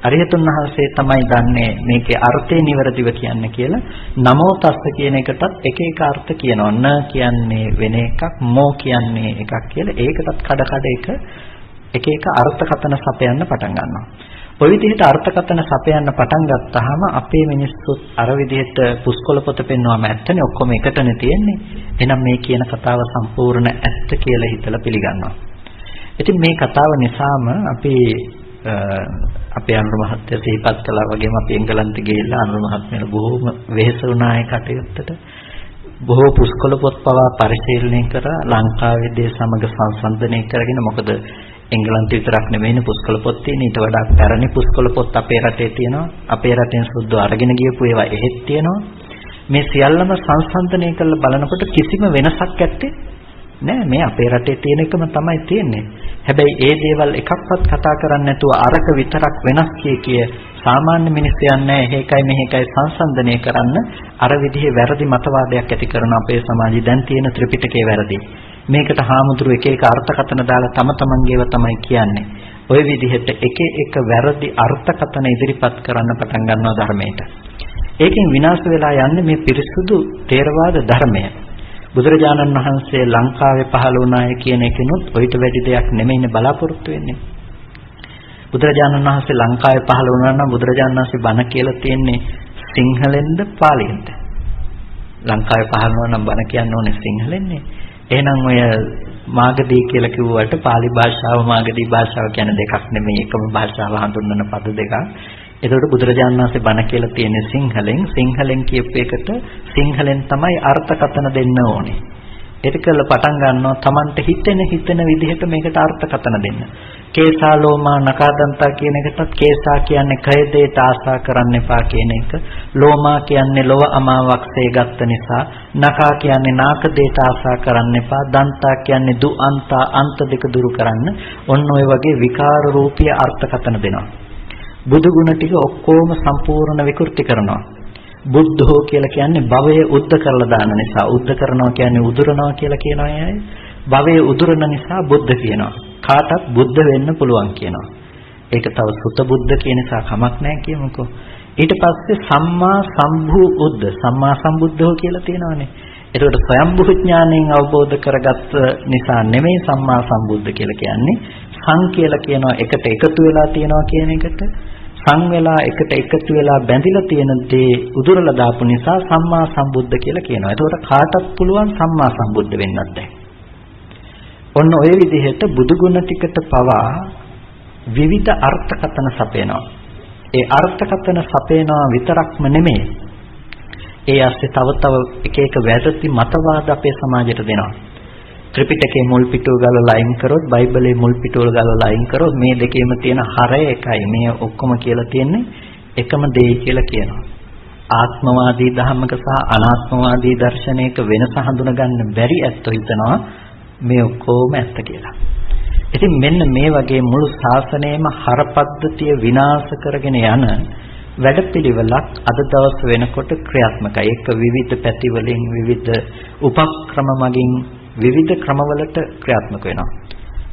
අරිහතුන් වහන්සේ තමයි දන්නේ මේකේ අර්ථය නිවැරදිව කියන්නේ කියලා. නමෝ තස්ස කියන එකටත් එක එක අර්ථ කියනවා. න කියන්නේ වෙන එකක්, මෝ කියන්නේ එකක් කියලා. ඒකටත් කඩ එක එක අර්ථකථන සපයන්න පටන් ගන්නවා. ඔය විදිහට අර්ථකථන සපයන්න පටන් ගත්තාම අපේ මිනිස්සුත් අර විදිහට පුස්කොළ පොත පෙන්වම ඇත්තනේ ඔක්කොම එකටනේ තියෙන්නේ. එහෙනම් මේ කියන කතාව සම්පූර්ණ ඇත්ත කියලා හිතලා පිළිගන්නවා. ඉතින් මේ කතාව නිසාම අපි අපේ අනුර මහත්තයා සිහිපත් කළා වගේම අපි එංගලන්තේ ගිහිල්ලා අනුර මහත්මයාට බොහෝම වෙහෙස වුණා ඒ කටයුත්තට. බොහෝ පුස්කොළ පොත් පවා පරිශීලනය කරලා ලංකාවේ දේ සමග සංසන්දනය කරගෙන මොකද එංගලන්තේ විතරක් නෙමෙයිනේ පුස්කොළ පොත් තියෙන්නේ ඊට වඩා පැරණි පුස්කොළ පොත් අපේ රටේ තියෙනවා. අපේ රටෙන් සුද්ධ අරගෙන ගියපු ඒවා එහෙත් තියෙනවා. මේ සියල්ලම සංසන්දනය කරලා බලනකොට කිසිම වෙනසක් නැත්තේ නෑ. මේ අපේ රටේ තියෙන එකම තමයි තියෙන්නේ. හැබැයි ඒ දේවල් එකක්වත් කතා කරන්නේ නැතුව අරක විතරක් වෙනස් කිය සාමාන්‍ය මිනිස්සු යන්නේ එහෙකයි මෙහෙකයි සංසන්දනය කරන්න අර විදිහේ වැරදි මතවාදයක් ඇති කරන අපේ සමාජයේ දැන් තියෙන ත්‍රිපිටකයේ වැරදි. මේකට හාමුදුරු එක එක අර්ථකථන දාලා තම තමන්ගේව තමයි කියන්නේ. ওই විදිහට එක එක වැරදි අර්ථකථන ඉදිරිපත් කරන්න පටන් ගන්නවා ධර්මයට. ඒකෙන් විනාශ වෙලා යන්නේ මේ පිරිසුදු ථේරවාද ධර්මය. බුදුරජාණන් වහන්සේ ලංකාවේ පහළ වුණාය කියන එකනොත් ඔయిత වැඩි දෙයක් නෙමෙයිනේ බලාපොරොත්තු වෙන්නේ. බුදුරජාණන් වහන්සේ ලංකාවේ පහළ වුණා නම් බුදුරජාණන් වහන්සේ බණ කියලා තියෙන්නේ සිංහලෙන්ද පාලියෙන්ද? ලංකාවේ පහළ වුණා නම් බණ කියන්න ඕනේ සිංහලෙන්නේ. එහෙනම් ඔය මාගදී කියලා කිව්වට පාලි භාෂාව මාගදී භාෂාව කියන දෙකක් නෙමෙයි එකම භාෂාව හඳුන්වන පද දෙකක්. එතකොට බුදුරජාණන් වහන්සේ බණ කියලා තියෙන්නේ සිංහලෙන් කියපු එකට සිංහලෙන් තමයි අර්ථකථන දෙන්න ඕනේ. ඒකල පටන් ගන්නවා Tamanට හිතෙන විදිහට මේකට අර්ථකථන දෙන්න. කේසා ලෝමා නකාදන්තා කියන එකටත් කේසා කියන්නේ කය දෙයට ආසා කරන්න එපා කියන එක. ලෝමා කියන්නේ ලොව අමාවක්සේ ගත්ත නිසා. නකා කියන්නේ නාක දෙයට ආසා කරන්න එපා. දන්තා කියන්නේ දු අන්තා අන්ත දෙක දුරු කරන්න. ඔන්න ඔය වගේ විකාර රූපී අර්ථකථන දෙනවා. බුදු ගුණ ටික ඔක්කොම සම්පූර්ණ විකෘති කරනවා. බුද්ධෝ කියලා කියන්නේ භවයේ උද්ද කරලා දාන නිසා. උද්ද කරනවා කියන්නේ උදුරනවා කියලා කියනවා අය. භවයේ උදුරන නිසා බුද්ධ කියනවා. කාටත් බුද්ධ වෙන්න පුළුවන් කියනවා. ඒක තව සුත බුද්ධ කියන නිසා කමක් නැහැ කියමුකෝ. ඊට පස්සේ සම්මා සම්භූ උද්ද සම්මා සම්බුද්ධෝ කියලා තියෙනවානේ. ඒකට ස්වයම්භූ ඥාණයෙන් අවබෝධ කරගත්ත නිසා නෙමෙයි සම්මා සම්බුද්ධ කියලා කියන්නේ. සං කියලා කියනවා එකට එකතු වෙලා තියෙනවා කියන එකට. සං වෙලා එකට එකතු වෙලා බැඳිලා තියෙන දේ උදුරලා දාපු නිසා සම්මා සම්බුද්ධ කියලා කියනවා. ඒකට කාටත් පුළුවන් සම්මා සම්බුද්ධ වෙන්නත් බැහැ. ඔන්න ඔය විදිහට බුදු ගුණ ටිකට පවා විවිධ අර්ථකථන සපයනවා. ඒ අර්ථකථන සපයනවා විතරක්ම නෙමෙයි. ඒ ඇස්සේ තව එක එක වැරදි මතවාද අපේ සමාජයට දෙනවා. ත්‍රිපිටකයේ මුල් පිටුව ගලවලා අයින් කරොත් බයිබලයේ මුල් පිටුව ගලවලා අයින් කරොත් මේ දෙකේම තියෙන හරය එකයි. මේ ඔක්කොම කියලා තියෙන්නේ එකම දෙය කියලා කියනවා. ආත්මවාදී ධර්මක සහ අනාත්මවාදී දර්ශනයක වෙනස හඳුනගන්න බැරි ඇත්තෝ හිතනවා මේ ඔක්කොම ඇත්ත කියලා. ඉතින් මෙන්න මේ වගේ මුළු ශාසනයම හරපද්ධතිය විනාශ කරගෙන යන වැඩපිළිවෙලක් අද දවස් වෙනකොට ක්‍රියාත්මකයි. ඒක විවිධ පැති වලින් විවිධ උපක්‍රම මගින් විවිධ ක්‍රමවලට ක්‍රියාත්මක වෙනවා.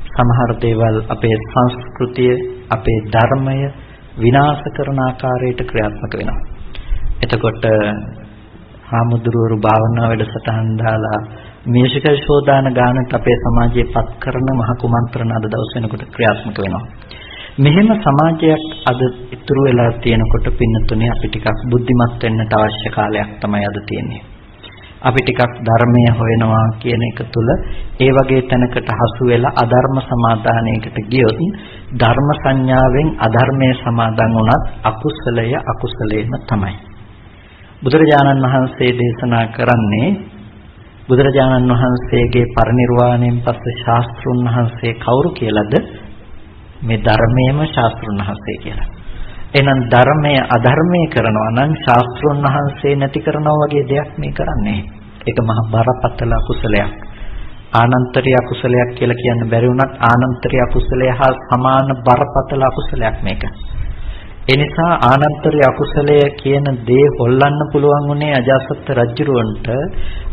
සමහර දේවල් අපේ සංස්කෘතිය, අපේ ධර්මය විනාශ කරන ආකාරයට ක්‍රියාත්මක වෙනවා. එතකොට හාමුදුරුවෝ භාවනා වැඩසටහන් දාලා මේෂික ශෝධාන ගානට අපේ සමාජයේ පත් කරන මහ කුමන්ත්‍රණ අද දවස් වෙනකොට ක්‍රියාත්මක වෙනවා. මෙහෙම සමාජයක් අද ඉතුරු වෙලා තියෙනකොට පින්නතුනේ අපි ටිකක් බුද්ධිමත් වෙන්නට අවශ්‍ය කාලයක් තමයි අද තියෙන්නේ. අපි ටිකක් ධර්මය හොයනවා කියන එක තුළ ඒ වගේ තැනකට හසු වෙලා අධර්ම සමාදානයකට ගියොත් ධර්ම සංඥාවෙන් අධර්මයේ සමාදන් වුණත් අකුසලය අකුසලේම තමයි. බුදුරජාණන් වහන්සේ දේශනා කරන්නේ බුදුරජාණන් වහන්සේගේ පරිනිර්වාණයෙන් පස්සේ ශාස්ත්‍රුන් වහන්සේ කවුරු කියලාද? මේ ධර්මයේම ශාස්ත්‍රුන් වහන්සේ කියලා. එහෙනම් ධර්මය අධර්මයේ කරනවා නම් ශාස්ත්‍රුන් වහන්සේ නැති කරනවා වගේ දෙයක් මේ කරන්නේ. ඒක මහ බරපතල අකුසලයක්. ආනන්තරිය අකුසලයක් කියලා කියන්න බැරි වුණත් ආනන්තරිය අකුසලය හා සමාන බරපතල අකුසලයක් මේක. ඒ නිසා ආනන්තරිය අකුසලය කියන දේ හොල්ලන්න පුළුවන් උනේ අජාසත් රජුරවන්ට.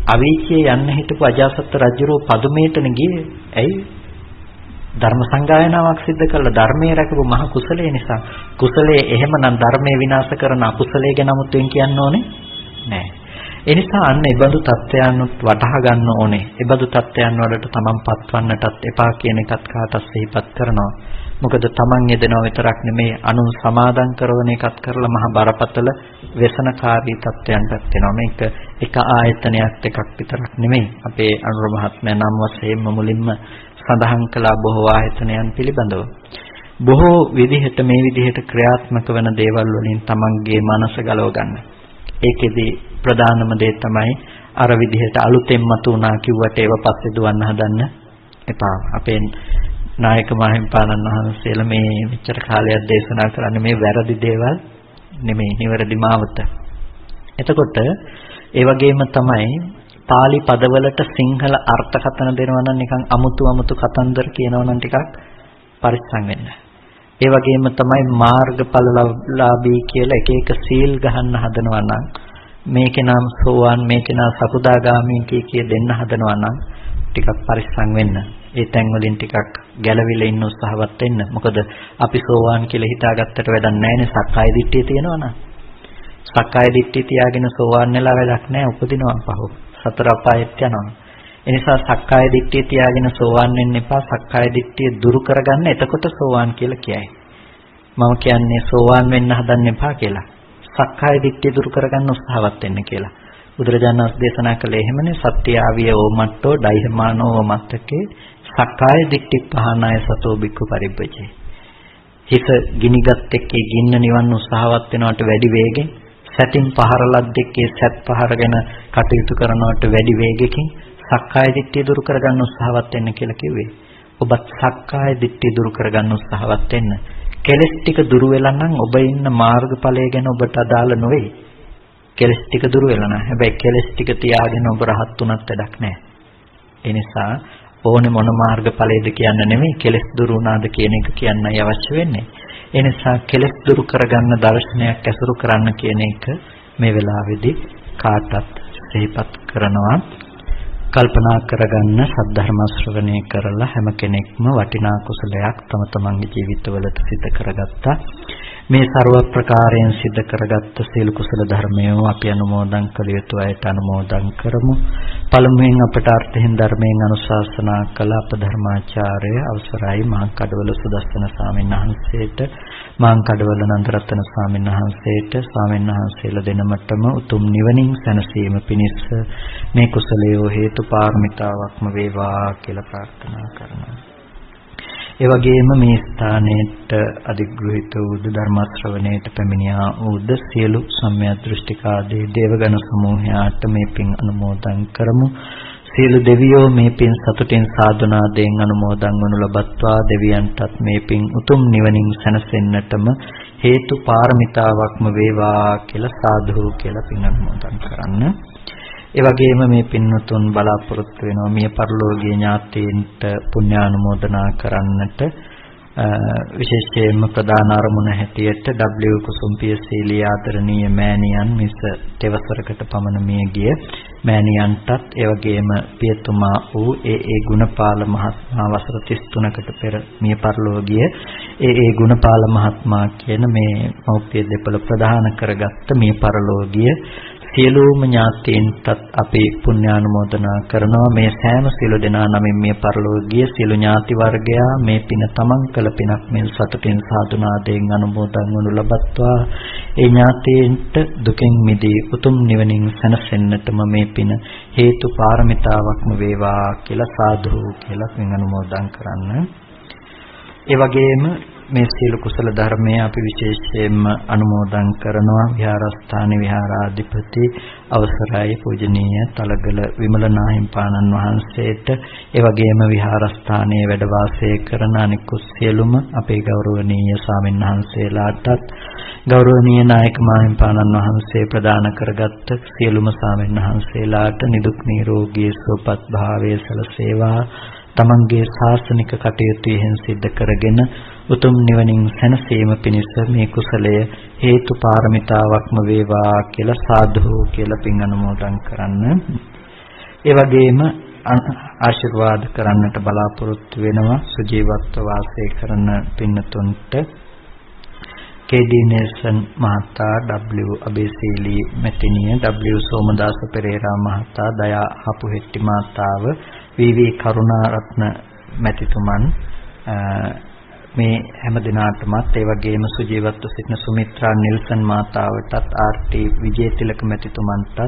අවීචියේ යන්න හිටපු අජාසත් රජුරෝ පදුමේටන ගියේ. ඇයි? ධර්ම සංගායනාවක් සිද්ධ කළා. ධර්මයේ රැකපු මහ කුසලයේ නිසා. කුසලයේ එහෙමනම් ධර්මයේ විනාශ කරන අකුසලයේ ගැන 아무තෙන් කියන්න ඕනේ නෑ. ඒ නිසා අන්න ඒබඳු තත්ත්වයන් වටහා ගන්න ඕනේ. ඒබඳු තත්ත්වයන් වලට තමන් පත්වන්නටත් එපා කියන එකත් කාටත් සිහිපත් කරනවා. මොකද තමන් යෙදෙනව විතරක් නෙමෙයි අනුන් සමාදම් කරන එකත් කරලා මහ බරපතල ව්‍යසනකාරී තත්ත්වයන්ටත් වෙනවා. මේක එක ආයතනයක් එකක් විතරක් නෙමෙයි. අපේ අනුර මහත්මයා නම් වශයෙන්ම මුලින්ම සඳහන් කළා බොහෝ ආයතනයන් පිළිබඳව. බොහෝ විදිහට මේ විදිහට ක්‍රියාත්මක වෙන දේවල් වලින් තමන්ගේ මනස ගලව ගන්න. ඒකෙදි ප්‍රධානම දේ තමයි අර විදිහට අලුතෙන් මතුණා කිව්වට ඒව පස්සේ දුවන්න හදන්න එපා. අපේ නායක මහින්පාණන් වහන්සේලා මේ මෙච්චර කාලයක් දේශනා කරන්නේ මේ වැරදි දේවල් නෙමෙයි, නිවැරදි මාවත. එතකොට ඒ වගේම තමයි පාලි පදවලට සිංහල අර්ථකථන දෙනවා නම් නිකන් අමුතු කතන්දර කියනවා නම් ටිකක් පරිස්සම් වෙන්න. ඒ වගේම තමයි මාර්ගඵලලාභී කියලා එක එක සීල් ගහන්න හදනවා නම් මේකේ නම් සෝවාන් මේකේ නම් සකුදාගාමී කිය දෙන්න හදනවා නම් ටිකක් පරිස්සම් වෙන්න. ඒ තැන් වලින් ටිකක් ගැලවිලා ඉන්න උත්සාහවත් වෙන්න. මොකද අපි සෝවාන් කියලා හිතාගත්තට වැඩක් නැහැ නේ. සක්කාය දිට්ඨිය තියෙනවා නම්. සක්කාය දිට්ඨිය තියාගෙන සෝවාන් වෙලා වැඩක් නැහැ. උපදිනවා පහු. සතර අපායෙත් යනවා. ඒ නිසා සක්කාය දිට්ඨිය තියාගෙන සෝවාන් වෙන්න එපා. සක්කාය දිට්ඨිය දුරු කරගන්න. එතකොට සෝවාන් කියලා කියයි. මම කියන්නේ සෝවාන් වෙන්න හදන්න එපා කියලා. සක්කාය දිට්ඨිය දුරු කරගන්න උත්සාහවත් වෙන්න කියලා. බුදුරජාණන් වහන්සේ දේශනා කළේ එහෙමනේ. සත්‍ය ආවිය ඕමට්ටෝ ඩයිහමානෝ වමත්තකේ සක්කාය දිට්ඨි පහනාය සතෝ බික්ඛු පරිබ්බජේ. හිත ගිනිගත් එක්කේ ගින්න නිවන්න උත්සාහවත් වෙනවට වැඩි වේගෙන් සැතින් පහරලත් එක්කේ සැත් පහරගෙන කටයුතු කරනවට වැඩි වේගකින් සක්කාය දිට්ඨිය දුරු කරගන්න උත්සාහවත් වෙන්න කියලා කිව්වේ. ඔබත් සක්කාය දිට්ඨිය දුරු කරගන්න උත්සාහවත් වෙන්න. කෙලස් ටික දුරු වෙලා නම් ඔබ ඉන්න මාර්ගඵලය ගැන ඔබට අදාළ නොවේ. කෙලස් ටික දුරු වෙලා නැහැ. හැබැයි කෙලස් ටික තියාගෙන ඔබ රහත් උනත් වැඩක් නැහැ. ඒ නිසා ඕනේ මොන මාර්ගඵලයේද කියන්න නෙමෙයි කෙලස් දුරු වුණාද කියන එක කියන්නයි අවශ්‍ය වෙන්නේ. ඒ නිසා කෙලස් දුරු කරගන්න දර්ශනයක් ඇසුරු කරන්න කියන එක මේ වෙලාවේදී කාටත් සිහිපත් කරනවා. කල්පනා කරගන්න සද්ධර්ම ශ්‍රවණය කරලා හැම කෙනෙක්ම වටිනා කුසලයක් තම තමන්ගේ ජීවිතවලට සිදු කරගත්තා. මේ ਸਰව ප්‍රකාරයෙන් සිදු කරගත්ත සීල කුසල ධර්මයෝ අපි අනුමෝදන් කළ යුතු අයට අනුමෝදන් කරමු. පළමුවෙන් අපට අර්ථයෙන් ධර්මයෙන් අනුශාසනා කළ අප ධර්මාචාර්ය අවසරයි මහාකඩවල සුදස්සන ස්වාමීන් වහන්සේට, මහාකඩවල නන්දරත්න ස්වාමීන් වහන්සේට, ස්වාමීන් වහන්සේලා දෙනමතම උතුම් නිවනින් සැනසීම පිණිස මේ කුසලයේ හේතු පාරමිතාවක්ම වේවා කියලා ප්‍රාර්ථනා කරනවා. ඒ වගේම මේ ස්ථානයේට අධිග්‍රහිත වූ ධර්ම ශ්‍රවණයට පැමිණියා වූ සියලු සම්‍යක් දෘෂ්ටිකාදී දේවගණ සමූහයාට මේ පින් අනුමෝදන් කරමු. සියලු දෙවියෝ මේ පින් සතුටින් සාදුනාදයෙන් අනුමෝදන් වනු ලබත්වා. දෙවියන්ටත් මේ පින් උතුම් නිවනින් සැනසෙන්නටම හේතු පාරමිතාවක්ම වේවා කියලා සාදු කියලා පින් අනුමෝදන් කරන්න. ඒ වගේම මේ පින්වතුන් බලාපොරොත්තු වෙනවා මිය පරලෝකීය ඥාතීන්ට පුණ්‍යානුමෝදනා කරන්නට විශේෂයෙන්ම ප්‍රධාන අරමුණ හැටියට W කුසුම්පිය සීලී ආදරණීය මෑණියන් මිස තෙවසරකට පමණ මිය ගිය මෑණියන්ටත් ඒ වගේම පියතුමා වූ ඒ ගුණපාල මහත්මයා වසර 33කට පෙර මිය පරලෝකීය ඒ ගුණපාල මහත්මයා කියන මේ මෞපිය දෙපළ ප්‍රධාන කරගත්ත මිය පරලෝකීය සියලුම ඥාතීන්ටත් අපි පුණ්‍යානුමෝදනා කරනවා. මේ සෑම සියලු දෙනා නමින් මේ පරලෝකීය සියලු ඥාති වර්ගයා මේ පින තමන් කළ පිනක් මෙන් සතුටින් සාදුනාදයෙන් අනුමෝදන් වනු ලබත්වා. ඒ ඥාතීන්ට දුකින් මිදී උතුම් නිවනින් සැනසෙන්නටම මේ පින හේතු පාරමිතාවක්ම වේවා කියලා සාදු කියලා පින් අනුමෝදන් කරන්න. ඒ වගේම මේ සියලු කුසල ධර්මයේ අපි විශේෂයෙන්ම අනුමෝදන් කරනවා විහාරස්ථානයේ විහාරාධිපති අවසරයි පූජනීය තලගල විමල නාහිම්පාණන් වහන්සේට ඒ වගේම විහාරස්ථානයේ වැඩ වාසය කරන අනිකුත් සියලුම අපේ ගෞරවනීය ස්වාමීන් වහන්සේලාටත් ගෞරවනීය නායක මාහිම්පාණන් වහන්සේ ප්‍රදාන කරගත් සියලුම ස්වාමීන් වහන්සේලාට නිදුක් නිරෝගී සුවපත් භාවයේ සැලසේවා. තමන්ගේ ශාසනික කටයුතු යෙහින් සිද්ධ කරගෙන උතුම් නිවනින් සැනසීම පිණිස මේ කුසලය හේතු පාරමිතාවක්ම වේවා කියලා සාදු කියලා පින් අනුමෝදන් කරන්න. ඒ වගේම ආශිර්වාද කරන්නට බලාපොරොත්තු වෙනවා සුජීවත්ව වාසය කරන පින්නතුන්ට KD Nelson මහතා, W අබේසීලී මෙතිනිය, W සෝමදාස පෙරේරා මහතා, දයා හපුහෙට්ටි මාතාව, VV කරුණාරත්න මැතිතුමන් මේ හැම දිනාටමත් ඒ වගේම සුජීවත්ව සිටින සුමිත්‍රා නිල්සන් මාතාවටත් RT විජේතිලක මැතිතුමන්ටත්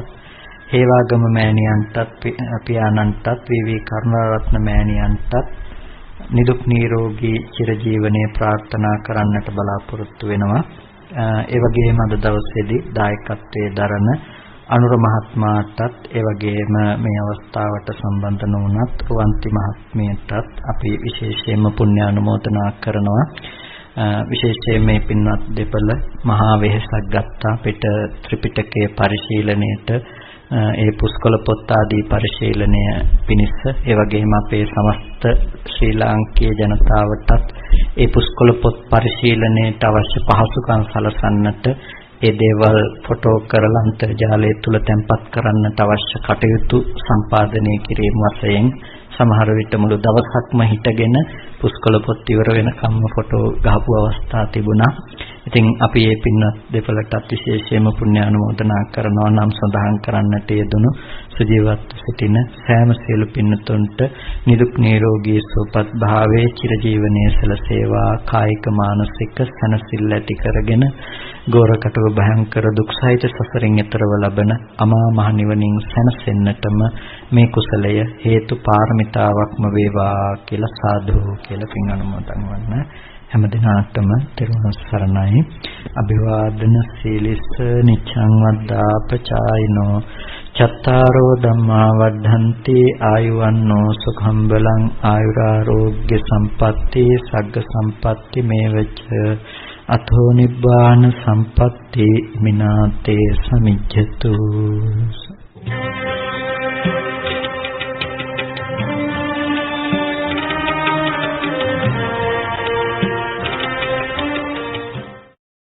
හේවාගම මෑණියන්ටත් පියාණන්ටත් VV කරුණාරත්න මෑණියන්ටත් නිදුක් නිරෝගී චිරජීවනයේ ප්‍රාර්ථනා කරන්නට බලාපොරොත්තු වෙනවා. ඒ වගේම අද දවසේදී දායකත්වයේ දරන අනුර මහත්මයාටත් ඒ වගේම මේ අවස්ථාවට සම්බන්ධ නොවුනත් රුවන්ති මහත්මියටත් අපි විශේෂයෙන්ම පුණ්‍යානුමෝදනා කරනවා. විශේෂයෙන් මේ පින්වත් දෙපළ මහා වෙහෙසක් ගත්තා පිට ත්‍රිපිටකයේ පරිශීලනයේට ඒ පුස්කොළ පොත් ආදී පරිශීලනය පිණිස ඒ වගේම අපේ සමස්ත ශ්‍රී ලාංකීය ජනතාවටත් ඒ පුස්කොළ පොත් පරිශීලනයේට අවශ්‍ය පහසුකම් සලසන්නට ඒ දේවල් ෆොටෝ කරලා අන්තර්ජාලය තුල තැන්පත් කරන්නට අවශ්‍ය කටයුතු සම්පාදනය කිරීම වශයෙන් සමහර විට මුළු දවසක්ම හිටගෙන පුස්කොළ පොත් ඉවර වෙනකම්ම ෆොටෝ ගහපු අවස්ථා තිබුණා. ඉතින් අපි මේ පින්වත් දෙපළටත් විශේෂයෙන්ම පුණ්‍යානුමෝදනා කරනවා. නම් සඳහන් කරන්නට යෙදුණු සුජීවත්ව සිටින සෑම සියලු පින්නතුන්ට නිදුක් නිරෝගී සුවපත් භාවයේ චිරජීවනයේ සැලසේවා. කායික මානසික සැනසෙල්ල ඇති කරගෙන ගෝරකටව භයංකර දුක් සහිත සසරින් එතරව ලබන අමා මහ නිවනින් සැනසෙන්නටම මේ කුසලය හේතු පාරමිතාවක්ම වේවා කියලා සාදු කියලා පින් අනුමෝදන් වන්න. හැම දිනාටම තෙරුවන් සරණයි. අභිවාදන සීලිස්ස නිච්ඡං වද්දා පචායිනෝ චත්තාරෝ ධම්මා වද්ධන්ති ආයුවන්නෝ සුඛං බලං ආයුරාෝග්‍ය සම්පatti සග්ග සම්පatti මේවච අතෝ නිබ්බාන සම්පatti මිනාතේ සමිජ්ජතු.